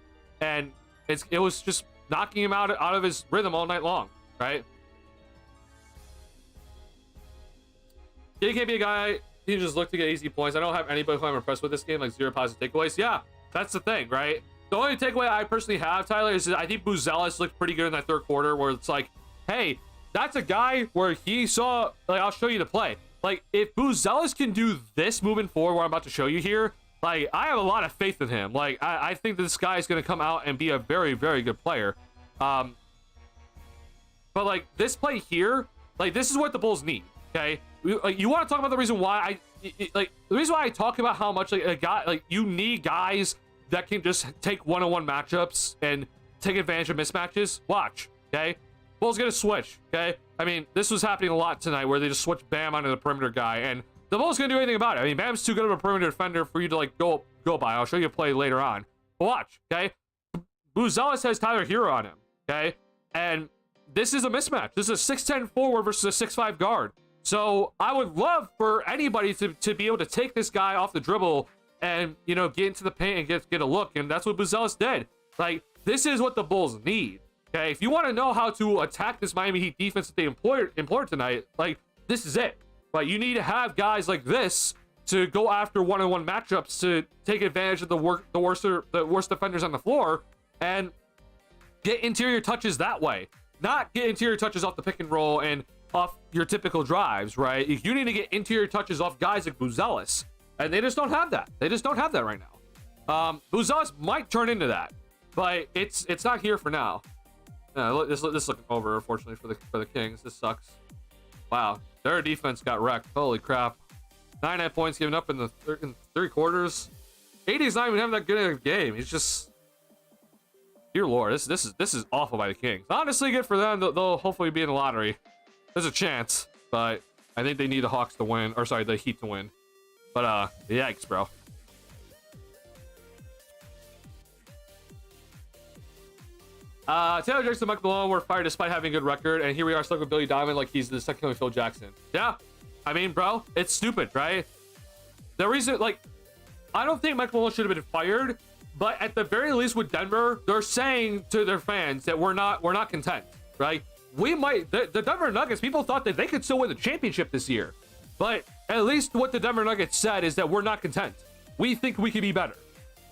and it was just knocking him out of his rhythm all night long, right? He can't be a guy. He just look to get easy points. I don't have anybody who I'm impressed with this game, like 0 positive takeaways. Yeah, that's the thing, right? The only takeaway I personally have, Tyler, is that I think Buzelis looked pretty good in that third quarter, where it's like, hey, that's a guy where he saw, like, I'll show you the play. Like, if Buzelis can do this moving forward, what I'm about to show you here, like, I have a lot of faith in him. Like, I think this guy is going to come out and be a very, very good player. But, like, this play here, like, this is what the Bulls need, okay? Like, you want to talk about the reason why the reason why I talk about how much, like, a guy, like, you need guys that can just take one-on-one matchups and take advantage of mismatches. Watch, okay? Bulls gonna switch, okay? I mean, this was happening a lot tonight where they just switch Bam onto the perimeter guy, and the Bulls gonna do anything about it. I mean, Bam's too good of a perimeter defender for you to, like, go by. I'll show you a play later on. But watch, okay? Buzelis has Tyler Hero on him, okay? And this is a mismatch. This is a 6'10 forward versus a 6'5 guard. So I would love for anybody to be able to take this guy off the dribble and, you know, get into the paint and get a look. And that's what Buzelis did. Like, this is what the Bulls need. Okay, if you want to know how to attack this Miami Heat defense that they employed tonight, like, this is it. But you need to have guys like this to go after one-on-one matchups to take advantage of the worst defenders on the floor and get interior touches that way. Not get interior touches off the pick and roll and off your typical drives, right? You need to get interior touches off guys like Buzelis, and they just don't have that. They just don't have that right now. Buzelis might turn into that, but it's not here for now. This looking over, unfortunately, for the Kings. This sucks. Wow, their defense got wrecked. Holy crap! 99 points given up in the three quarters. AD's not even having that good of a game. He's just, dear Lord, this is awful by the Kings. Honestly, good for them. They'll hopefully be in the lottery. There's a chance, but I think they need the Hawks to win, or sorry, the Heat to win. But yikes, bro. Taylor Jackson and Mike Malone were fired despite having a good record, and here we are stuck with Billy Donovan like he's the second coming of Phil Jackson. Yeah, I mean, bro, it's stupid, right? The reason, like, I don't think Mike Malone should have been fired, but at the very least with Denver, they're saying to their fans that we're not content, right? We might, the Denver Nuggets, people thought that they could still win the championship this year, but at least what the Denver Nuggets said is that we're not content. We think we could be better.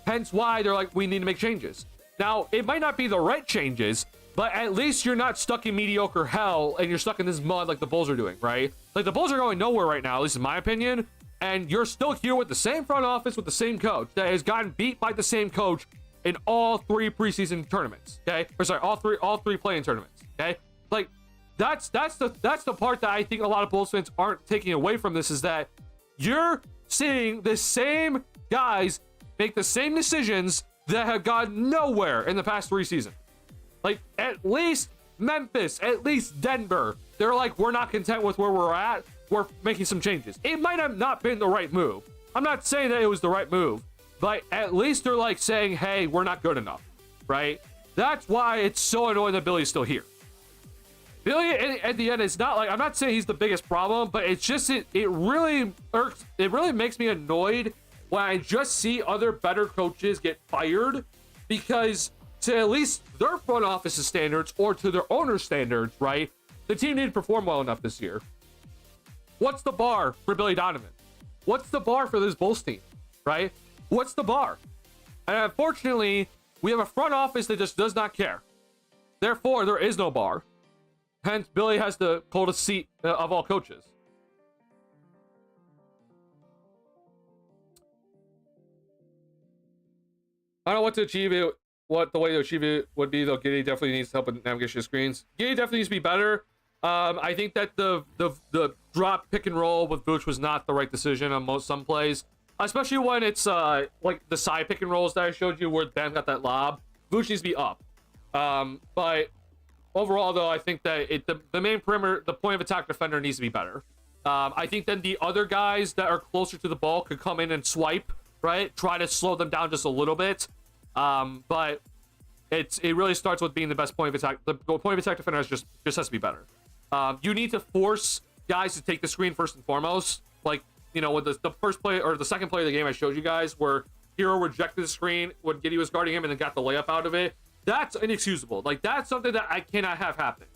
Hence why they're like, we need to make changes. Now, it might not be the right changes, but at least you're not stuck in mediocre hell and you're stuck in this mud like the Bulls are doing, right? Like, the Bulls are going nowhere right now, at least in my opinion, and you're still here with the same front office, with the same coach that has gotten beat by the same coach in all three preseason tournaments, okay? Or sorry, all three playing tournaments, okay? Like, that's the part that I think a lot of Bulls fans aren't taking away from this, is that you're seeing the same guys make the same decisions that have gone nowhere in the past three seasons. Like, at least Memphis, at least Denver, they're like, we're not content with where we're at, we're making some changes. It might have not been the right move. I'm not saying that it was the right move, but at least they're like saying, hey, we're not good enough, right? That's why it's so annoying that Billy's still here. Billy, at the end, it's not like, I'm not saying he's the biggest problem, but it's just, it really irks, it really makes me annoyed when I just see other better coaches get fired, because to at least their front office's standards or to their owner's standards, right, the team didn't perform well enough this year. What's the bar for Billy Donovan? What's the bar for this Bulls team, right? What's the bar? And unfortunately, we have a front office that just does not care. Therefore, there is no bar. Hence, Billy has the coldest seat of all coaches. I don't know what to achieve it. What the way to achieve it would be, though. Giddy definitely needs help with navigation of screens. Giddy definitely needs to be better. I think that the drop pick and roll with Vooch was not the right decision on some plays, especially when it's like the side pick and rolls that I showed you where Bam got that lob. Vooch needs to be up. But overall, though, I think that the main perimeter, the point of attack defender needs to be better. I think then the other guys that are closer to the ball could come in and swipe, right? Try to slow them down just a little bit. But it really starts with being the best point of attack. The point of attack defender just has to be better. You need to force guys to take the screen first and foremost. Like, you know, with the first play or the second play of the game I showed you guys, where Hero rejected the screen when Giddey was guarding him and then got the layup out of it. That's inexcusable. Like, that's something that I cannot have happen.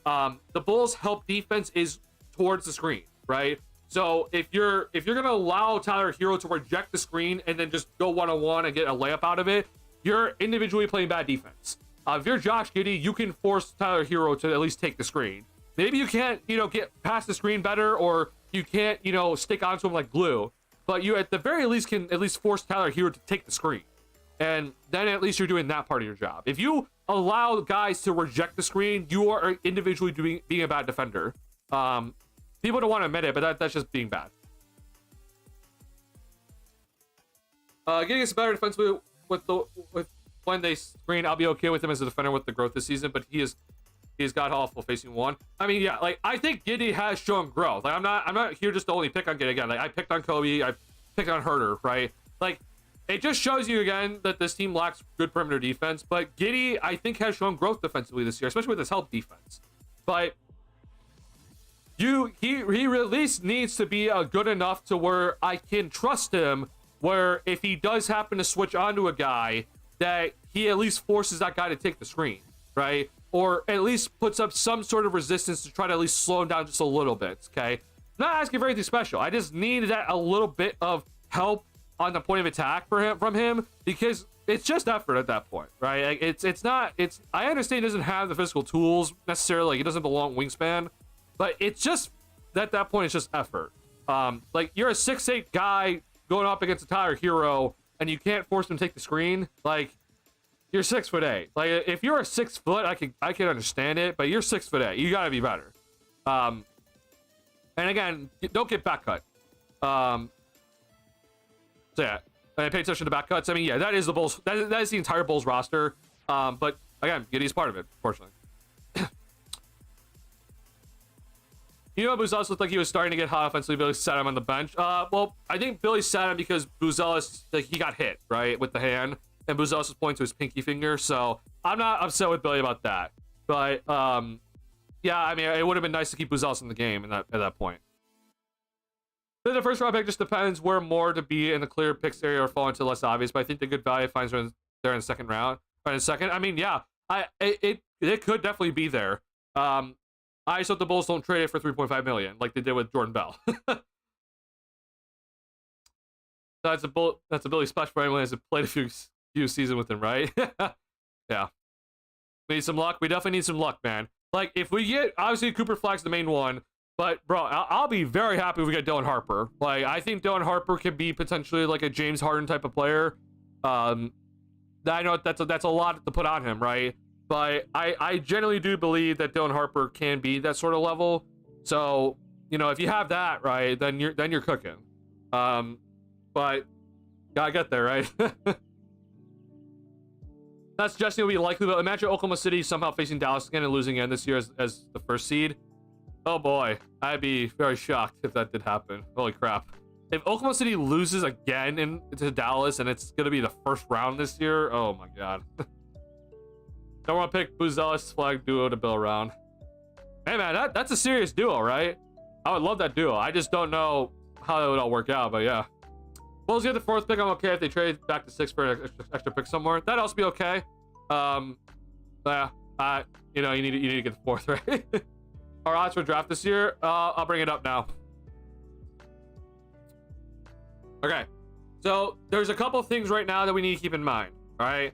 The Bulls' help defense is towards the screen, right? So if you're gonna allow Tyler Hero to reject the screen and then just go one-on-one and get a layup out of it, you're individually playing bad defense. If you're Josh Giddey, you can force Tyler Hero to at least take the screen. Maybe you can't, you know, get past the screen better, or you can't, you know, stick onto him like glue, but you at the very least can at least force Tyler Hero to take the screen. And then at least you're doing that part of your job. If you allow guys to reject the screen, you are individually being a bad defender. People don't want to admit it, but that's just being bad. Getting us better defensively with when they screen, I'll be okay with him as a defender with the growth this season, but he's got awful facing one. I mean, yeah, like, I think Giddey has shown growth. Like, I'm not here just to only pick on Giddey again. Like, I picked on Kobe, I picked on Herter, right? Like, it just shows you again that this team lacks good perimeter defense, but Giddey, I think, has shown growth defensively this year, especially with his help defense. but he at least needs to be good enough to where I can trust him, where if he does happen to switch onto a guy, that he at least forces that guy to take the screen, right? Or at least puts up some sort of resistance to try to at least slow him down just a little bit, okay? Not asking for anything special. I just need that a little bit of help on the point of attack from him, because it's just effort at that point, right? Like, it's not, I understand he doesn't have the physical tools necessarily, like he doesn't have a long wingspan, but it's just, at that point, it's just effort. Like, you're a 6'8" guy going up against a Tyler Hero, and you can't force him to take the screen. Like, you're 6'8". Like, if you're a 6 foot, I can understand it, but you're 6'8". You gotta be better. And again, don't get back cut. So yeah, I pay attention to back cuts. I mean, yeah, that is the Bulls. That is the entire Bulls roster. But again, Giddey's part of it, unfortunately. You know, Buzelis looked like he was starting to get hot offensively. Billy sat him on the bench. Well, I think Billy sat him because Buzelis, like, he got hit, right, with the hand, and Buzelis was pointing to his pinky finger. So I'm not upset with Billy about that. But yeah, I mean, it would have been nice to keep Buzelis in the game at that point. Then the first round pick just depends where more to be in the clear picks area or fall into less obvious. But I think the good value finds there in the second round. Or in the second, I mean, yeah, it could definitely be there. I just hope the Bulls don't trade it for $3.5 million like they did with Jordan Bell. That's a Billy splash for anyone who has played a few seasons with him, right? Yeah. We need some luck. We definitely need some luck, man. Like, if we get, obviously Cooper Flagg's the main one, but bro, I'll be very happy if we get Dylan Harper. Like, I think Dylan Harper could be potentially like a James Harden type of player. I know that's a lot to put on him, right? But I generally do believe that Dylan Harper can be that sort of level. So, you know, if you have that, right, then you're cooking. But gotta get there, right? That's suggesting it would be likely, but imagine Oklahoma City somehow facing Dallas again and losing again this year as the first seed. Oh boy, I'd be very shocked if that did happen. Holy crap. If Oklahoma City loses again to Dallas and it's going to be the first round this year, oh my god. Don't want to pick Buzelis Flag duo to build around. Hey man, that's a serious duo, right? I would love that duo. I just don't know how that would all work out, but yeah. Bulls get the fourth pick. I'm okay if they trade back to 6 for an extra pick somewhere. That'd also be okay. Yeah, you know, you need to get the fourth, right? Our odds for draft this year. I'll bring it up now. Okay, so there's a couple things right now that we need to keep in mind. All right.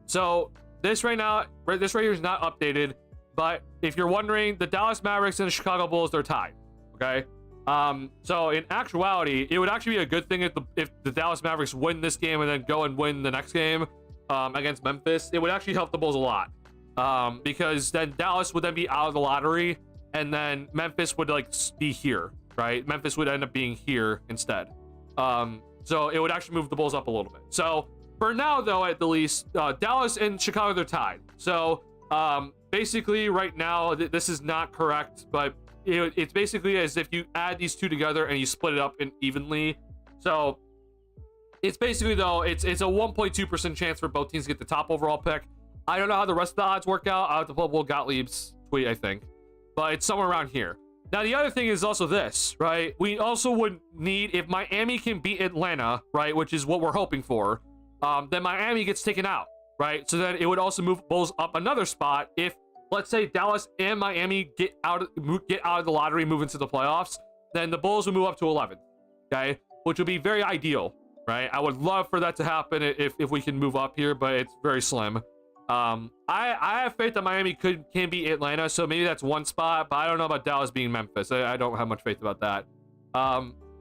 So this right here is not updated, but if you're wondering, the Dallas Mavericks and the Chicago Bulls, they're tied. Okay. So in actuality, it would actually be a good thing if the Dallas Mavericks win this game and then go and win the next game against Memphis. It would actually help the Bulls a lot, because then Dallas would then be out of the lottery, and then Memphis would like be here, right? Memphis would end up being here instead. So it would actually move the Bulls up a little bit. So for now, though, at the least, Dallas and Chicago, they're tied. So basically, right now, this is not correct, but it's basically as if you add these two together and you split it up evenly. So it's basically, though, it's a 1.2% chance for both teams to get the top overall pick. I don't know how the rest of the odds work out. I'll have to pull up Will Gottlieb's tweet, I think, but it's somewhere around here. Now, the other thing is also this, right? We also would need, if Miami can beat Atlanta, right, which is what we're hoping for, then Miami gets taken out, right? So then it would also move Bulls up another spot if, let's say, Dallas and Miami get out of the lottery, move into the playoffs, then the Bulls would move up to 11th, okay? Which would be very ideal, right? I would love for that to happen if we can move up here, but it's very slim. I have faith that Miami can beat Atlanta, so maybe that's one spot, but I don't know about Dallas being Memphis. I don't have much faith about that.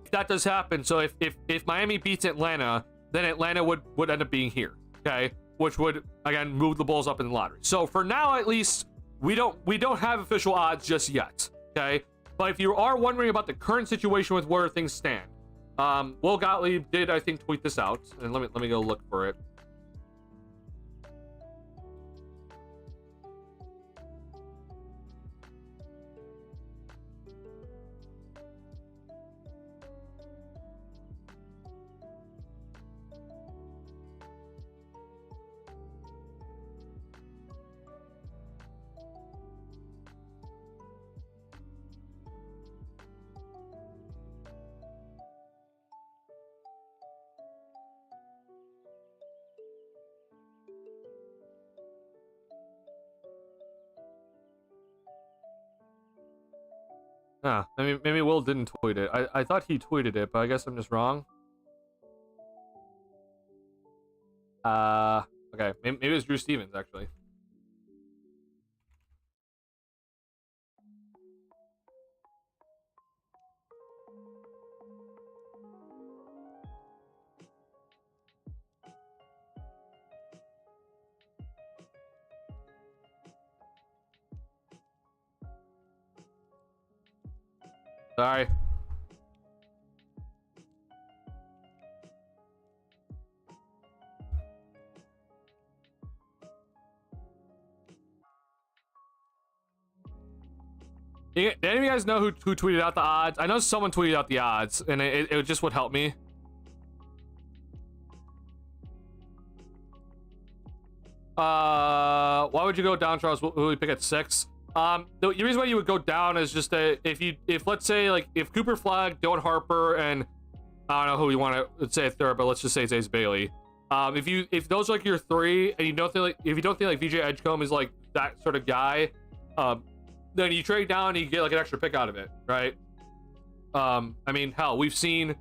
If that does happen, so if Miami beats Atlanta, then Atlanta would end up being here, okay? Which would, again, move the Bulls up in the lottery. So for now, at least, we don't have official odds just yet, okay? But if you are wondering about the current situation with where things stand, Will Gottlieb did, I think, tweet this out, and let me go look for it. Maybe Will didn't tweet it. I thought he tweeted it, but I guess I'm just wrong. Okay. Maybe it was Drew Stevens, actually. Sorry. Did any of you guys know who tweeted out the odds? I know someone tweeted out the odds, and it just would help me. Why would you go down, Charles? Who would we pick at 6? The reason why you would go down is just that if let's say like if Cooper Flag, Dylan Harper, and I don't know who you want to say a third, but let's just say it's Ace Bailey. If those are like your 3, and you don't think like VJ Edgecombe is like that sort of guy, then you trade down and you get like an extra pick out of it, right? I mean, hell, we saw.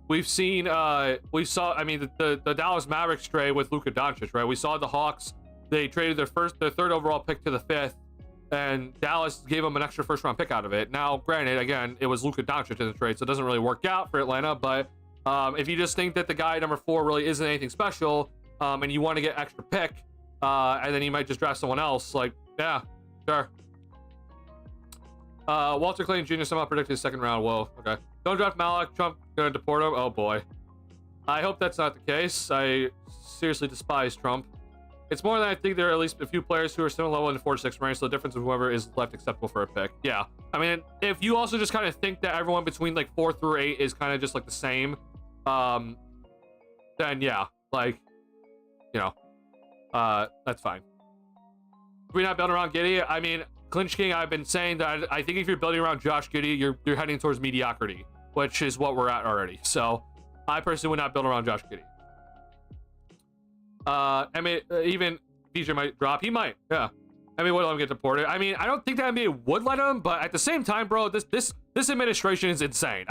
I mean, the Dallas Mavericks trade with Luka Doncic, right? We saw the Hawks. They traded their 3rd overall pick to the 5th, and Dallas gave them an extra 1st-round pick out of it. Now, granted, again, it was Luka Doncic in the trade, so it doesn't really work out for Atlanta. But if you just think that the guy number 4 really isn't anything special, and you want to get extra pick, and then you might just draft someone else, like, yeah, sure. Walter Clayton Jr. somehow predicted 2nd round. Whoa, okay. Don't draft Malik. Trump gonna deport him. Oh boy. I hope that's not the case. I seriously despise Trump. It's more than I think there are at least a few players who are similar level in the 4-6 range, so the difference of whoever is left acceptable for a pick. Yeah. I mean, if you also just kind of think that everyone between like 4 through 8 is kind of just like the same, then yeah, like, you know, that's fine. We're not building around Giddey. I mean, Clinch King, I've been saying that I think if you're building around Josh Giddey, you're heading towards mediocrity, which is what we're at already. So I personally would not build around Josh Giddey. I mean, even VJ might drop. He might, yeah. I mean, would let him get deported. I mean, I don't think the NBA would let him, but at the same time, bro, this administration is insane.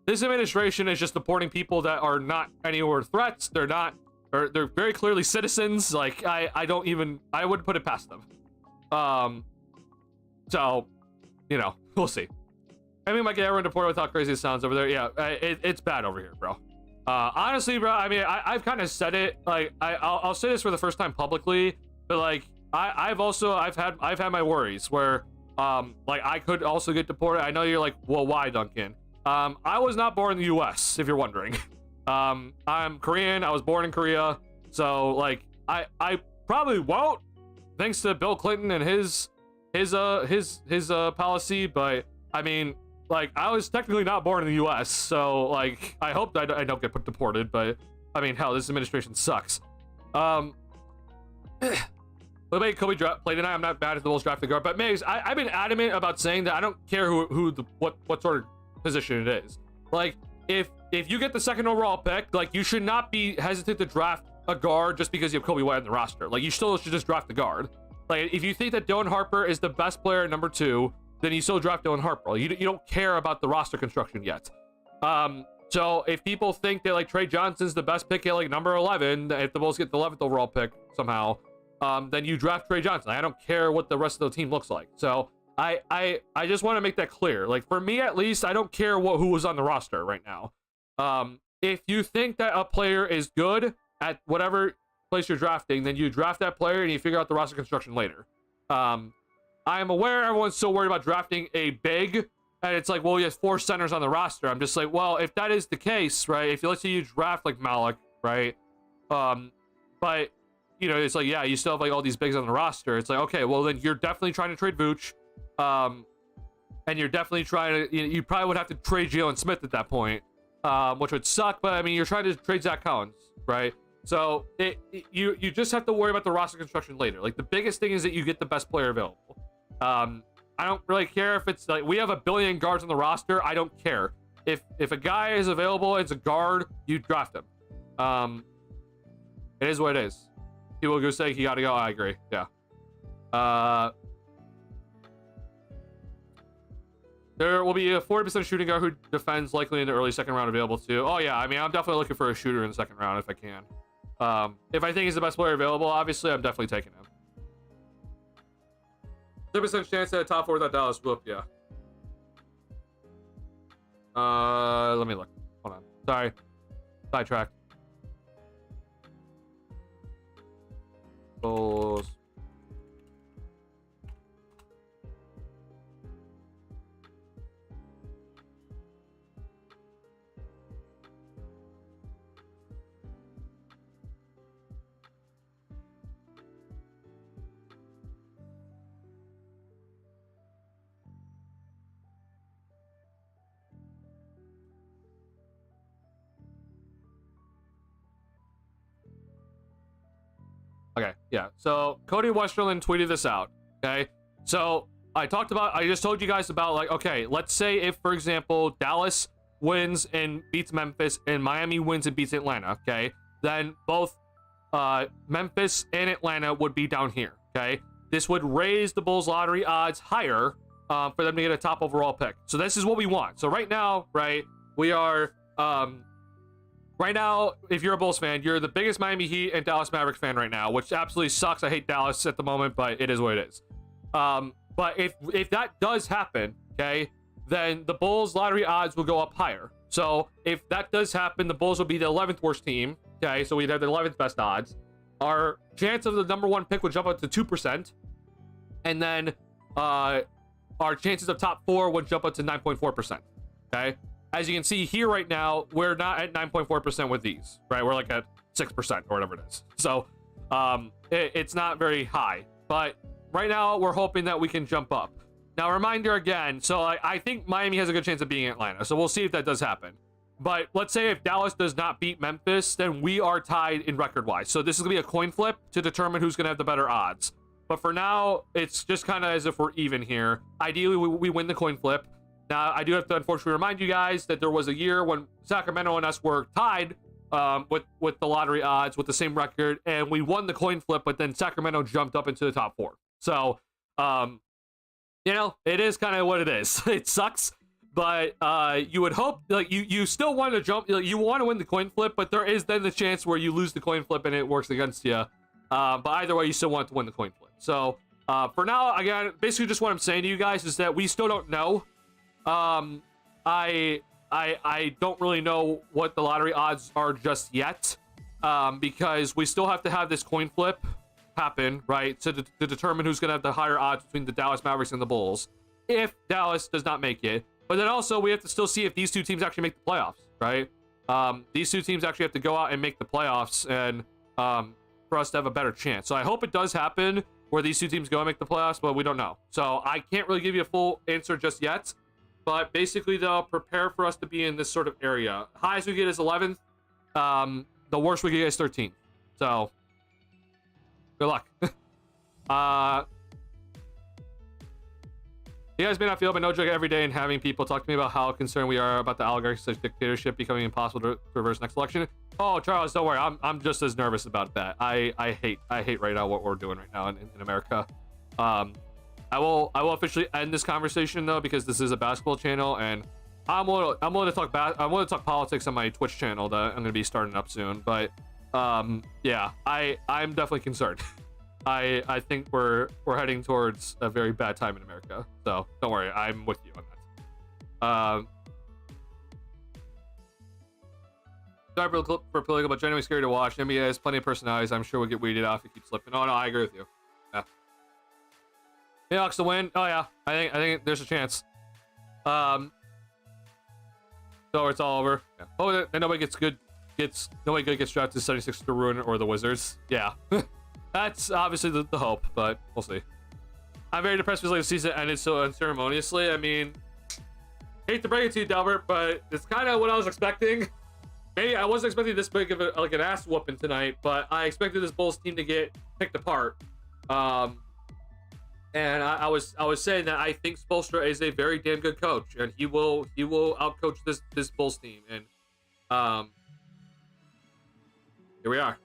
This administration is just deporting people that are not anywhere threats. They're not, or they're very clearly citizens. Like, I wouldn't put it past them. So, you know, we'll see. I mean, might get everyone deported with how crazy it sounds over there. Yeah, it's bad over here, bro. Honestly, bro, I mean, I've kind of said it. Like, I'll say this for the first time publicly, but like, I've had my worries where, like, I could also get deported. I know you're like, well, why, Duncan? I was not born in the U.S., if you're wondering. I'm Korean. I was born in Korea, so like, I probably won't, thanks to Bill Clinton and his policy. But I mean, like, I was technically not born in the U.S., so like, I hope that I don't get deported. But I mean, hell, this administration sucks. What about Kobe play tonight? I'm not mad at the Bulls drafting guard, but Migs, I've been adamant about saying that I don't care what sort of position it is. Like, if you get the 2nd overall pick, like, you should not be hesitant to draft a guard just because you have Kobe White on the roster. Like, you still should just draft the guard. Like, if you think that Dylan Harper is the best player at number 2, then you still draft Dylan Harper. You don't care about the roster construction yet. So if people think that like Trey Johnson's the best pick at like number 11, if the Bulls get the 11th overall pick somehow, then you draft Trey Johnson. I don't care what the rest of the team looks like. So I just want to make that clear. Like, for me at least, I don't care who was on the roster right now. If you think that a player is good at whatever place you're drafting, then you draft that player and you figure out the roster construction later. I am aware everyone's so worried about drafting a big, and it's like, well, he has 4 centers on the roster. I'm just like, well, if that is the case, right? If let's say you draft like Malik, right? But you know, it's like, yeah, you still have like all these bigs on the roster. It's like, okay, well then you're definitely trying to trade Vooch, and you're definitely trying to. You probably would have to trade Jalen Smith at that point, which would suck. But I mean, you're trying to trade Zach Collins, right? So you just have to worry about the roster construction later. Like, the biggest thing is that you get the best player available. I don't really care if it's like we have a billion guards on the roster. I don't care if a guy is available as a guard, you draft him. It is what it is. People go say he gotta go. I agree. Yeah. There will be a 40% shooting guard who defends likely in the early second round available too. Oh yeah, I mean, I'm definitely looking for a shooter in the second round if I can. If I think he's the best player available, obviously I'm definitely taking him. 30% chance at a top 4 without Dallas. Whoop, yeah. Let me look. Hold on. Sorry. Sidetracked. Bulls. Okay, yeah. So Cody Westerland tweeted this out. Okay, so I just told you guys about, like, okay, let's say if, for example, Dallas wins and beats Memphis and Miami wins and beats Atlanta, okay, then both Memphis and Atlanta would be down here. Okay, this would raise the Bulls lottery odds higher for them to get a top overall pick. So this is what we want. So right now, right, we are right now, if you're a Bulls fan, you're the biggest Miami Heat and Dallas Mavericks fan right now, which absolutely sucks. I hate Dallas at the moment, but it is what it is. But if that does happen, okay, then the Bulls lottery odds will go up higher. So if that does happen, the Bulls will be the 11th worst team. Okay, so we'd have the 11th best odds. Our chance of the number 1 pick would jump up to 2%. And then our chances of top 4 would jump up to 9.4%. Okay. As you can see here right now, we're not at 9.4% with these, right? We're like at 6% or whatever it is. So it's not very high, but right now we're hoping that we can jump up. Now, reminder again, so I think Miami has a good chance of beating Atlanta, so we'll see if that does happen. But let's say if Dallas does not beat Memphis, then we are tied in record-wise. So this is going to be a coin flip to determine who's going to have the better odds. But for now, it's just kind of as if we're even here. Ideally, we win the coin flip. Now, I do have to unfortunately remind you guys that there was a year when Sacramento and us were tied with the lottery odds with the same record, and we won the coin flip, but then Sacramento jumped up into the top 4. So, you know, it is kind of what it is. It sucks, but you would hope, like, you still want to jump, like, you want to win the coin flip, but there is then the chance where you lose the coin flip and it works against you. But either way, you still want to win the coin flip. So, for now, again, basically just what I'm saying to you guys is that we still don't know. I don't really know what the lottery odds are just yet, because we still have to have this coin flip happen, right, to determine who's going to have the higher odds between the Dallas Mavericks and the Bulls, if Dallas does not make it. But then also we have to still see if these two teams actually make the playoffs, right? These two teams actually have to go out and make the playoffs, and for us to have a better chance. So I hope it does happen where these two teams go and make the playoffs, but we don't know. So I can't really give you a full answer just yet. But basically, they'll prepare for us to be in this sort of area. Highest we get is 11th. The worst we get is 13th. So, good luck. You guys may not feel, but no joke, every day and having people talk to me about how concerned we are about the oligarchic dictatorship becoming impossible to reverse next election. Oh, Charles, don't worry. I'm just as nervous about that. I hate right now what we're doing right now in America. I will officially end this conversation though, because this is a basketball channel, and I'm willing to talk politics on my Twitch channel that I'm going to be starting up soon. But yeah, I'm definitely concerned. I think we're heading towards a very bad time in America. So don't worry, I'm with you on that. Sorry for political, but genuinely scary to watch. NBA has plenty of personalities. I'm sure we'll get weeded off if you keep slipping. Oh no, I agree with you. Yeah. Seahawks to win. Oh yeah, I think there's a chance. So it's all over. Yeah. Oh, and nobody good gets drafted to 76 to ruin or the Wizards. Yeah, that's obviously the hope, but we'll see. I'm very depressed because like the season ended so unceremoniously. I mean, hate to break it to you, Delbert, but it's kind of what I was expecting. Maybe I wasn't expecting this big of an ass whooping tonight, but I expected this Bulls team to get picked apart. And I was saying that I think Spoelstra is a very damn good coach, and he will outcoach this Bulls team. And here we are.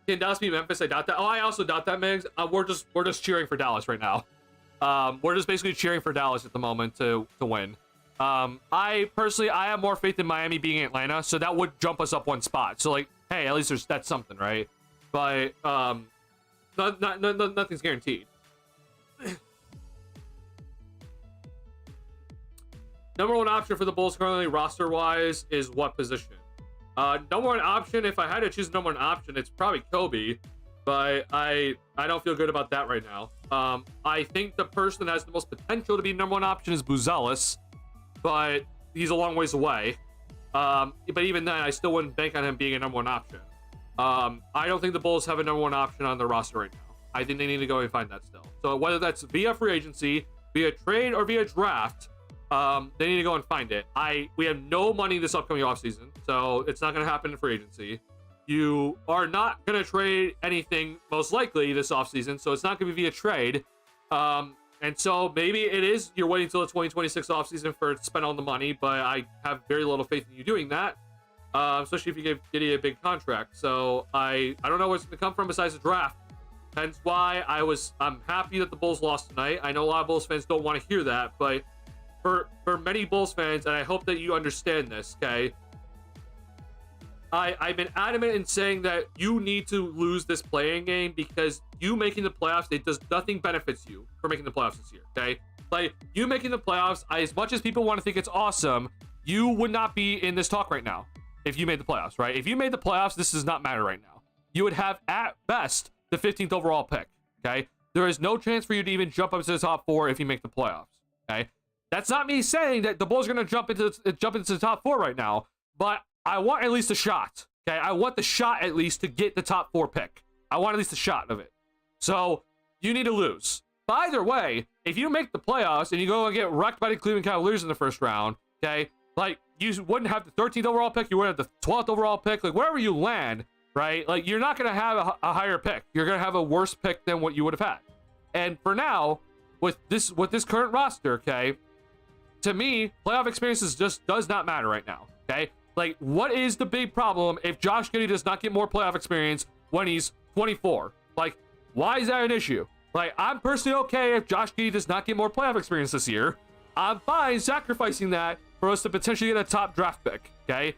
Can Dallas beat Memphis? I doubt that. Oh, I also doubt that, Migs. We're just cheering for Dallas right now. We're just basically cheering for Dallas at the moment to win. I have more faith in Miami being Atlanta, so that would jump us up one spot. So like, hey, at least that's something, right? But nothing's guaranteed. Number one option for the Bulls currently roster-wise is what position? Number one option, if I had to choose number one option, it's probably Kobe, but I don't feel good about that right now. I think the person that has the most potential to be number one option is Buzelis, but he's a long ways away. But even then, I still wouldn't bank on him being a number one option. I don't think the Bulls have a number one option on their roster right now. I think they need to go and find that still. So whether that's via free agency, via trade, or via draft, they need to go and find it. We have no money this upcoming offseason, so it's not going to happen in free agency. You are not going to trade anything most likely this offseason, so it's not going to be via trade. And so maybe it is you're waiting until the 2026 offseason for to spend all the money, but I have very little faith in you doing that, especially if you give Giddey a big contract. So I don't know what's going to come from besides the draft. Hence why I'm happy that the Bulls lost tonight. I know a lot of Bulls fans don't want to hear that, but for many Bulls fans, and I hope that you understand this, okay? I've been adamant in saying that you need to lose this playing game because you making the playoffs, nothing benefits you for making the playoffs this year, okay? Like, you making the playoffs, as much as people want to think it's awesome, you would not be in this talk right now if you made the playoffs, right? If you made the playoffs, this does not matter right now. You would have, at best, the 15th overall pick, okay? There is no chance for you to even jump up to the top 4 if you make the playoffs, okay? That's not me saying that the Bulls are going to jump into the top 4 right now, but I want at least a shot, okay? I want the shot at least to get the top 4 pick. I want at least a shot of it. So you need to lose. But either way, if you make the playoffs and you go and get wrecked by the Cleveland Cavaliers in the first round, okay? Like, you wouldn't have the 13th overall pick. You wouldn't have the 12th overall pick. Like, wherever you land, right? Like, you're not going to have a higher pick. You're going to have a worse pick than what you would have had. And for now, with this current roster, okay, to me, playoff experiences just does not matter right now, okay? Like, what is the big problem if Josh Giddey does not get more playoff experience when he's 24? Like, why is that an issue? Like, I'm personally okay if Josh Giddey does not get more playoff experience this year. I'm fine sacrificing that for us to potentially get a top draft pick, okay?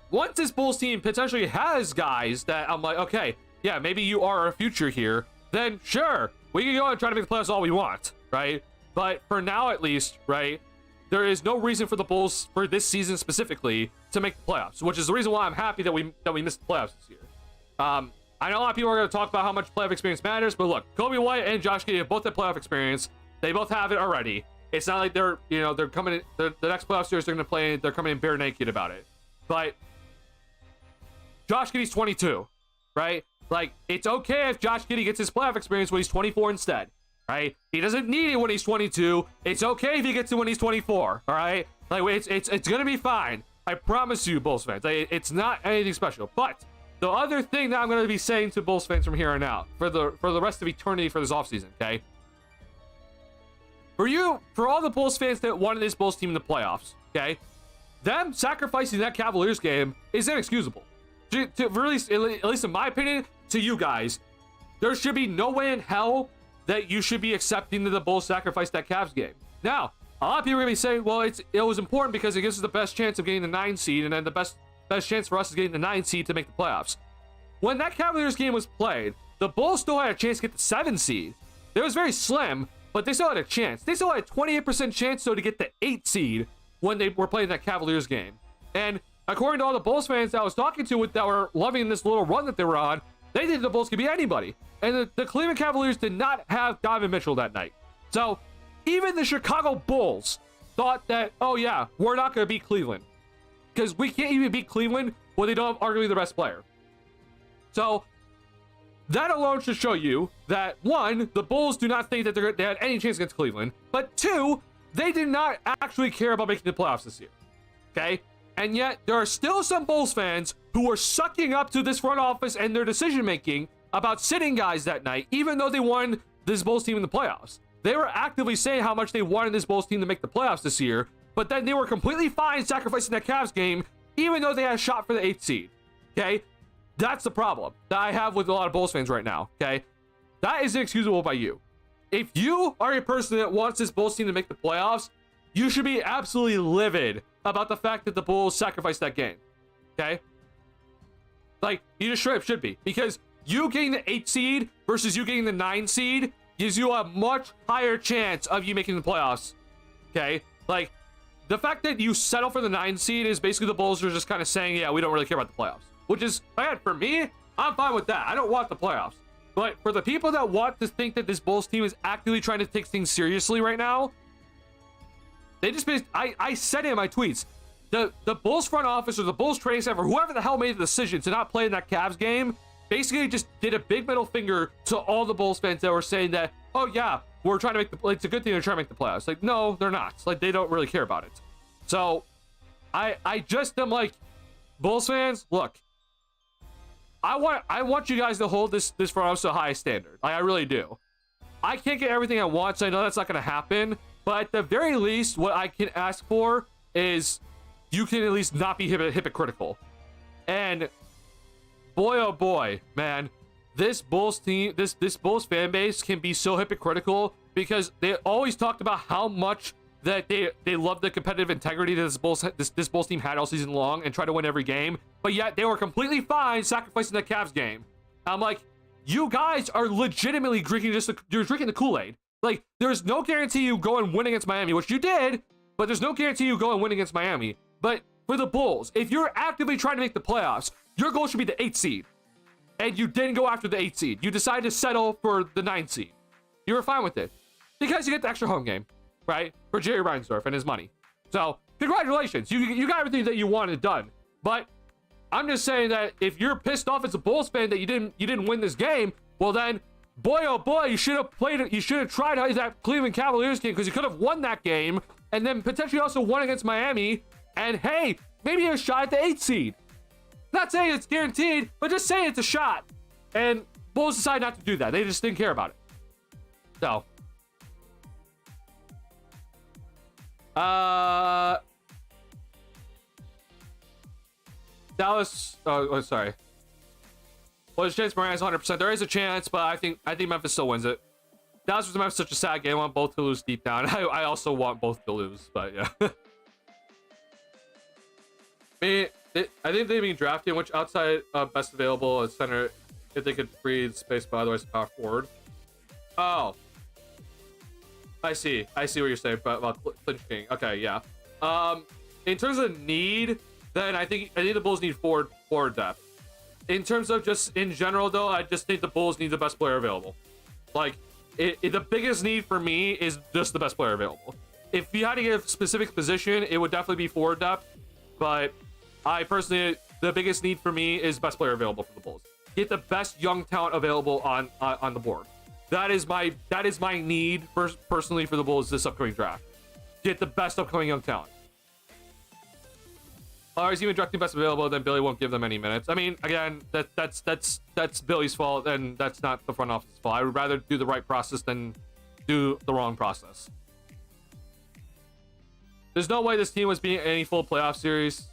Once this Bulls team potentially has guys that I'm like, okay, yeah, maybe you are our future here, then sure, we can go and try to make the playoffs all we want, right? But for now, at least, right, there is no reason for the Bulls, for this season specifically, to make the playoffs, which is the reason why I'm happy that we missed the playoffs this year. I know a lot of people are going to talk about how much playoff experience matters, but look, Kobe White and Josh Giddey have both had playoff experience. They both have it already. It's not like they're coming in, the next playoff series they're going to play, they're coming in bare naked about it. But Josh Giddey's 22, right? Like, it's okay if Josh Giddey gets his playoff experience when he's 24 instead, right? He doesn't need it when he's 22. It's okay if he gets it when he's 24, all right? Like, it's going to be fine. I promise you, Bulls fans. It's not anything special. But the other thing that I'm going to be saying to Bulls fans from here on out, for the rest of eternity for this offseason, okay? For all the Bulls fans that wanted this Bulls team in the playoffs, okay? Them sacrificing that Cavaliers game is inexcusable. At least in my opinion, to you guys, there should be no way in hell that you should be accepting that the Bulls sacrificed that Cavs game. Now, a lot of people are going to be saying, well, it was important because it gives us the best chance of getting the 9 seed, and then the best chance for us is getting the 9 seed to make the playoffs. When that Cavaliers game was played, the Bulls still had a chance to get the 7 seed. It was very slim, but they still had a chance. They still had a 28% chance, though, to get the 8 seed when they were playing that Cavaliers game. And according to all the Bulls fans that I was talking to that were loving this little run that they were on, they think the Bulls could beat anybody. And the Cleveland Cavaliers did not have Donovan Mitchell that night. So even the Chicago Bulls thought that, oh yeah, we're not going to beat Cleveland. Because we can't even beat Cleveland when they don't have arguably the best player. So that alone should show you that, one, the Bulls do not think that they had any chance against Cleveland. But two, they did not actually care about making the playoffs this year. Okay? And yet, there are still some Bulls fans who are sucking up to this front office and their decision-making about sitting guys that night, even though they won this Bulls team in the playoffs. They were actively saying how much they wanted this Bulls team to make the playoffs this year, but then they were completely fine sacrificing that Cavs game, even though they had a shot for the 8th seed. Okay? That's the problem that I have with a lot of Bulls fans right now. Okay? That is inexcusable by you. if you are a person that wants this Bulls team to make the playoffs, you should be absolutely livid about the fact that the Bulls sacrificed that game. Okay? Like, you just straight up should be. Because you getting the 8 seed versus you getting the 9 seed gives you a much higher chance of you making the playoffs. Okay? Like, the fact that you settle for the 9 seed is basically the Bulls are just kind of saying, yeah, we don't really care about the playoffs. Which is, man, for me, I'm fine with that. I don't want the playoffs. But for the people that want to think that this Bulls team is actively trying to take things seriously right now, they just I said it in my tweets. The Bulls front office or the Bulls training staff or whoever the hell made the decision to not play in that Cavs game basically just did a big middle finger to all the Bulls fans that were saying that, oh yeah, we're trying to make the, it's a good thing they're trying to make the playoffs. Like, no, they're not. Like, they don't really care about it. So I just am like, Bulls fans, look, I want you guys to hold this front office to a high standard. Like, I really do. I can't get everything I want, so I know that's not going to happen. But at the very least, what I can ask for is you can at least not be hypocritical. And boy, oh boy, man, this Bulls team, this Bulls fan base can be so hypocritical because they always talked about how much that they love the competitive integrity that this Bulls team had all season long and try to win every game, but yet they were completely fine sacrificing the Cavs game. I'm like, you guys are legitimately drinking you're drinking the Kool-Aid. Like, there's no guarantee you go and win against Miami, which you did, but there's no guarantee you go and win against Miami. But for the Bulls, if you're actively trying to make the playoffs, your goal should be the 8 seed. And you didn't go after the 8 seed. You decided to settle for the 9 seed. You were fine with it. Because you get the extra home game, right? For Jerry Reinsdorf and his money. So, congratulations. You got everything that you wanted done. But I'm just saying that if you're pissed off as a Bulls fan that you didn't win this game, well then, boy oh boy, you should have played it. You should have tried that Cleveland Cavaliers game because you could have won that game and then potentially also won against Miami. And hey, maybe a shot at the 8 seed. Not saying it's guaranteed, but just saying it's a shot. And Bulls decided not to do that. They just didn't care about it. So, Dallas. Oh, sorry. Well, there's a chance Moran is 100%. There is a chance, but I think Memphis still wins it. Dallas was Memphis such a sad game. I want both to lose deep down. I also want both to lose, but yeah. I think they've been drafting which outside best available at center if they could free the space, but otherwise power forward. Oh, I see what you're saying about Clinch King. Okay, yeah. In terms of need, then I think the Bulls need forward depth. In terms of just in general, though, I just think the Bulls need the best player available. Like, the biggest need for me is just the best player available. If you had to get a specific position, it would definitely be forward depth. But I personally, the biggest need for me is best player available for the Bulls. Get the best young talent available on the board. That is my need personally for the Bulls this upcoming draft. Get the best upcoming young talent. Otherwise, even drafting best available, then Billy won't give them any minutes. I mean, again, that's Billy's fault, and that's not the front office's fault. I would rather do the right process than do the wrong process. There's no way this team was being any full playoff series,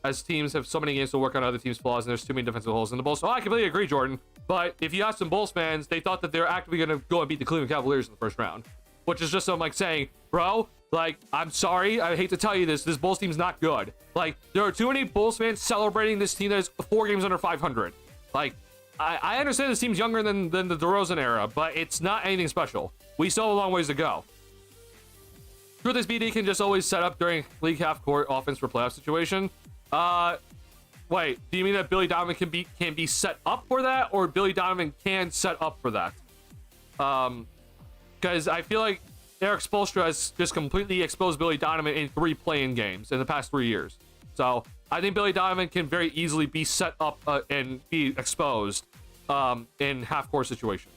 as teams have so many games to work on other teams' flaws, and there's too many defensive holes in the Bulls. Oh, I completely agree, Jordan. But if you ask some Bulls fans, they thought that they're actively going to go and beat the Cleveland Cavaliers in the first round, which is just some like saying, bro, like, I'm sorry, I hate to tell you this Bulls team's not good. Like, there are too many Bulls fans celebrating this team that is 4 games under 500. Like, I understand this team's younger than the DeRozan era, but it's not anything special. We still have a long ways to go. Truth is, BD can just always set up during league half-court offense for playoff situation. Wait, do you mean that Billy Donovan can be set up for that, or Billy Donovan can set up for that? Because I feel like Eric Spoelstra has just completely exposed Billy Donovan in 3 play-in games in the past 3 years. So I think Billy Donovan can very easily be set up and be exposed in half-court situations.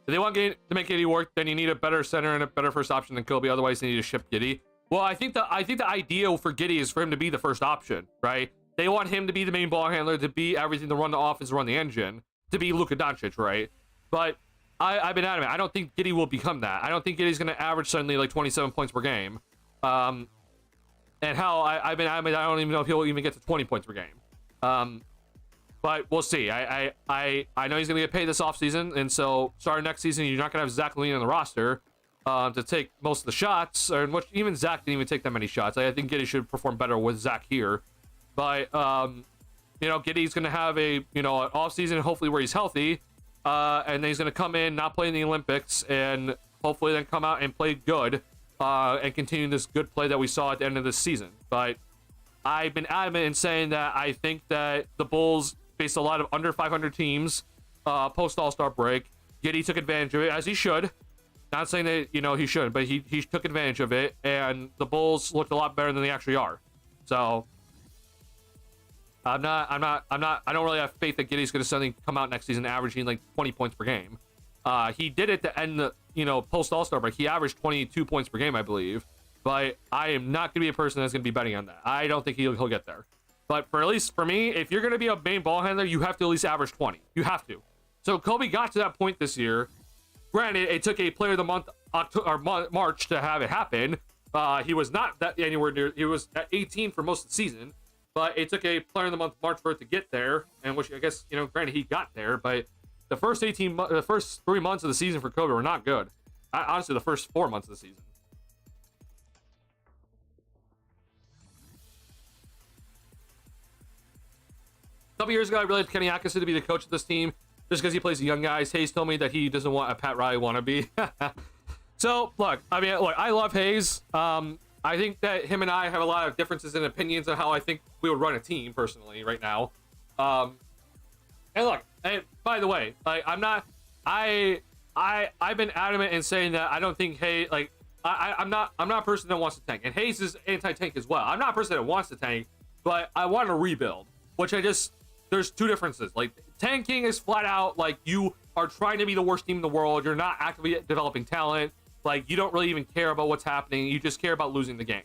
If they want to make Giddey work, then you need a better center and a better first option than Kobe. Otherwise, they need to ship Giddey. Well, I think the ideal for Giddey is for him to be the first option, right? They want him to be the main ball handler, to be everything, to run the offense, run the engine, to be Luka Doncic, right? But I've been adamant. I don't think Giddey will become that. I don't think Giddey's going to average suddenly like 27 points per game. And hell, I've been adamant. I don't even know if he'll even get to 20 points per game. But we'll see. I know he's going to get paid this offseason, and so starting next season, you're not going to have Zach Levine on the roster to take most of the shots, or which even Zach didn't even take that many shots. I think Giddey should perform better with Zach here. But, you know, Giddey's going to have an offseason, hopefully where he's healthy, and then he's going to come in, not play in the Olympics, and hopefully then come out and play good and continue this good play that we saw at the end of this season. But I've been adamant in saying that I think that the Bulls faced a lot of under 500 teams post All-Star break. Giddey took advantage of it, as he should. Not saying that, you know, he shouldn't, but he took advantage of it, and the Bulls looked a lot better than they actually are. So I don't really have faith that Giddey's going to suddenly come out next season averaging like 20 points per game. He did it to end the, post All-Star break. He averaged 22 points per game, I believe. But I am not going to be a person that's going to be betting on that. I don't think he'll get there. But at least for me, if you're going to be a main ball handler, you have to at least average 20. You have to. So Kobe got to that point this year. Granted, it took a player of the month March to have it happen. He was not that anywhere near. He was at 18 for most of the season. But it took a player of the month March for it to get there. And which I guess, granted, he got there. But the first 3 months of the season for Kobe were not good. Honestly, the first 4 months of the season. A couple years ago, I really had Kenny Atkinson to be the coach of this team just because he plays the young guys. Hayes told me that he doesn't want a Pat Riley wannabe. So, look, I love Hayes. I think that him and I have a lot of differences in opinions on how I think we would run a team personally right now. And look, by the way, I've been adamant in saying that I don't think Hayes, I'm not a person that wants to tank, and Hayes is anti-tank as well. I'm not a person that wants to tank, but I want to rebuild, which there's two differences. Like, tanking is flat out like you are trying to be the worst team in the world. You're not actively developing talent. Like, you don't really even care about what's happening. You just care about losing the game.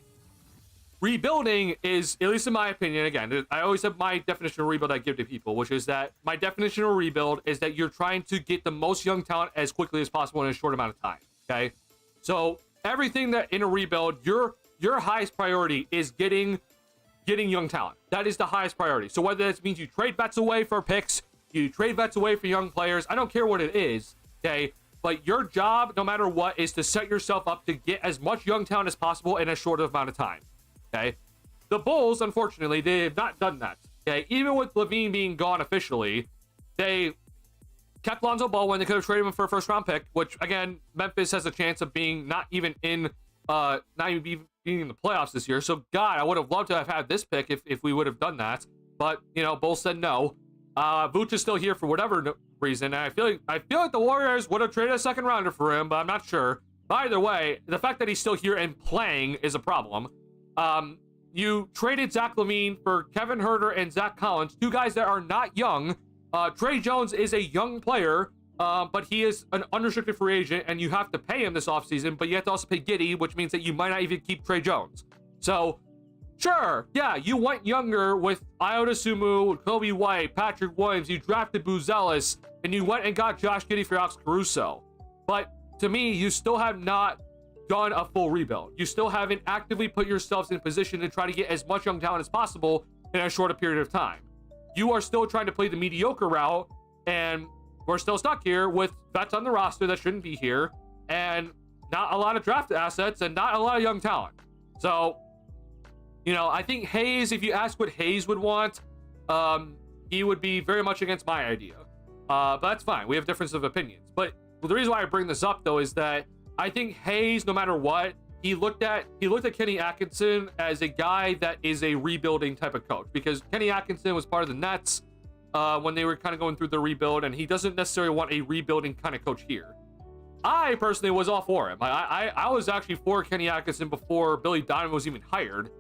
Rebuilding is, at least in my opinion, again, I always have my definition of rebuild I give to people, which is that my definition of rebuild is that you're trying to get the most young talent as quickly as possible in a short amount of time. Okay? So everything that in a rebuild, your highest priority is getting young talent. That is the highest priority. So whether that means you trade vets away for picks, you trade vets away for young players, I don't care what it is, okay? But your job, no matter what, is to set yourself up to get as much young talent as possible in a short amount of time, okay? The Bulls, unfortunately, they have not done that, okay? Even with Levine being gone officially, they kept Lonzo Ball when they could have traded him for a first-round pick, which, again, Memphis has a chance of being not even in being in the playoffs this year. So God, I would have loved to have had this pick if we would have done that. But Bulls said no. Vooch is still here for whatever reason, and I feel like the Warriors would have traded a second rounder for him, but I'm not sure. But either way, the fact that he's still here and playing is a problem. You traded Zach Levine for Kevin Huerter and Zach Collins, two guys that are not young. Trey Jones is a young player. But he is an unrestricted free agent, and you have to pay him this offseason, but you have to also pay Giddey, which means that you might not even keep Trey Jones. So, sure, yeah, you went younger with Iota Sumu, Kobe White, Patrick Williams, you drafted Buzelis, and you went and got Josh Giddey for Alex Caruso. But to me, you still have not done a full rebuild. You still haven't actively put yourselves in a position to try to get as much young talent as possible in a shorter period of time. You are still trying to play the mediocre route, and we're still stuck here with vets on the roster that shouldn't be here, and not a lot of draft assets and not a lot of young talent. So, I think Hayes, if you ask what Hayes would want, he would be very much against my idea. But that's fine. We have difference of opinions. But the reason why I bring this up, though, is that I think Hayes, no matter what, he looked at Kenny Atkinson as a guy that is a rebuilding type of coach, because Kenny Atkinson was part of the Nets when they were kind of going through the rebuild, and he doesn't necessarily want a rebuilding kind of coach here. I personally was all for him. I was actually for Kenny Atkinson before Billy Donovan was even hired.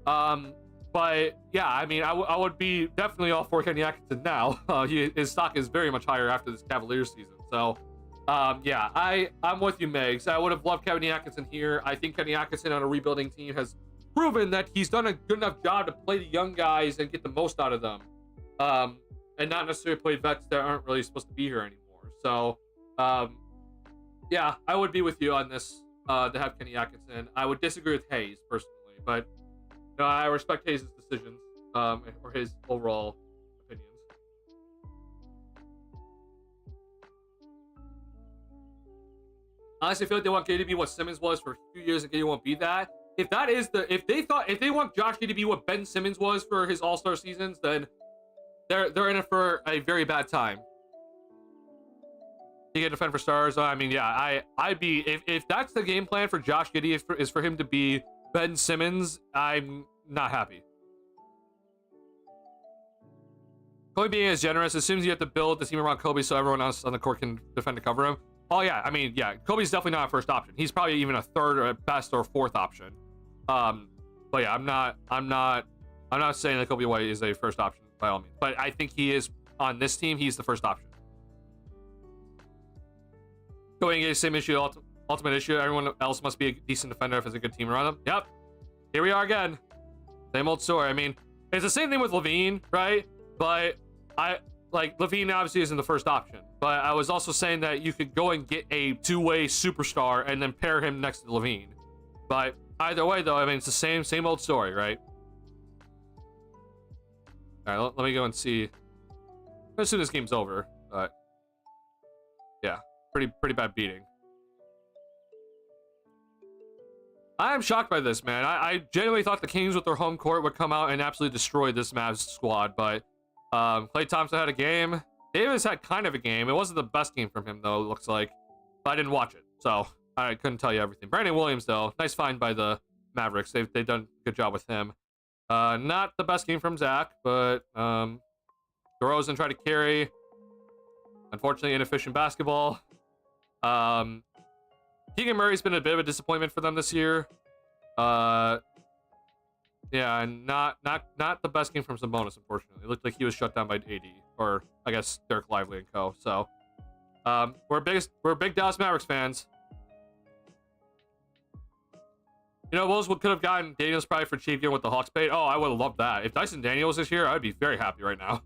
But yeah, I would be definitely all for Kenny Atkinson now. His stock is very much higher after this Cavaliers season. So yeah, I'm with you, Megs. I would have loved Kenny Atkinson here. I think Kenny Atkinson on a rebuilding team has proven that he's done a good enough job to play the young guys and get the most out of them. And not necessarily play vets that aren't really supposed to be here anymore. So, yeah, I would be with you on this, to have Kenny Atkinson. I would disagree with Hayes, personally, but I respect Hayes' decisions, or his overall opinions. Honestly, I feel like they want Giddy to be what Simmons was for a few years, and Giddy won't be that. If they want Josh Giddy to be what Ben Simmons was for his All-Star seasons, then they're in it for a very bad time. He can defend for stars. I mean, yeah, I'd be if that's the game plan for Josh Giddey is for him to be Ben Simmons, I'm not happy. Kobe being as generous, as soon as you have to build the team around Kobe so everyone else on the court can defend to cover him. Oh yeah, I mean, yeah, Kobe's definitely not a first option. He's probably even a third or at best or fourth option. But yeah, I'm not saying that Kobe White is a first option by all means, but I think he is on this team. He's the first option. Going against the same issue, ultimate issue. Everyone else must be a decent defender if there's a good team around them. Yep, here we are again. Same old story. I mean, it's the same thing with Levine, right? But Levine obviously isn't the first option. But I was also saying that you could go and get a two-way superstar and then pair him next to Levine. But either way, though, I mean, it's the same old story, right? All right, let me go and see as soon as this game's over. But yeah, pretty bad beating. I am shocked by this, man. I genuinely thought the Kings with their home court would come out and absolutely destroy this Mavs squad, but Klay Thompson had a game. Davis had kind of a game. It wasn't the best game from him, though, it looks like. But I didn't watch it, so I couldn't tell you everything. Brandon Williams, though, nice find by the Mavericks. They've done a good job with him. Not the best game from Zach, but DeRozan tried to carry. Unfortunately, inefficient basketball. Keegan Murray's been a bit of a disappointment for them this year. Yeah, and not the best game from Sabonis, unfortunately. It looked like he was shut down by AD, or I guess Derek Lively and co. So we're big Dallas Mavericks fans. You know, Wolves could have gotten Daniels probably for cheap, given what the Hawks paid. Oh, I would have loved that. If Dyson Daniels is here, I'd be very happy right now.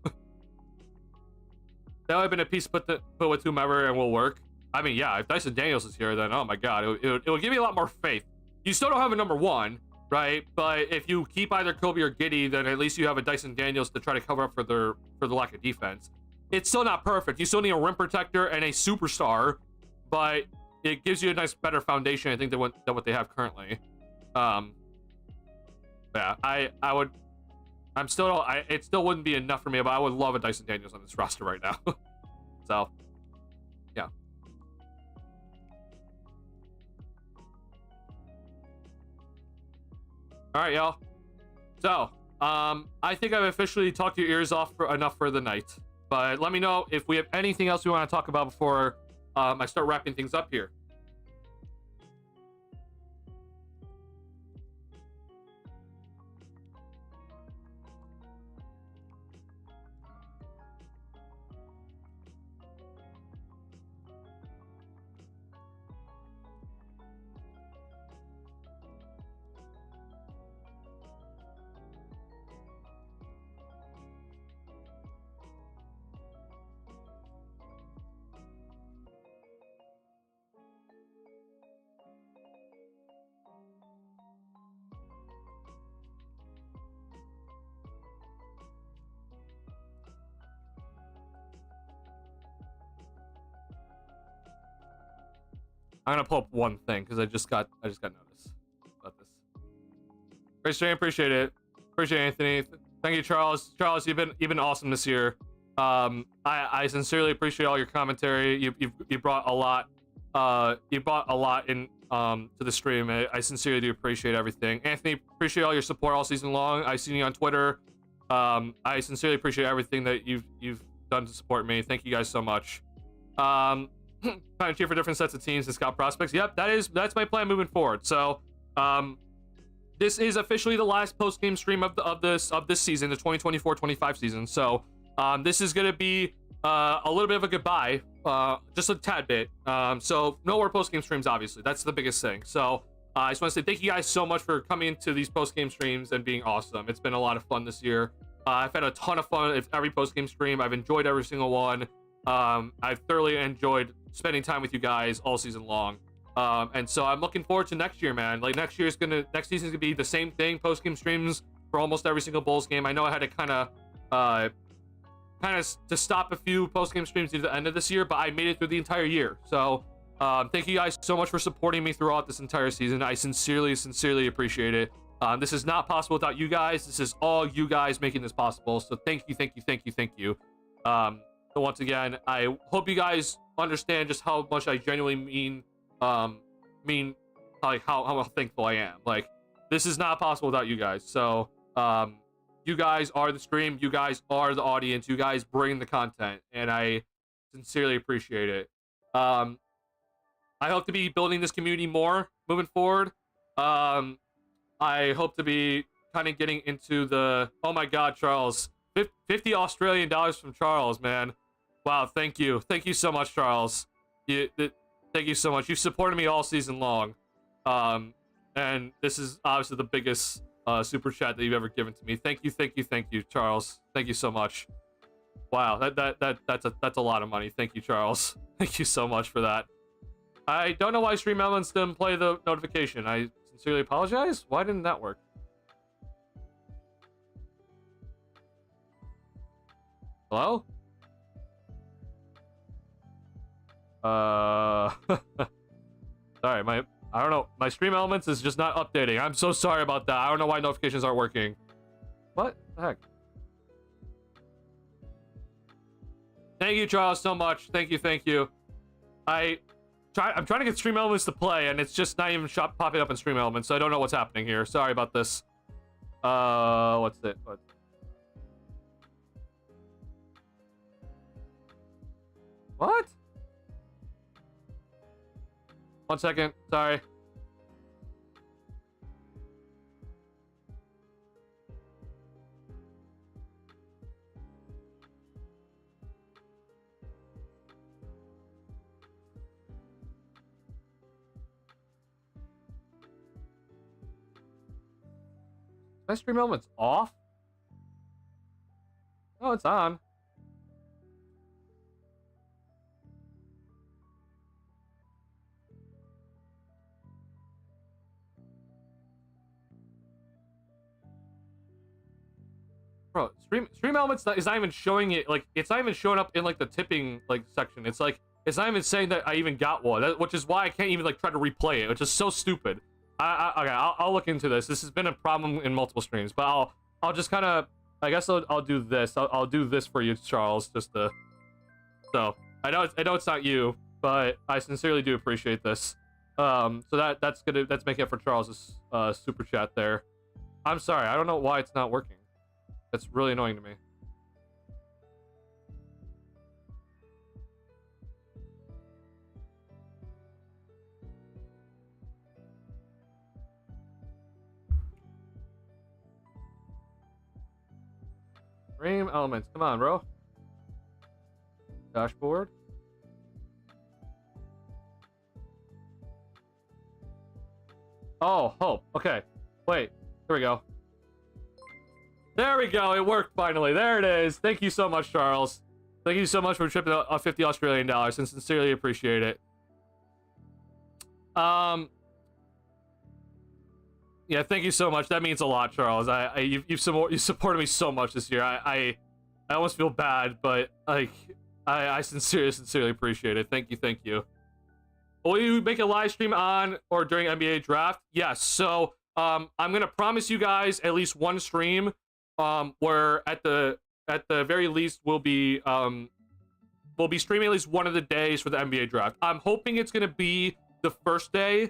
That would have been a piece put with whomever and will work. I mean, yeah, if Dyson Daniels is here, then oh my god, it would give me a lot more faith. You still don't have a number one, right? But if you keep either Kobe or Giddey, then at least you have a Dyson Daniels to try to cover up for the lack of defense. It's still not perfect. You still need a rim protector and a superstar, but it gives you a nice, better foundation, I think, than what they have currently. Yeah, it still wouldn't be enough for me, but I would love a Dyson Daniels on this roster right now. So, yeah. All right, y'all. So, I think I've officially talked your ears off enough for the night. But let me know if we have anything else we want to talk about before I start wrapping things up here. I'm gonna pull up one thing because I just got notice about this. Great stream, appreciate it. Appreciate it, Anthony. Thank you, Charles. Charles, you've been awesome this year. I sincerely appreciate all your commentary. You brought a lot. You brought a lot in to the stream. I sincerely do appreciate everything. Anthony, appreciate all your support all season long. I seen you on Twitter. I sincerely appreciate everything that you've done to support me. Thank you guys so much. Trying to cheer for different sets of teams and scout prospects. Yep, that's my plan moving forward. So, this is officially the last post-game stream of this season, the 2024-25 season. So, this is gonna be a little bit of a goodbye, just a tad bit. So no more post-game streams, obviously. That's the biggest thing. So, I just want to say thank you guys so much for coming into these post-game streams and being awesome. It's been a lot of fun this year. I've had a ton of fun with every post-game stream. I've enjoyed every single one. I've thoroughly enjoyed spending time with you guys all season long. And so I'm looking forward to next year, man. Like next season's gonna be the same thing, post-game streams for almost every single Bulls game. I know I had to kind of to stop a few post-game streams near the end of this year, but I made it through the entire year. So Thank you guys so much for supporting me throughout this entire season. I sincerely appreciate it. This is not possible without you guys. This is all you guys making this possible. So thank you. So once again, I hope you guys understand just how much I genuinely mean like how thankful I am. Like, this is not possible without you guys. So you guys are the stream, you guys are the audience, you guys bring the content, and I sincerely appreciate it. I hope to be building this community more moving forward. I hope to be kind of getting into the, oh my god, Charles, 50 Australian dollars from Charles, man. Wow, thank you so much, Charles. Thank you so much. You supported me all season long, and this is obviously the biggest super chat that you've ever given to me. Thank you, Charles. Thank you so much. Wow, that's a lot of money. Thank you, Charles. Thank you so much for that. I don't know why Stream Elements didn't play the notification. I sincerely apologize. Why didn't that work? Hello? Sorry, I don't know. My Stream Elements is just not updating. I'm so sorry about that. I don't know why notifications aren't working. What the heck? Thank you, Charles, so much. Thank you. I'm trying to get Stream Elements to play, and it's just not even popping up in Stream Elements, so I don't know what's happening here. Sorry about this. What's it? What? 1 second. Sorry. My Stream Elements off? Oh, it's on. Bro, Stream Elements is not even showing it, like, it's not even showing up in, like, the tipping, like, section. It's like, it's not even saying that I even got one, which is why I can't even, like, try to replay it, which is so stupid. Okay, I'll look into this. This has been a problem in multiple streams, but I'll just kind of, I guess I'll do this. I'll do this for you, Charles, just to, so, I know it's not you, but I sincerely do appreciate this. So that's making it for Charles's, super chat there. I'm sorry, I don't know why it's not working. That's really annoying to me. Stream Elements, come on, bro. Dashboard. Oh, hope. Okay. Wait. Here we go. There we go. It worked finally. There it is. Thank you so much, Charles. Thank you so much for tripping out 50 Australian dollars, and sincerely appreciate it. Yeah, thank you so much. That means a lot, Charles. You've supported me so much this year. I almost feel bad, but like I sincerely appreciate it. Thank you. Will you make a live stream on or during NBA draft? Yes. So I'm gonna promise you guys at least one stream. Where at the very least we'll be streaming at least one of the days for the NBA draft. I'm hoping it's gonna be the first day,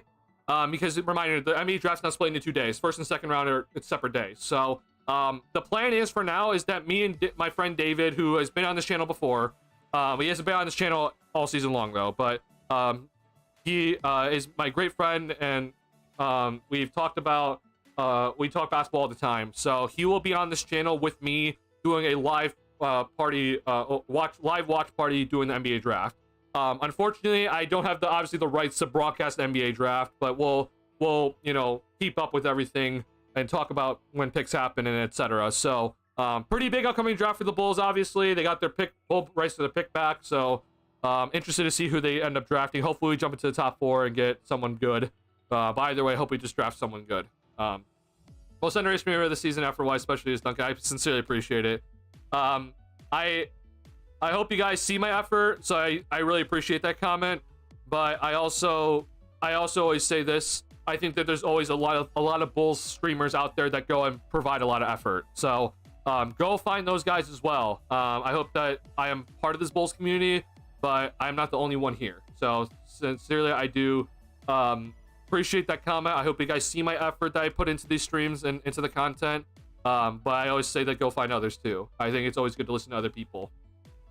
because reminder, the NBA draft's not split into 2 days. First and second round are separate days. So the plan is for now is that me and my friend David, who has been on this channel before, he hasn't been on this channel all season long though, but he is my great friend, and we talk basketball all the time, so he will be on this channel with me doing a live watch party doing the NBA draft. Unfortunately, I don't have obviously the rights to broadcast the NBA draft, but we'll keep up with everything and talk about when picks happen and etc. So pretty big upcoming draft for the Bulls. Obviously, they got their full rights to the pick back, so interested to see who they end up drafting. Hopefully, we jump into the top 4 and get someone good. But either way, I hope we just draft someone good. Most underrated streamer of the season after why, especially is Duncan. I sincerely appreciate it. I hope you guys see my effort, so I really appreciate that comment. but I also always say this. I think that there's always a lot of Bulls streamers out there that go and provide a lot of effort. So go find those guys as well. I hope that I am part of this Bulls community, but I'm not the only one here. So sincerely, I do appreciate that comment. I hope you guys see my effort that I put into these streams and into the content. But I always say that go find others too. I think it's always good to listen to other people.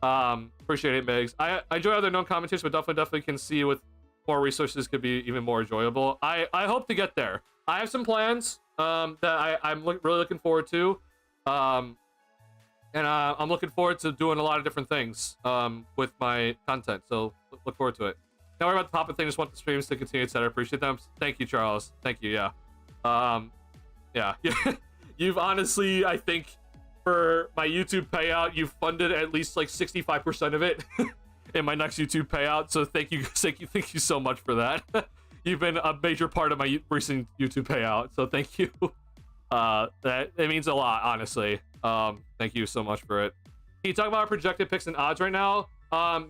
Appreciate it, Megs. I enjoy other known commentators, but definitely can see with more resources could be even more enjoyable. I hope to get there. I have some plans that I'm really looking forward to. And I'm looking forward to doing a lot of different things with my content. So look forward to it. Don't worry about the pop-up thing. Just want the streams to continue, etc. Appreciate them. Thank you, Charles. Thank you. Yeah. Yeah. You've honestly, I think, for my YouTube payout, you've funded at least like 65% of it in my next YouTube payout. So thank you so much for that. You've been a major part of my recent YouTube payout. So thank you. That it means a lot, honestly. Thank you so much for it. Can you talk about our projected picks and odds right now?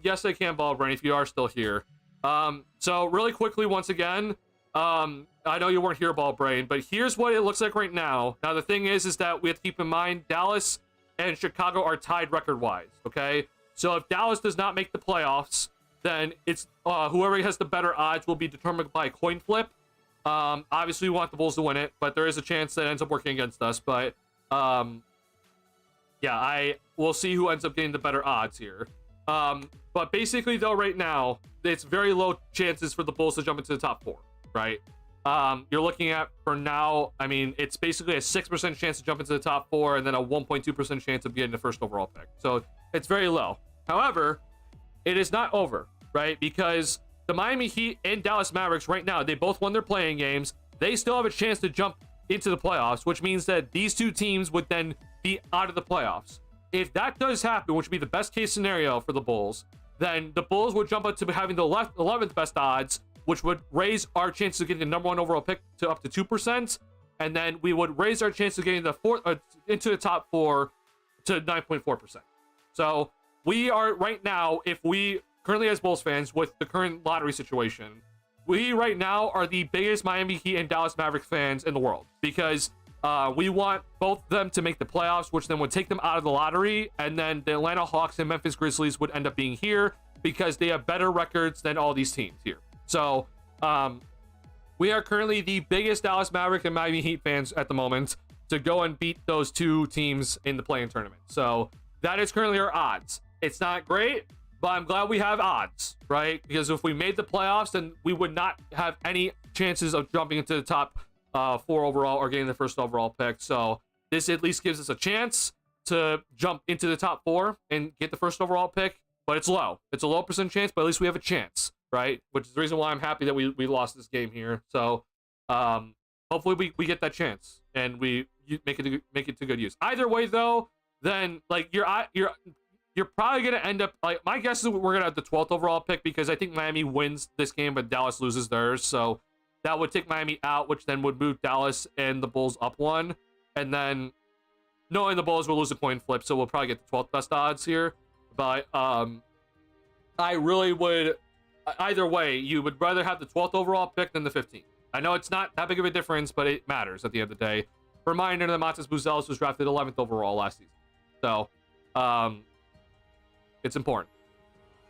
Yes, I can, Ballbrain, if you are still here. So really quickly, once again, I know you weren't here, Ballbrain, but here's what it looks like right now. Now, the thing is that we have to keep in mind Dallas and Chicago are tied record-wise, okay? So if Dallas does not make the playoffs, then it's whoever has the better odds will be determined by a coin flip. Obviously, we want the Bulls to win it, but there is a chance that it ends up working against us. But yeah, we'll see who ends up getting the better odds here. But basically, though, right now, it's very low chances for the Bulls to jump into the top 4, right? You're looking at, for now, I mean, it's basically a 6% chance to jump into the top 4 and then a 1.2% chance of getting the first overall pick. So it's very low. However, it is not over, right? Because the Miami Heat and Dallas Mavericks right now, they both won their playing games. They still have a chance to jump into the playoffs, which means that these two teams would then be out of the playoffs. If that does happen, which would be the best case scenario for the Bulls, then the Bulls would jump up to having the 11th best odds, which would raise our chances of getting the number 1 overall pick to up to 2%. And then we would raise our chance of getting the into the top 4 to 9.4%. So we are right now, if we currently as Bulls fans with the current lottery situation, we right now are the biggest Miami Heat and Dallas Mavericks fans in the world, because we want both of them to make the playoffs, which then would take them out of the lottery, and then the Atlanta Hawks and Memphis Grizzlies would end up being here because they have better records than all these teams here. So we are currently the biggest Dallas Maverick and Miami Heat fans at the moment to go and beat those two teams in the play-in tournament. So that is currently our odds. It's not great, but I'm glad we have odds, right? Because if we made the playoffs, then we would not have any chances of jumping into the top 4 overall or getting the first overall pick. So this at least gives us a chance to jump into the top 4 and get the first overall pick, but it's low. It's a low percent chance, but at least we have a chance, right? Which is the reason why I'm happy that we lost this game here. So hopefully we get that chance and we make it to good use. Either way, though, then like you're probably going to end up, like, my guess is we're going to have the 12th overall pick, because I think Miami wins this game, but Dallas loses theirs. So that would take Miami out, which then would move Dallas and the Bulls up 1. And then knowing the Bulls will lose a coin flip, so we'll probably get the 12th best odds here. But I really would, either way, you would rather have the 12th overall pick than the 15th. I know it's not that big of a difference, but it matters at the end of the day. Reminder that Matas Buzelis was drafted 11th overall last season. So, it's important.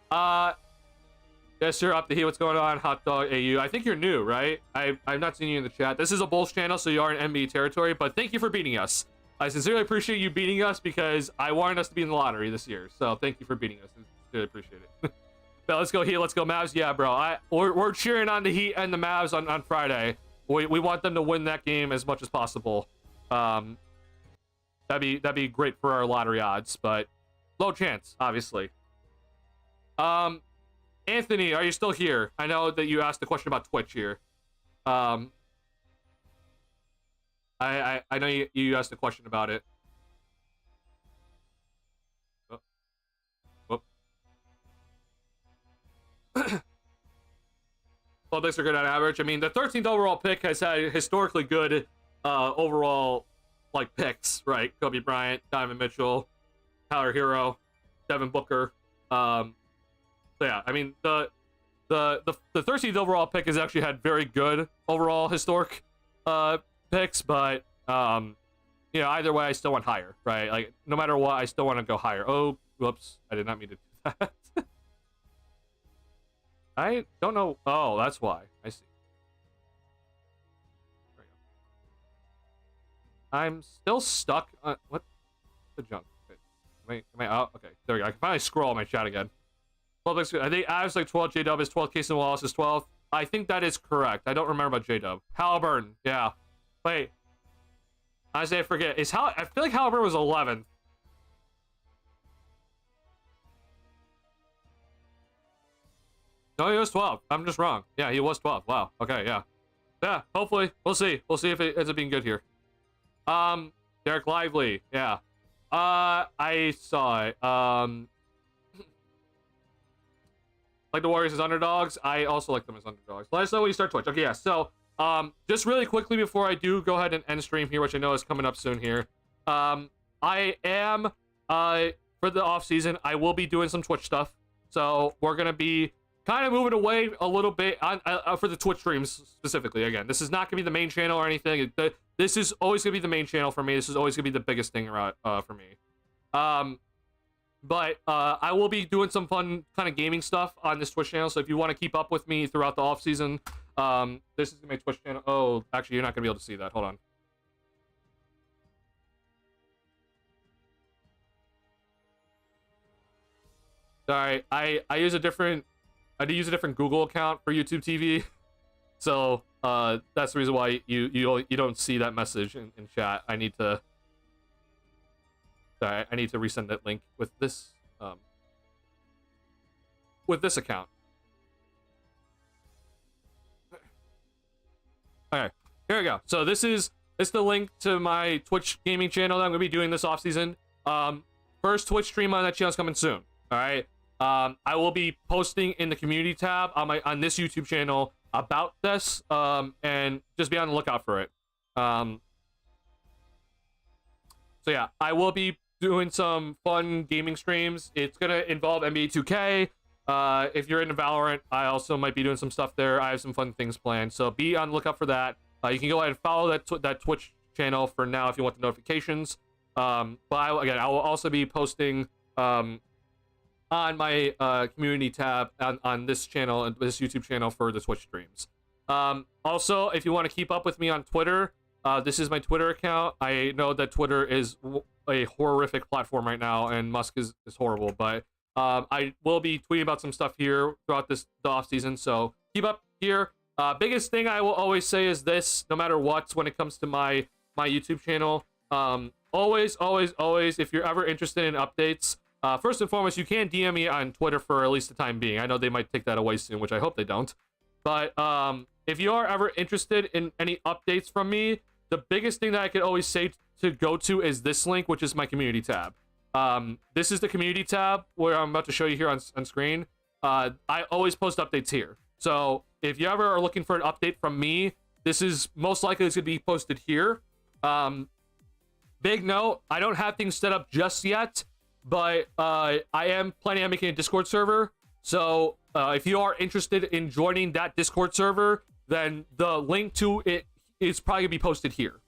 Yes, sir, up to here. What's going on, Hot Dog AU? I think you're new, right? I've not seen you in the chat. This is a Bulls channel, so you are in NBA territory, but thank you for beating us. I sincerely appreciate you beating us, because I wanted us to be in the lottery this year. So thank you for beating us. I sincerely appreciate it. But let's go Heat. Let's go Mavs. Yeah, bro. We're cheering on the Heat and the Mavs on Friday. We want them to win that game as much as possible. That'd be great for our lottery odds, but low chance, obviously. Anthony, are you still here? I know that you asked a question about Twitch here. I know you asked a question about it. Well, picks are good on average. I mean, the 13th overall pick has had historically good overall like picks, right? Kobe Bryant, Donovan Mitchell, Tyler Hero, Devin Booker. So yeah, I mean the the 13th overall pick has actually had very good overall historic picks, but you know, either way, I still want higher, right? Like, no matter what, I still want to go higher. Oh, whoops, I did not mean to do that. I don't know. Oh, that's why. I see. There we go. I'm still stuck on what the junk. Am I out? Okay, there we go. I can finally scroll my chat again. 12, I think I was like 12. J-Dub is 12. Casey Wallace is 12. I think that is correct. I don't remember about J-Dub. Halliburton, yeah. Wait. Honestly, I forget. I feel like Halliburton was 11th. No, he was 12. I'm just wrong. Yeah, he was 12. Wow. Okay, yeah. Yeah, hopefully. We'll see. We'll see if it ends up being good here. Derek Lively. Yeah. I saw it. Like the Warriors as underdogs. I also like them as underdogs. Let us know when you start Twitch. Okay, yeah. So, just really quickly before I do go ahead and end stream here, which I know is coming up soon here. I am, for the off season, I will be doing some Twitch stuff. So we're gonna be kind of moving away a little bit on for the Twitch streams specifically. Again, this is not gonna be the main channel or anything. This is always gonna be the main channel for me. This is always gonna be the biggest thing around for me. But I will be doing some fun kind of gaming stuff on this Twitch channel. So if you want to keep up with me throughout the off season, this is my Twitch channel. Oh, actually, you're not gonna be able to see that. Hold on. Sorry, I use a different Google account for YouTube TV, so that's the reason why you don't see that message in chat. I need to resend that link with this account. Okay, here we go. So this is the link to my Twitch gaming channel that I'm gonna be doing this off season. First Twitch stream on that channel is coming soon. All right. I will be posting in the community tab on this YouTube channel about this, and just be on the lookout for it. So yeah, I will be doing some fun gaming streams. It's gonna involve NBA 2K. If you're into Valorant, I also might be doing some stuff there. I have some fun things planned, so be on the lookout for that. You can go ahead and follow that Twitch channel for now if you want the notifications. But I will also be posting on my community tab on this channel and this YouTube channel for the Twitch streams. Also, if you want to keep up with me on Twitter, this is my Twitter account. I know that Twitter is a horrific platform right now, and Musk is horrible, but I will be tweeting about some stuff here throughout the off season, so keep up here. Biggest thing I will always say is this, no matter what, when it comes to my YouTube channel, always, if you're ever interested in updates, first and foremost, you can DM me on Twitter for at least the time being. I know they might take that away soon, which I hope they don't. But if you are ever interested in any updates from me, the biggest thing that I could always say to go to is this link, which is my community tab. This is the community tab where I'm about to show you here on screen. I always post updates here. So if you ever are looking for an update from me, this is most likely going to be posted here. Big note, I don't have things set up just yet, but I am planning on making a Discord server. So if you are interested in joining that Discord server, then the link to it is probably gonna be posted here.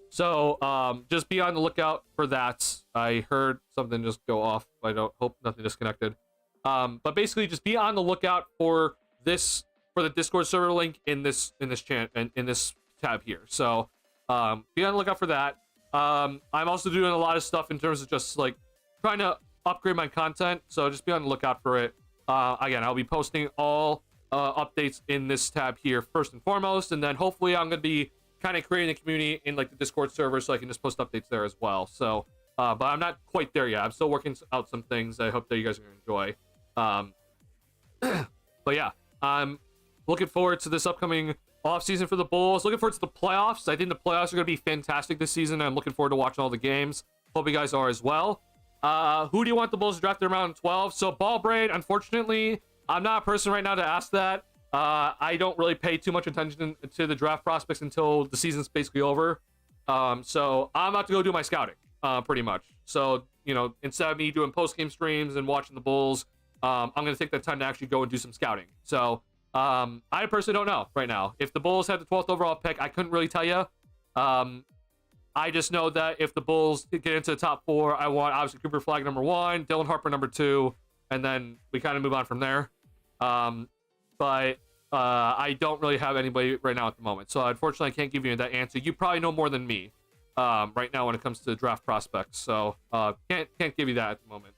So just be on the lookout for that. I heard something just go off. I don't hope nothing disconnected. But basically, just be on the lookout for the Discord server link in this tab here. So be on the lookout for that. I'm also doing a lot of stuff in terms of just like trying to upgrade my content, so just be on the lookout for it. Again, I'll be posting all updates in this tab here first and foremost, and then hopefully I'm going to be kind of creating a community in like the Discord server so I can just post updates there as well. So but I'm not quite there yet. I'm still working out some things I hope that you guys are going to enjoy. But yeah, I'm looking forward to this upcoming off season for the Bulls. Looking forward to the playoffs. I think the playoffs are going to be fantastic this season. I'm looking forward to watching all the games. Hope you guys are as well. Who do you want the Bulls to draft in round 12? So ball braid, unfortunately, I'm not a person right now to ask that. I don't really pay too much attention to the draft prospects until the season's basically over. So I'm about to go do my scouting, pretty much. So, you know, instead of me doing post-game streams and watching the Bulls, I'm going to take that time to actually go and do some scouting. So I personally don't know right now. If the Bulls had the 12th overall pick, I couldn't really tell you. I just know that if the Bulls get into the top 4, I want obviously Cooper Flagg number 1, Dylan Harper number 2, and then we kind of move on from there. But I don't really have anybody right now at the moment, so unfortunately I can't give you that answer. You probably know more than me right now when it comes to draft prospects, so can't give you that at the moment.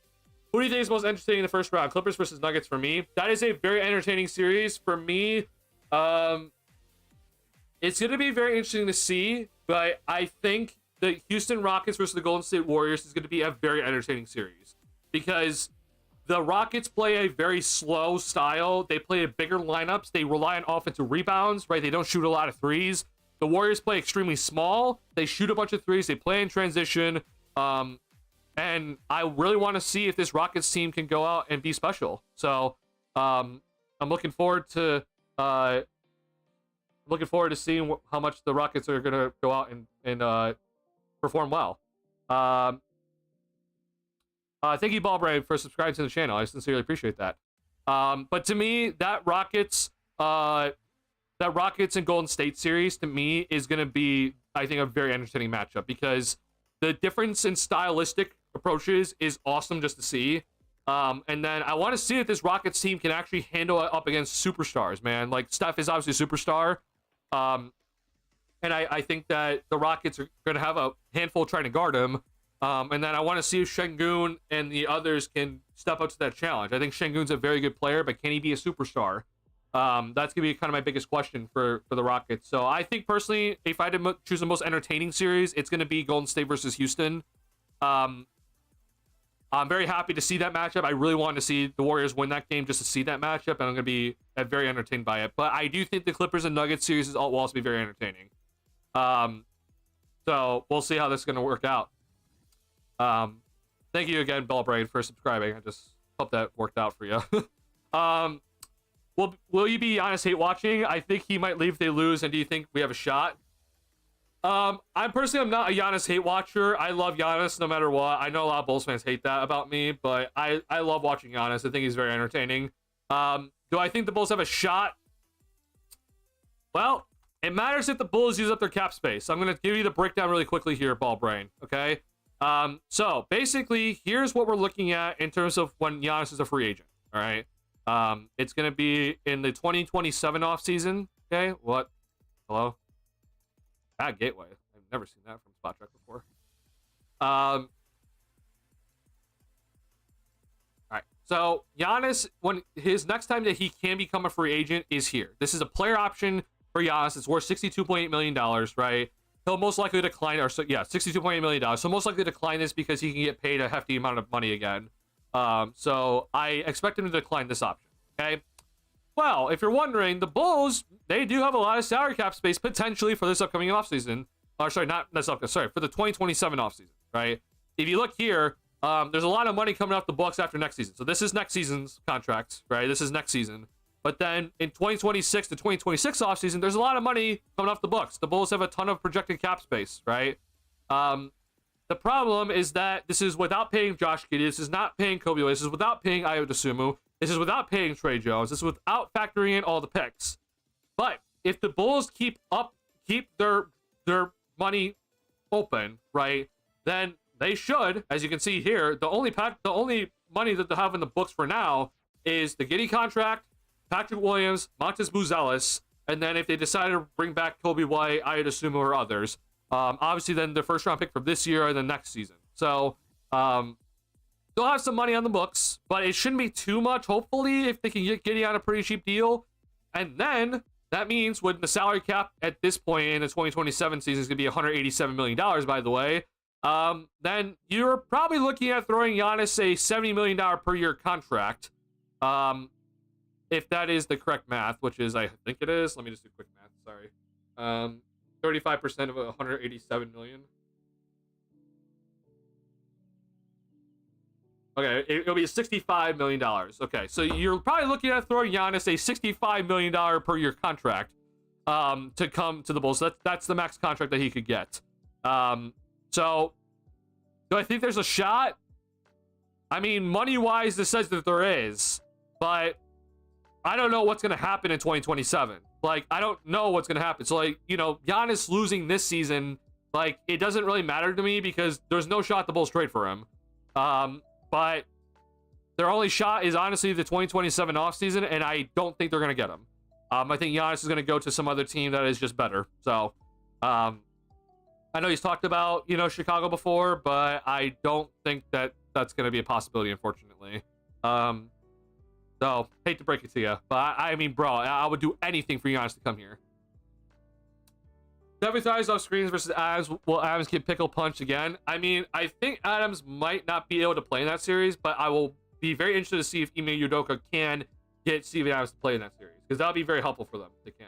Who do you think is most interesting in the first round? Clippers versus Nuggets for me. That is a very entertaining series for me. It's going to be very interesting to see, but I think the Houston Rockets versus the Golden State Warriors is going to be a very entertaining series because the Rockets play a very slow style. They play a bigger lineups. They rely on offensive rebounds, right? They don't shoot a lot of threes. The Warriors play extremely small. They shoot a bunch of threes. They play in transition. And I really want to see if this Rockets team can go out and be special. So I'm looking forward to seeing how much the Rockets are going to go out and perform well. Thank you, Ballbrain, for subscribing to the channel. I sincerely appreciate that. But to me, that Rockets and Golden State series to me is going to be, I think, a very entertaining matchup because the difference in stylistic approaches is awesome just to see. And then I want to see if this Rockets team can actually handle it up against superstars, man. Like, Steph is obviously a superstar. And I think that the Rockets are going to have a handful trying to guard him. And then I want to see if Şengün and the others can step up to that challenge. I think Şengün's a very good player, but can he be a superstar? That's going to be kind of my biggest question for the Rockets. So I think personally, if I had to choose the most entertaining series, it's going to be Golden State versus Houston. I'm very happy to see that matchup. I really want to see the Warriors win that game just to see that matchup, and I'm going to be very entertained by it. But I do think the Clippers and Nuggets series will also be very entertaining. So we'll see how this is going to work out. Thank you again, Bellbrain, for subscribing. I just hope that worked out for you. Will you be Giannis hate watching? I think he might leave if they lose. And do you think we have a shot? I'm not a Giannis hate watcher. I love Giannis no matter what. I know a lot of Bulls fans hate that about me, but I love watching Giannis. I think he's very entertaining. Do I think the Bulls have a shot? Well, it matters if the Bulls use up their cap space. I'm going to give you the breakdown really quickly here, Ballbrain, okay? So basically, here's what we're looking at in terms of when Giannis is a free agent, all right? It's going to be in the 2027 offseason, okay? What? Hello? Bad gateway. I've never seen that from Spot Check before. All right. So Giannis, when his next time that he can become a free agent is here. This is a player option for Giannis. It's worth $62.8 million, right? He'll most likely decline, $62.8 million. So most likely decline this because he can get paid a hefty amount of money again. So I expect him to decline this option, okay? Well, if you're wondering, the Bulls, they do have a lot of salary cap space potentially for this upcoming offseason. Or sorry, not this upcoming, sorry, for the 2027 offseason, right? If you look here, there's a lot of money coming off the books after next season. So this is next season's contract, right? This is next season. But then in 2026 to 2026 offseason, there's a lot of money coming off the books. The Bulls have a ton of projected cap space, right? The problem is that this is without paying Josh Giddey. This is not paying Kobe. This is without paying Ayo Dosunmu. This is without paying Trey Jones. This is without factoring in all the picks. But if the Bulls keep their money open, right, then they should, as you can see here, the only money that they have in the books for now is the Giddey contract, Patrick Williams, Montes Buzelis, and then if they decide to bring back Kobe White, Ayo Dosunmu, or others, obviously then the first round pick from this year and the next season. So they'll have some money on the books, but it shouldn't be too much, hopefully, if they can get Giddey on a pretty cheap deal. And then that means when the salary cap at this point in the 2027 season is going to be $187 million, by the way, then you're probably looking at throwing Giannis a $70 million per year contract. If that is the correct math, which is, I think it is. Let me just do quick math, sorry. 35% of 187 million. Okay, it'll be $65 million. Okay, so you're probably looking at throwing Giannis a $65 million per year contract to come to the Bulls. So that's the max contract that he could get. So do I think there's a shot? I mean, money-wise, this says that there is. But I don't know what's going to happen in 2027. Like, I don't know what's going to happen. So, like, you know, Giannis losing this season, like, it doesn't really matter to me because there's no shot the Bulls trade for him. But their only shot is honestly the 2027 offseason, and I don't think they're going to get him. I think Giannis is going to go to some other team that is just better. So, I know he's talked about, you know, Chicago before, but I don't think that that's going to be a possibility, unfortunately. So, hate to break it to you, but I mean, bro, I would do anything for Giannis to come here. Seven times off screens versus Adams. Will Adams get pickle punch again? I mean, I think Adams might not be able to play in that series, but I will be very interested to see if Ime Udoka can get Steven Adams to play in that series, because that'll be very helpful for them if they can.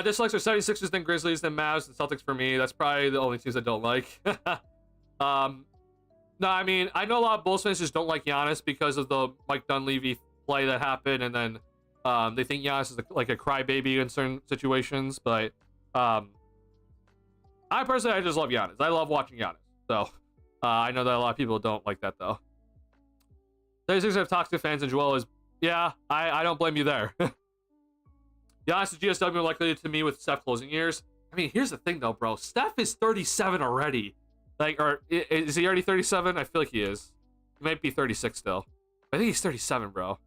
Dislikes are 76ers, then Grizzlies, then Mavs, and Celtics for me. That's probably the only teams I don't like. No, I mean, I know a lot of Bulls fans just don't like Giannis because of the Mike Dunleavy play that happened, and then they think Giannis is like a crybaby in certain situations. But I personally, I just love Giannis. I love watching Giannis. So I know that a lot of people don't like that, though. 36 have toxic fans, and Joel is, yeah, I don't blame you there. Giannis is GSW likely to me with Steph closing years. I mean, here's the thing, though, bro. Steph is 37 already. Like, or is he already 37? I feel like he is. He might be 36 still. I think he's 37, bro.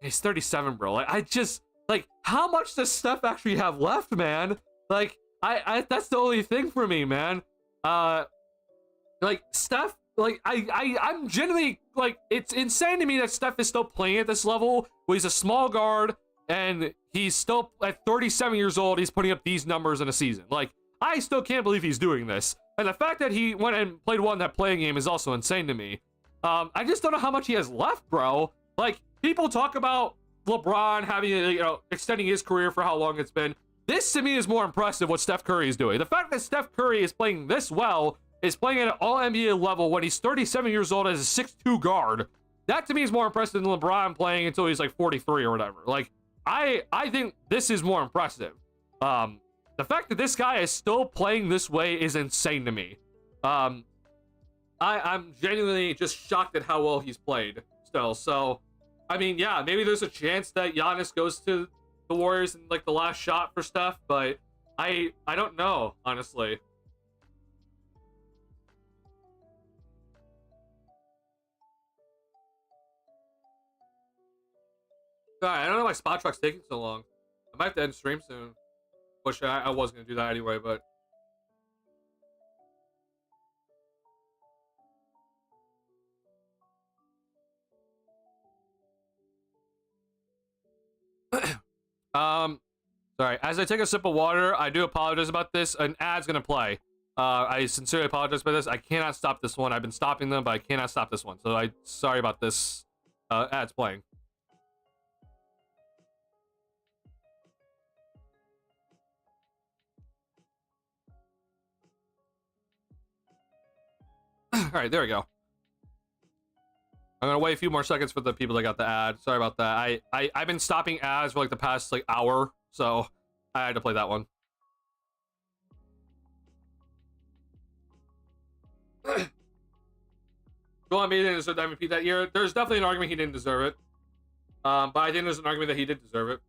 He's 37, bro. Like, I just, like, how much does Steph actually have left, man? Like, I that's the only thing for me, man. Like, Steph, like, I'm genuinely, like, it's insane to me that Steph is still playing at this level where he's a small guard and he's still, at 37 years old, he's putting up these numbers in a season. Like, I still can't believe he's doing this. And the fact that he went and played well in that playing game is also insane to me. I just don't know how much he has left, bro. Like, people talk about LeBron having, you know, extending his career for how long it's been. This, to me, is more impressive what Steph Curry is doing. The fact that Steph Curry is playing this well, is playing at an all-NBA level when he's 37 years old as a 6'2 guard, that, to me, is more impressive than LeBron playing until he's, like, 43 or whatever. Like, I think this is more impressive. The fact that this guy is still playing this way is insane to me. I'm genuinely just shocked at how well he's played still. So, I mean, yeah, maybe there's a chance that Giannis goes to the Warriors in, like, the last shot for Steph, but I don't know, honestly. Alright, I don't know why Spot Truck's taking so long. I might have to end stream soon. Which I was going to do that anyway, but... Sorry. As I take a sip of water, I do apologize about this. An ad's going to play. I sincerely apologize for this. I cannot stop this one. I've been stopping them, but I cannot stop this one. So sorry about this. Ad's playing. All right, there we go. I'm gonna wait a few more seconds for the people that got the ad. Sorry about that. I've been stopping ads for like the past like hour, so I had to play that one. Joel Embiid didn't deserve the MVP that year. There's definitely an argument he didn't deserve it. But I think there's an argument that he did deserve it.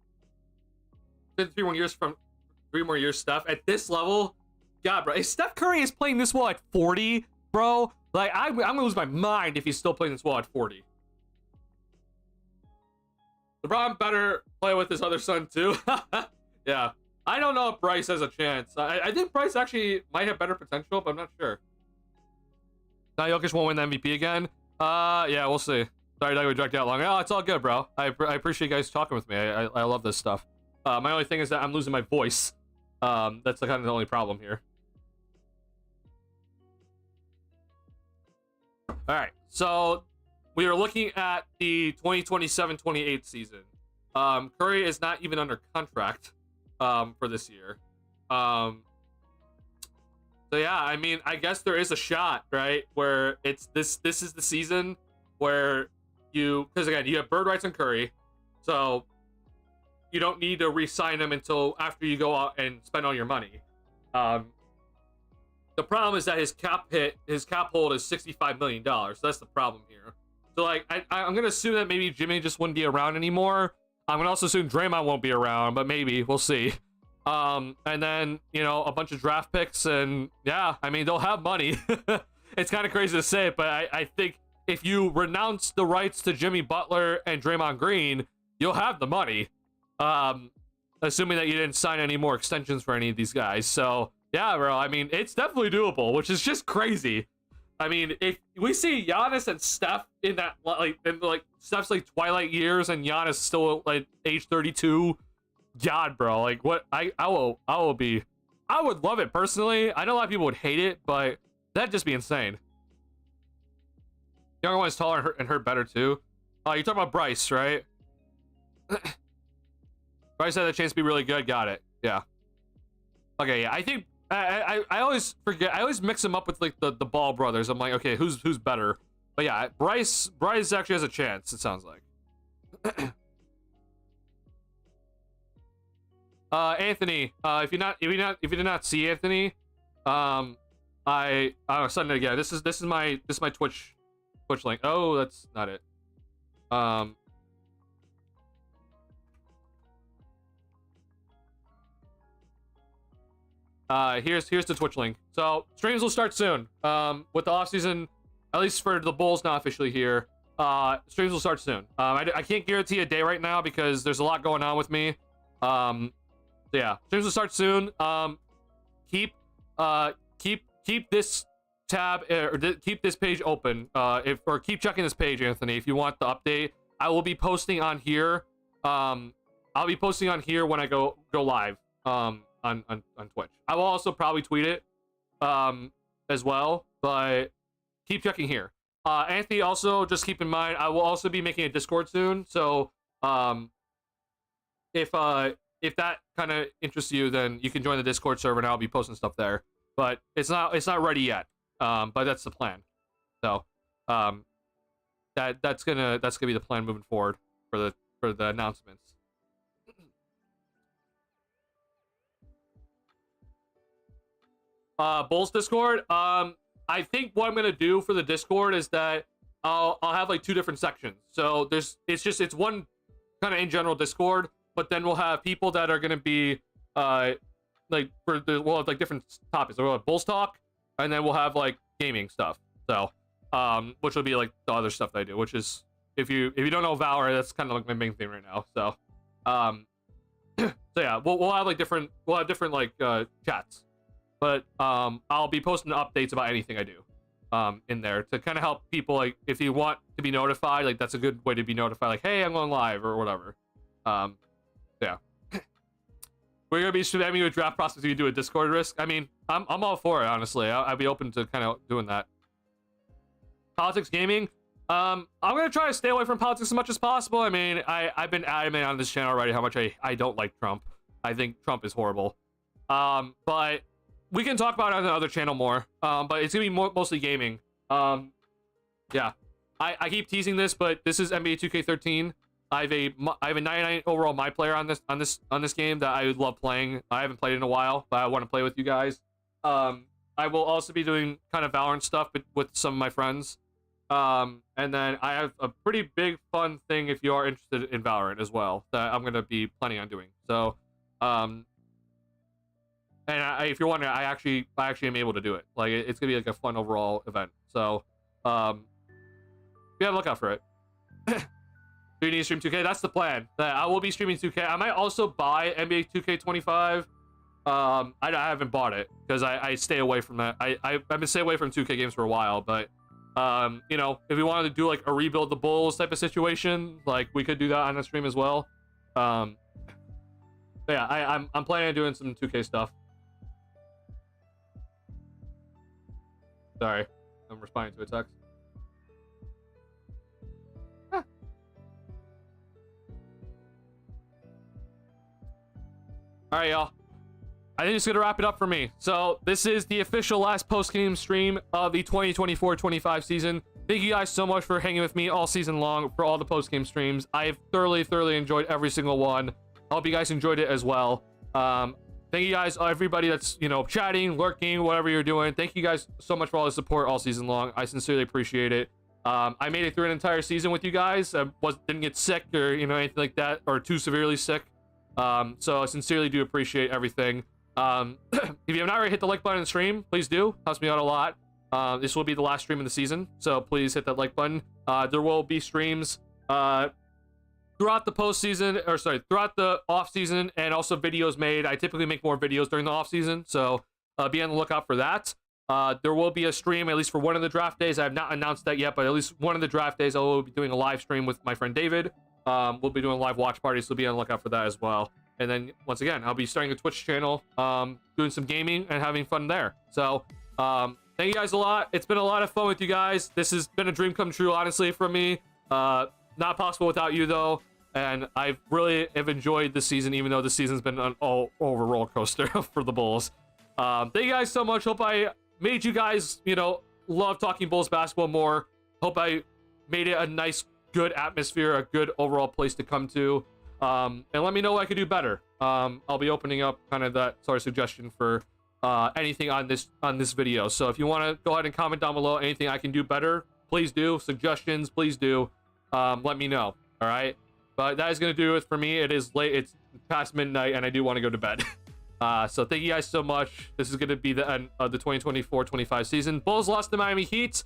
Been 3 more years, Steph. At this level, God, bro. If Steph Curry is playing this well at 40, bro, like, I'm gonna lose my mind if he's still playing this well at 40. LeBron better play with his other son, too. Yeah. I don't know if Bryce has a chance. I think Bryce actually might have better potential, but I'm not sure. Now Jokic won't win the MVP again. Yeah, we'll see. Sorry that we dragged out long. Oh, it's all good, bro. I appreciate you guys talking with me. I love this stuff. My only thing is that I'm losing my voice. That's kind of the only problem here. All right, so we are looking at the 2027-28 season. Curry is not even under contract for this year. So yeah, I mean, I guess there is a shot, right? Where it's this is the season where because again, you have bird rights on Curry, so you don't need to re-sign him until after you go out and spend all your money. The problem is that his cap hold is $65 million. So that's the problem here. So like I'm gonna assume that maybe Jimmy just wouldn't be around anymore. I'm gonna also assume Draymond won't be around, but maybe we'll see. And then a bunch of draft picks, and yeah, I mean they'll have money. It's kind of crazy to say it, but I think if you renounce the rights to Jimmy Butler and Draymond Green, you'll have the money. Assuming that you didn't sign any more extensions for any of these guys. So yeah, bro, I mean it's definitely doable, which is just crazy. I mean, if we see Giannis and Steph in that Steph's like twilight years and Giannis still like age 32, God, bro, like what I would love it personally. I know a lot of people would hate it, but that'd just be insane. Younger one is taller and hurt better too. Oh, you're talking about Bryce, right? Bryce had a chance to be really good. Got it. Yeah. Okay. Yeah. I think I always forget. I always mix them up with like the Ball brothers. I'm like, okay, who's better? But yeah, Bryce actually has a chance. It sounds like. Anthony. If you did not see Anthony, I send it again. This is my Twitch link. Oh, that's not it. Here's the Twitch link. So streams will start soon. With the off season, at least for the Bulls not officially here. Streams will start soon. I can't guarantee a day right now because there's a lot going on with me. So yeah, streams will start soon. Keep this tab or keep this page open. Or keep checking this page, Anthony, if you want the update. I will be posting on here. I'll be posting on here when I go live. On Twitch. I will also probably tweet it as well, but keep checking here. Anthony, also just keep in mind I will also be making a Discord soon, so if that kind of interests you, then you can join the Discord server and I'll be posting stuff there. But it's not ready yet. But that's the plan. So that's gonna be the plan moving forward for the announcements. Bulls Discord. I think what I'm gonna do for the Discord is that I'll have like two different sections. So it's one kind of in general Discord, but then we'll have people that are gonna be we'll have like different topics. So we'll have Bulls talk, and then we'll have like gaming stuff. So which will be like the other stuff that I do, which is if you don't know Valorant, that's kind of like my main thing right now. So so yeah, we'll have different like chats. But I'll be posting updates about anything I do in there to kind of help people. Like if you want to be notified, like that's a good way to be notified, like hey, I'm going live or whatever. Yeah. We're gonna be spamming you a draft process if you do a Discord risk. I mean, I'm all for it, honestly. I'd be open to kind of doing that. Politics gaming. I'm gonna try to stay away from politics as much as possible. I mean, I've been adamant on this channel already how much I don't like Trump. I think Trump is horrible. But we can talk about it on the other channel more. But it's gonna be mostly gaming. Yeah, I keep teasing this, but this is NBA 2K13. I have a 99 overall my player on this game that I would love playing. I haven't played in a while, but I want to play with you guys. I will also be doing kind of Valorant stuff with some of my friends. And then I have a pretty big fun thing if you are interested in Valorant as well that I'm gonna be planning on doing. So, and if you're wondering, I actually am able to do it. Like it's gonna be like a fun overall event. So, yeah, look out for it. Do you need to stream 2K? That's the plan. That I will be streaming 2K. I might also buy NBA 2K25. I haven't bought it because I stay away from that. I've been staying away from 2K games for a while, but if we wanted to do like a rebuild the Bulls type of situation, like we could do that on the stream as well. But yeah, I'm planning on doing some 2K stuff. Sorry, I'm responding to a text. All right, y'all. I think it's gonna wrap it up for me. So this is the official last post-game stream of the 2024-25 season. Thank you guys so much for hanging with me all season long for all the post-game streams. I've thoroughly enjoyed every single one. I hope you guys enjoyed it as well. Thank you guys, everybody that's chatting, lurking, whatever you're doing. Thank you guys so much for all the support all season long. I sincerely appreciate it. I made it through an entire season with you guys. I didn't get sick or anything like that, or too severely sick. So I sincerely do appreciate everything. If you have not already hit the like button on the stream, please do. Helps me out a lot. This will be the last stream of the season, so please hit that like button. There will be streams throughout the postseason, or sorry, throughout the off season, and also videos made. I typically make more videos during the off season, so be on the lookout for that. There will be a stream at least for one of the draft days. I have not announced that yet, but at least one of the draft days I will be doing a live stream with my friend David. We'll be doing a live watch party, so be on the lookout for that as well. And then once again, I'll be starting a Twitch channel, doing some gaming and having fun there. So thank you guys a lot. It's been a lot of fun with you guys. This has been a dream come true, honestly, for me. Not possible without you, though. And I really have enjoyed this season, even though the season's been an all-over roller coaster for the Bulls. Thank you guys so much. Hope I made you guys, love talking Bulls basketball more. Hope I made it a nice, good atmosphere, a good overall place to come to. And let me know what I could do better. I'll be opening up kind of that sort of suggestion for anything on this video. So if you want to go ahead and comment down below anything I can do better, please do. Suggestions, please do. Let me know. All right. But that is going to do it for me. It is late. It's past midnight, and I do want to go to bed. So thank you guys so much. This is going to be the end of the 2024-25 season. Bulls lost to Miami Heat.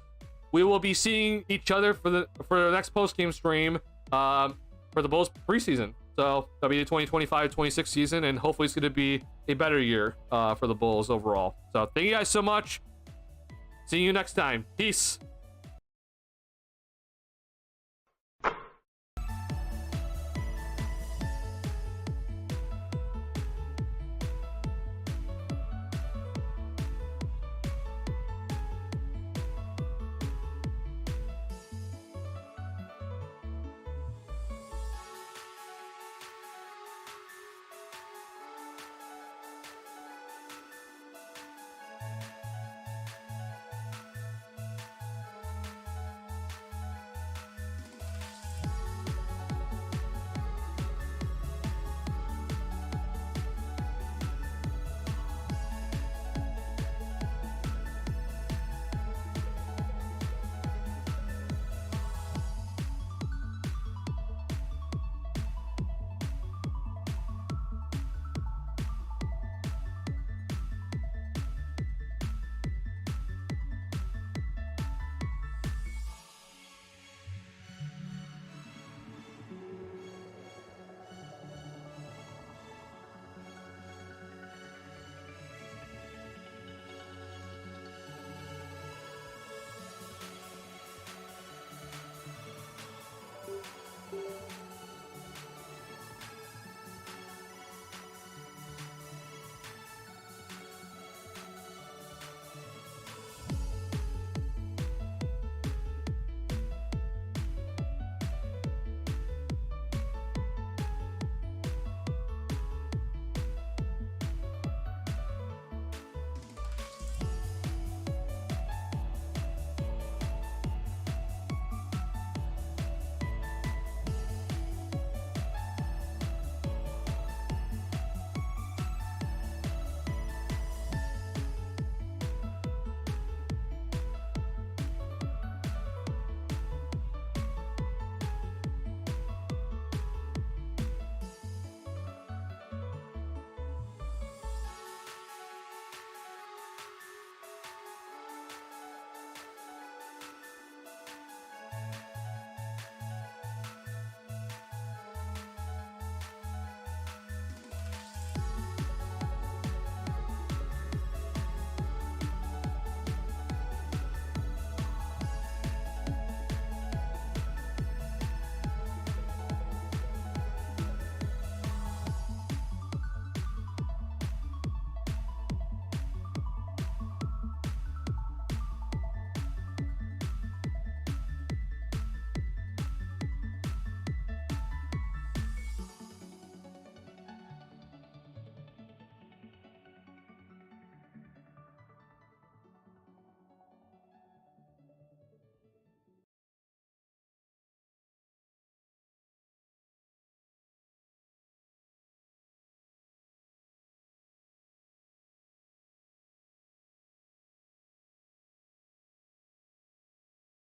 We will be seeing each other for the next post-game stream for the Bulls preseason. So that'll be the 2025-26 season, and hopefully it's going to be a better year for the Bulls overall. So thank you guys so much. See you next time. Peace.